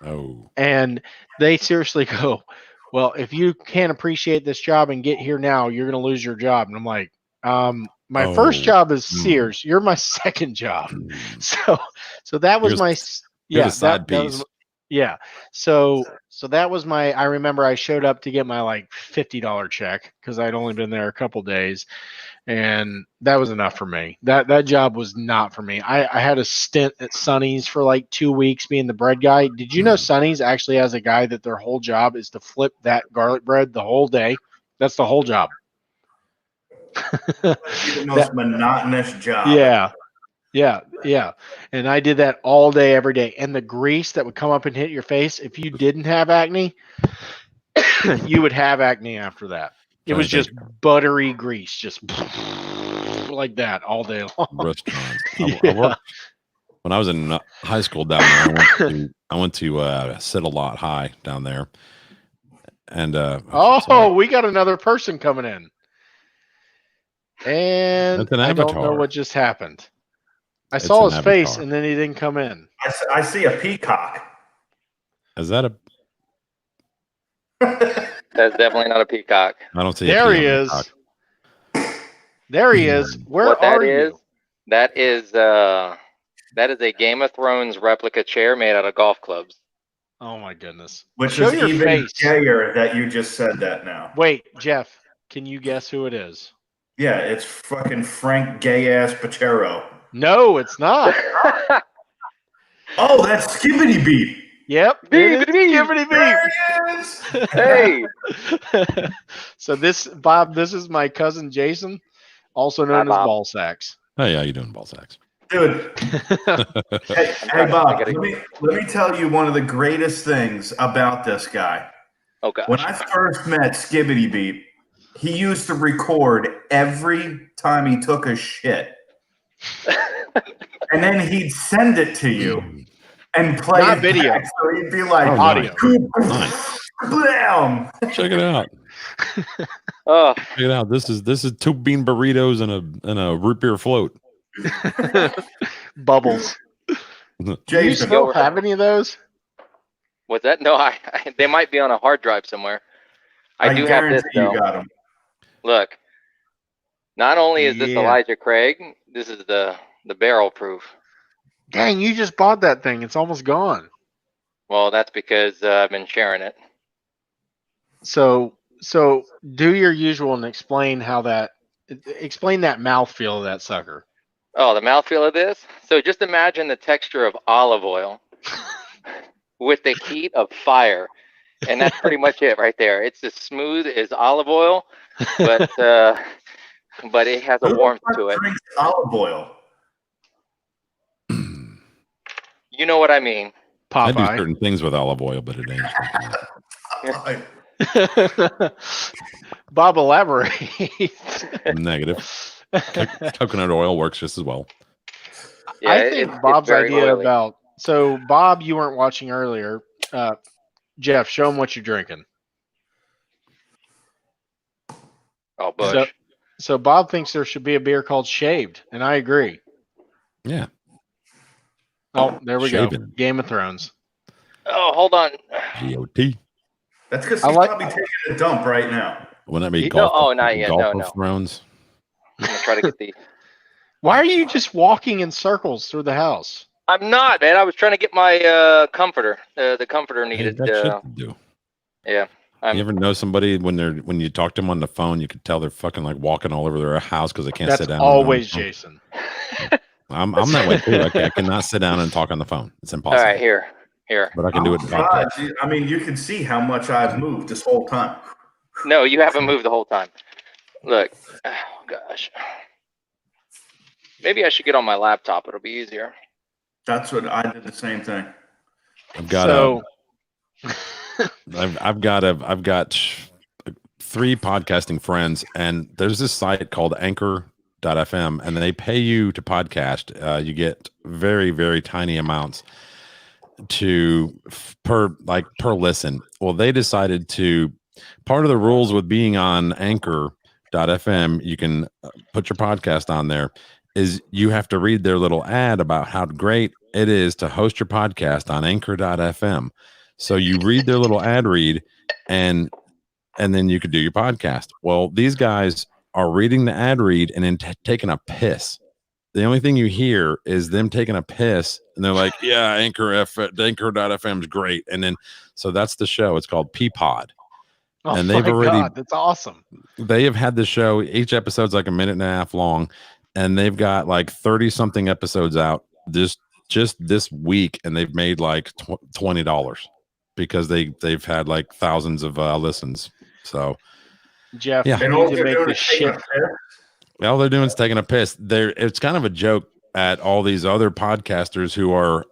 Oh. And they seriously go, well, if you can't appreciate this job and get here now, you're going to lose your job. And I'm like, my first job is Sears. You're my second job. So that was here's a side piece. So that was I remember I showed up to get my like $50 check because I'd only been there a couple days, and that was enough for me. That job was not for me. I had a stint at Sonny's for like 2 weeks being the bread guy. Did you know Sonny's actually has a guy that their whole job is to flip that garlic bread the whole day? That's the whole job. The most monotonous job. Yeah. And I did that all day, every day. And the grease that would come up and hit your face, if you didn't have acne, you would have acne after that. It was just buttery grease, just like that all day long. Restaurants. I worked, when I was in high school down there, I went to sit a lot high down there. And we got another person coming in. And I don't know what just happened. I saw his face and then he didn't come in. I see a peacock. Is that a? That's definitely not a peacock. I don't see. There he is. There he is. Where are you? That is a Game of Thrones replica chair made out of golf clubs. Oh my goodness! Which is even gayer that you just said that now. Wait, Jeff, can you guess who it is? Yeah, it's fucking Frank gay ass Patero. No, it's not. Oh, that's Skibbity Beat. Yep. Skibbity Beat. Hey. So Bob, this is my cousin Jason, also known as Ball Sacks. Hey, how you doing, Ball Sacks? Dude. hey Bob, let me tell you one of the greatest things about this guy. Oh gosh. When I first met Skibbity Beat, he used to record every time he took a shit. And then he'd send it to you and play not video. Back. So he'd be like, audio. Blam. Check it out. Check it out. This is 2 bean burritos and a root beer float. Bubbles. Jason, do you still have any of those? What's that? No, they might be on a hard drive somewhere. I do have this though. You got them. Look, not only is this Elijah Craig, this is the barrel proof. Dang, you just bought that thing. It's almost gone. Well, that's because I've been sharing it. So do your usual and explain that mouthfeel of that sucker. Oh, the mouthfeel of this? So just imagine the texture of olive oil with the heat of fire. And that's pretty much it right there. It's as smooth as olive oil, but it has a warmth to it. Drinks olive oil. You know what I mean. Popeye. I do certain things with olive oil, but it ain't. Bob, elaborate. Negative. Coconut oil works just as well. Yeah, I think Bob's idea oily. So Bob, you weren't watching earlier. Jeff, show him what you're drinking. Oh, Bush. So Bob thinks there should be a beer called Shaved, and I agree. Yeah. Oh, there we go. Game of Thrones. Oh, hold on. GOT. That's because he's probably taking a dump right now. Wouldn't that be No, not yet. Golf No. of Thrones? I'm gonna try to get the. Why are you just walking in circles through the house? I'm not, man. I was trying to get my comforter. The comforter Hey, needed. that shit to do. Yeah. You ever know somebody when you talk to them on the phone, you can tell they're fucking like walking all over their house because they can't sit down. That's always Jason. I'm that way too. I cannot sit down and talk on the phone. It's impossible. All right, here. But I can do it. God, I mean, you can see how much I've moved this whole time. No, you haven't moved the whole time. Look. Oh gosh. Maybe I should get on my laptop. It'll be easier. That's what I did. The same thing. I've got I've got 3 podcasting friends, and there's this site called Anchor.fm, and they pay you to podcast. You get very, very tiny amounts per listen. Well, they decided to, part of the rules with being on Anchor.fm, you can put your podcast on there, is you have to read their little ad about how great it is to host your podcast on Anchor.fm. So you read their little ad read, and then you could do your podcast. Well, these guys are reading the ad read and then taking a piss. The only thing you hear is them taking a piss, and they're like, "Yeah, Anchor.fm is great." And then, so that's the show. It's called Peapod. Oh, and they've that's awesome. They have had the show. Each episode's like a minute and a half long, and they've got like 30 something episodes out just this week, and they've made like $20 because they've had like thousands of listens. So Jeff, yeah, you need to make the shit. All they're doing is taking a piss. It's kind of a joke at all these other podcasters who are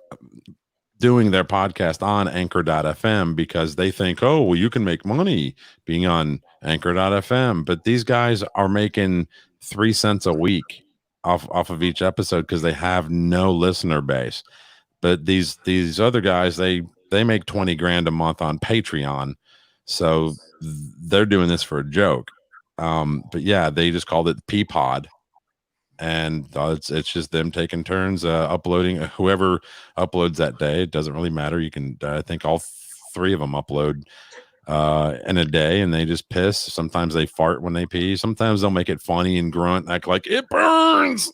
doing their podcast on Anchor.fm because they think, oh, well, you can make money being on Anchor.fm. But these guys are making 3 cents a week off of each episode because they have no listener base. But these other guys, they make 20 grand a month on Patreon. So they're doing this for a joke. But yeah, they just called it Peapod, and it's just them taking turns uploading. Whoever uploads that day, it doesn't really matter. You can, I think all 3 of them upload in a day, and they just piss. Sometimes they fart when they pee. Sometimes they'll make it funny and grunt, act like it burns,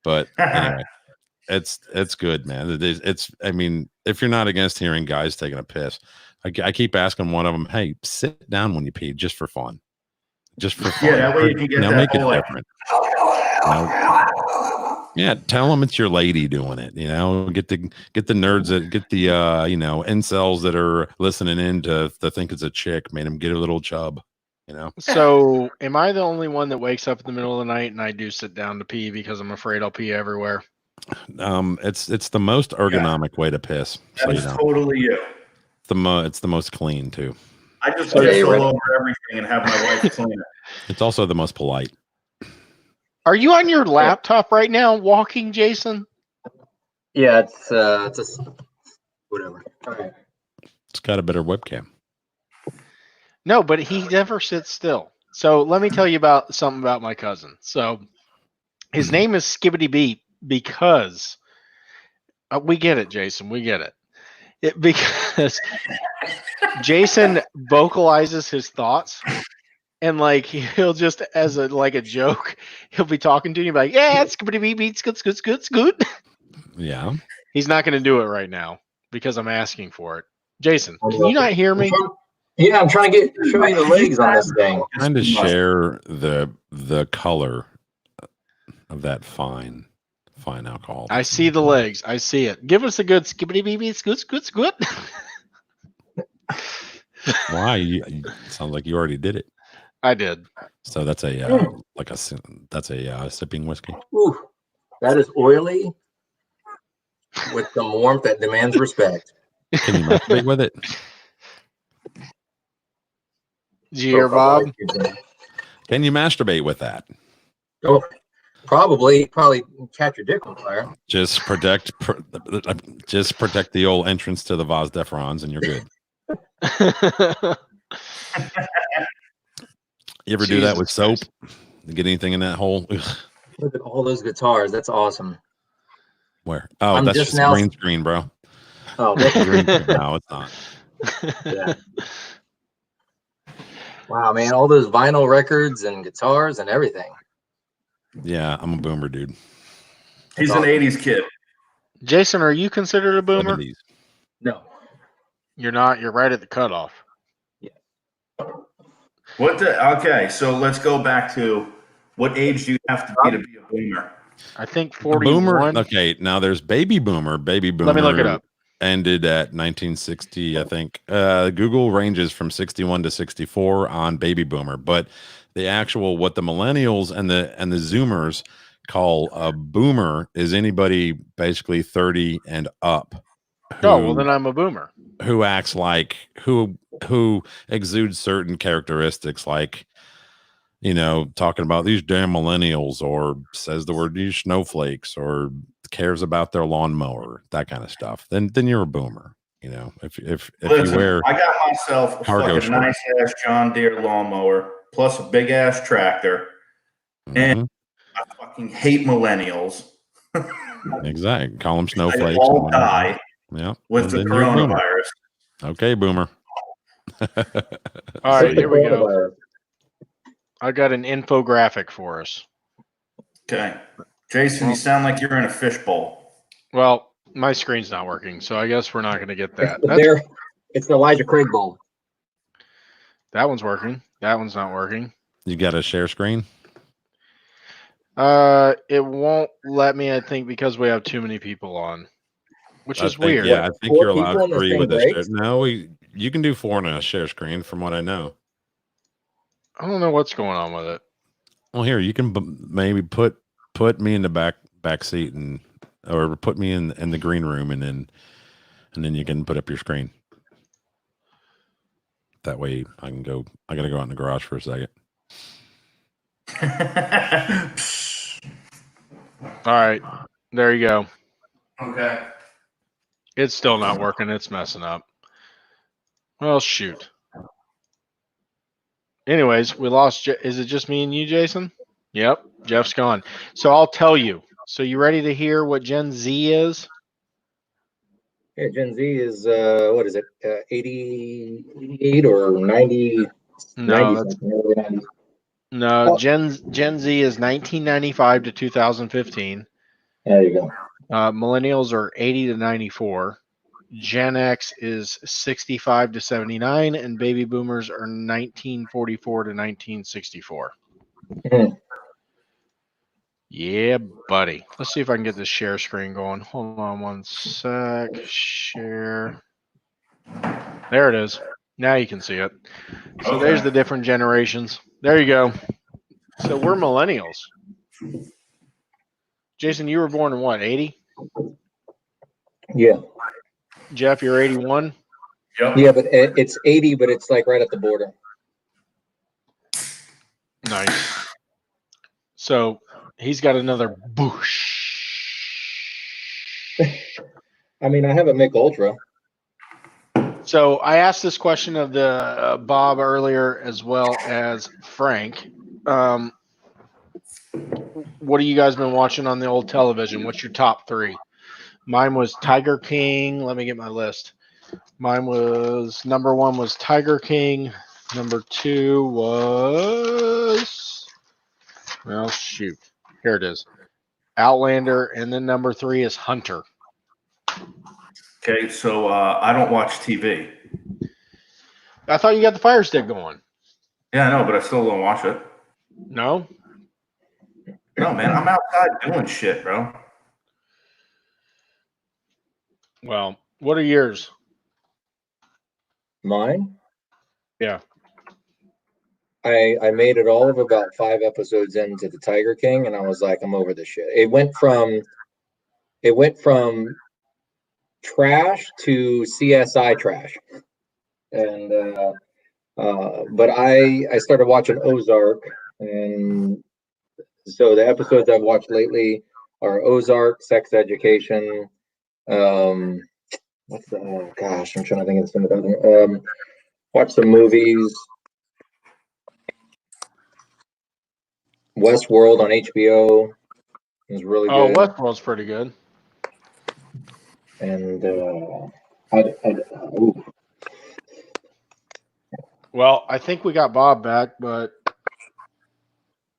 But anyway, it's good, man. It's I mean, if you're not against hearing guys taking a piss, I keep asking one of them, hey, sit down when you pee, just for fun. Just for fun. Yeah, that way you can get that make it whole, different. Yeah, tell them it's your lady doing it. Get the nerds that get the incels that are listening in to think it's a chick. Made them get a little chub. So, am I the only one that wakes up in the middle of the night and I do sit down to pee because I'm afraid I'll pee everywhere? It's the most ergonomic way to piss. That's totally you. It's the most clean too. I just piss all over everything and have my wife clean it. It's also the most polite. Are you on your laptop right now walking, Jason? Yeah, it's just whatever. All right. It's got a better webcam. No, but he never sits still. So let me tell you about something about my cousin. So his name is Skibbity Beat because we get it, Jason. We get it. Because Jason vocalizes his thoughts, and like he'll just as a joke, he'll be talking to you like, yeah, it's Skibbity Beat, scoot. Yeah. He's not going to do it right now because I'm asking for it. Jason, can you not hear me? Yeah, I'm trying to show you the legs on this thing. Trying to share the color of that fine alcohol. I see the legs. I see it. Give us a good Skibbity Beat, scoot. Why? It sounds like you already did it. I did. So that's a sipping whiskey. Ooh, that is oily with some warmth that demands respect. Can you masturbate with it? Did you hear, Bob? Can you masturbate with that? Oh, probably catch your dick on fire. Just protect the old entrance to the Vase Deferens, and you're good. You ever do that with soap? Get anything in that hole? Look at all those guitars. That's awesome. Where? Oh, that's just green screen, bro. Oh, that's green screen. No, it's not. Yeah. Wow, man, all those vinyl records and guitars and everything. Yeah, I'm a boomer, dude. He's That's an awesome. 80s kid. Jason, are you considered a boomer? 70s. No. You're not. You're right at the cutoff. Okay, so let's go back to what age do you have to be a boomer? I think A boomer. 41. Okay, now there's baby boomer. Baby boomer. Let me look it up. Ended at 1960, I think. Google ranges from 61 to 64 on baby boomer, but the actual what the millennials and the Zoomers call a boomer is anybody basically 30 and up Oh, well, then I'm a boomer. who acts like who exudes certain characteristics like, you know, talking about these damn millennials, or says the word these snowflakes, or cares about their lawnmower, that kind of stuff. Then you're a boomer. You know, if Listen, you wear, I got myself a cargo fucking nice ass John Deere lawnmower plus a big ass tractor, and I fucking hate millennials. exactly, call them They snowflakes. all die Yeah, with the then you're a boomer. coronavirus. Okay, boomer. All right, The here we go. coronavirus. I got an infographic for us. Okay, Jason, you sound like you're in a fishbowl. Well, my screen's not working, so I guess we're not going to get that. It's the Elijah Craig Bowl. That one's working. That one's not working. You got a share screen? It won't let me, I think, because we have too many people on, which is weird. Yeah, I think Four you're allowed people and this 3 thing with a share. breaks? No, you can do 4 on a share screen, from what I know. I don't know what's going on with it. Well, here you can maybe put me in the back seat, and or put me in the green room, and then you can put up your screen. That way I can go. I gotta go out in the garage for a second. All right, there you go. Okay. It's still not working. It's messing up. Well, shoot. Anyways, we lost. Is it just me and you, Jason? Yep, Jeff's gone. So I'll tell you. So you ready to hear what Gen Z is? Yeah, Gen Z is what is it? 88 or 90? No, 90 something, early 90s. no. Oh. Gen Z is 1995 to 2015. There you go. Millennials are 80 to 94. Gen X is 65 to 79, and baby boomers are 1944 to 1964. Mhm. Yeah, buddy. Let's see if I can get this share screen going. Hold on one sec. Share. There it is. Now you can see it. So there's the different generations. There you go. So we're millennials. Jason, you were born in what, 80? Yeah. Jeff, you're 81? Yep. Yeah, but it's 80, but it's like right at the border. Nice. So he's got another boosh. I mean, I have a Mick Ultra. So I asked this question of the Bob earlier, as well as Frank. What have you guys been watching on the old television? What's your top 3? Mine was Tiger King. Let me get my list. Mine was number 1 was Tiger King. Number 2 was, well, shoot. Here it is. Outlander. And then number 3 is Hunter. Okay, so I don't watch TV. I thought you got the Fire Stick going. Yeah, I know, but I still don't watch it. No? No, man, I'm outside doing shit, bro. Well, what are yours? Mine? Yeah. I made it all of about 5 episodes into the Tiger King, and I was like, I'm over this shit. It went from trash to CSI trash, and but I started watching Ozark, and so the episodes I've watched lately are Ozark, Sex Education. What's the gosh? I'm trying to think of some of the watch some movies. Westworld on HBO is really Oh, good. Westworld's pretty good. And Well, I think we got Bob back, but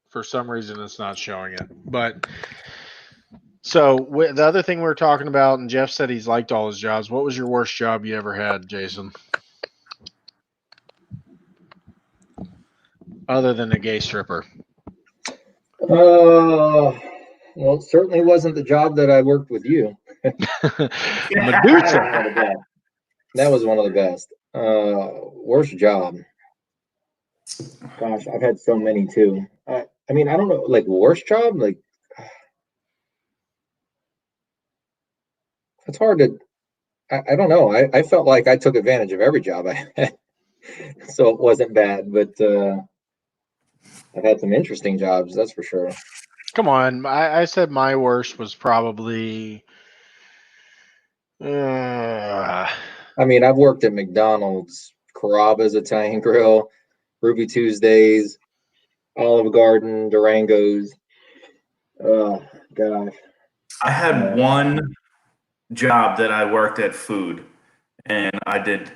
for some reason it's not showing it. But so the other thing we were talking about, and Jeff said he's liked all his jobs. What was your worst job you ever had, Jason? Other than a gay stripper. Well, it certainly wasn't the job that I worked with you. Medusa. That was one of the best. Worst job. Gosh, I've had so many too. I mean, I don't know, like worst job, like it's hard to. I don't know. I felt like I took advantage of every job I had, so it wasn't bad. But I've had some interesting jobs, that's for sure. Come on, I said my worst was probably. I mean, I've worked at McDonald's, Carrabba's Italian Grill, Ruby Tuesdays, Olive Garden, Durango's. Oh gosh. I had one job that I worked at food, and I did.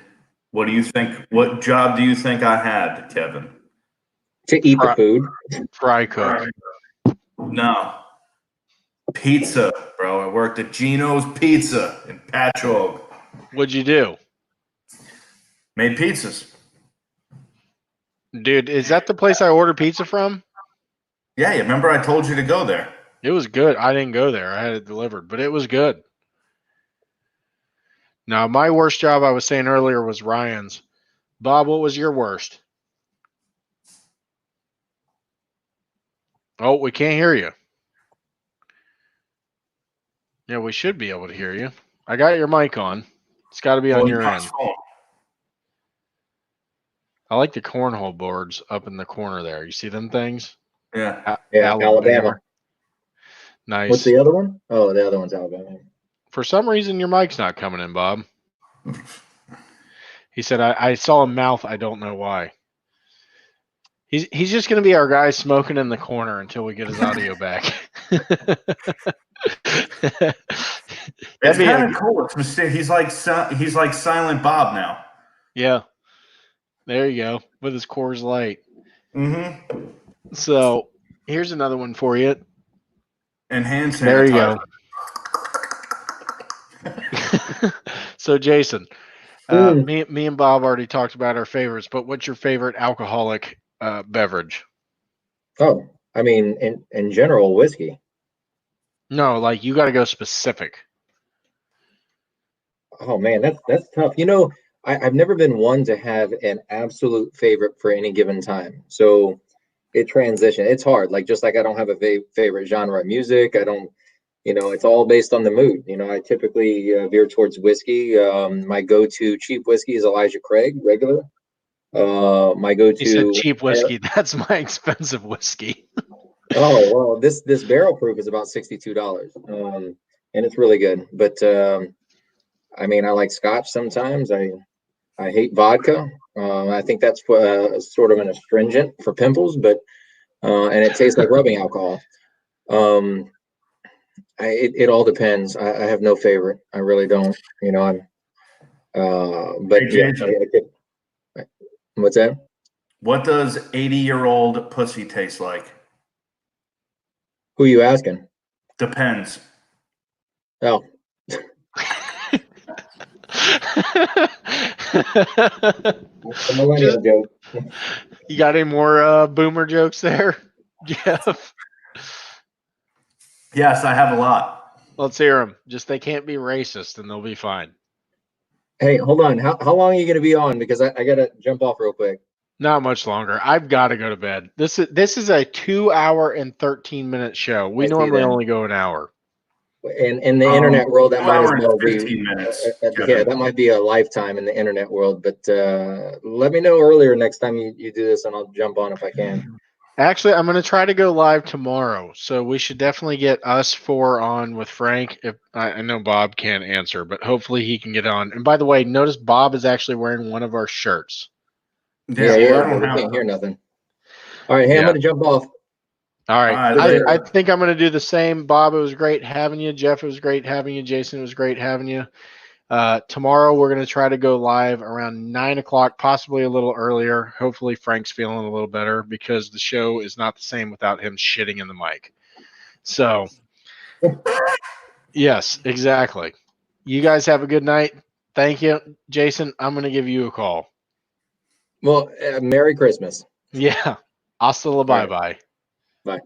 What do you think? What job do you think I had, Kevin? To eat the food. Fry cook. No. Pizza, bro. I worked at Gino's Pizza in Patchogue. What'd you do? Made pizzas. Dude, is that the place I ordered pizza from? Yeah, you remember I told you to go there. It was good. I didn't go there. I had it delivered, but it was good. Now, my worst job I was saying earlier was Ryan's. Bob, what was your worst? Oh, we can't hear you. Yeah, we should be able to hear you. I got your mic on. It's got to be on your end. I like the cornhole boards up in the corner there. You see them things? Yeah. Alabama. Nice. What's the other one? Oh, the other one's Alabama. For some reason, your mic's not coming in, Bob. He said, I saw him mouth. I don't know why. He's just going to be our guy smoking in the corner until we get his audio back. It's kind of cool. He's like Silent Bob now. Yeah. There you go. With his Coors Light. Mm-hmm. So here's another one for you. And hand sanitizer. There you go. So Jason, me and Bob already talked about our favorites, but what's your favorite alcoholic beverage? Oh, I mean, in general, whiskey. No, like you got to go specific. Oh man, that's tough. You know, I've never been one to have an absolute favorite for any given time. So it transition. It's hard. Like just like I don't have a favorite genre of music. I don't. You know, it's all based on the mood. You know, I typically veer towards whiskey. My go-to cheap whiskey is Elijah Craig, regular. My go-to. You said cheap whiskey. That's my expensive whiskey. Oh well, this barrel proof is about $62, and it's really good. But I mean, I like Scotch sometimes. I hate vodka. I think that's sort of an astringent for pimples, but and it tastes like rubbing alcohol. It all depends. I have no favorite. I really don't. You know, but Hey, yeah. What's that? What does 80-year-old pussy taste like? Who are you asking? Depends. Oh. Millennial joke. You got any more boomer jokes there, Jeff? Yes, I have a lot. Let's hear them. Just they can't be racist, and they'll be fine. Hey, hold on. How long are you going to be on? Because I got to jump off real quick. Not much longer. I've got to go to bed. This is a 2-hour and 13-minute show. We normally only go an hour. In the internet world, that might as well be 15 minutes. Yeah, that might be a lifetime in the internet world. But let me know earlier next time you do this, and I'll jump on if I can. Actually, I'm going to try to go live tomorrow, so we should definitely get us 4 on with Frank. If I know Bob can't answer, but hopefully he can get on. And by the way, notice Bob is actually wearing one of our shirts. Yeah, we can't hear nothing. All right, hey, I'm going to jump off. All right. I think I'm going to do the same. Bob, it was great having you. Jeff, it was great having you. Jason, it was great having you. Tomorrow we're going to try to go live around 9 o'clock, possibly a little earlier. Hopefully Frank's feeling a little better because the show is not the same without him shitting in the mic. So, yes, exactly. You guys have a good night. Thank you. Jason, I'm going to give you a call. Well, Merry Christmas. Yeah. Hasta la bye-bye. Bye.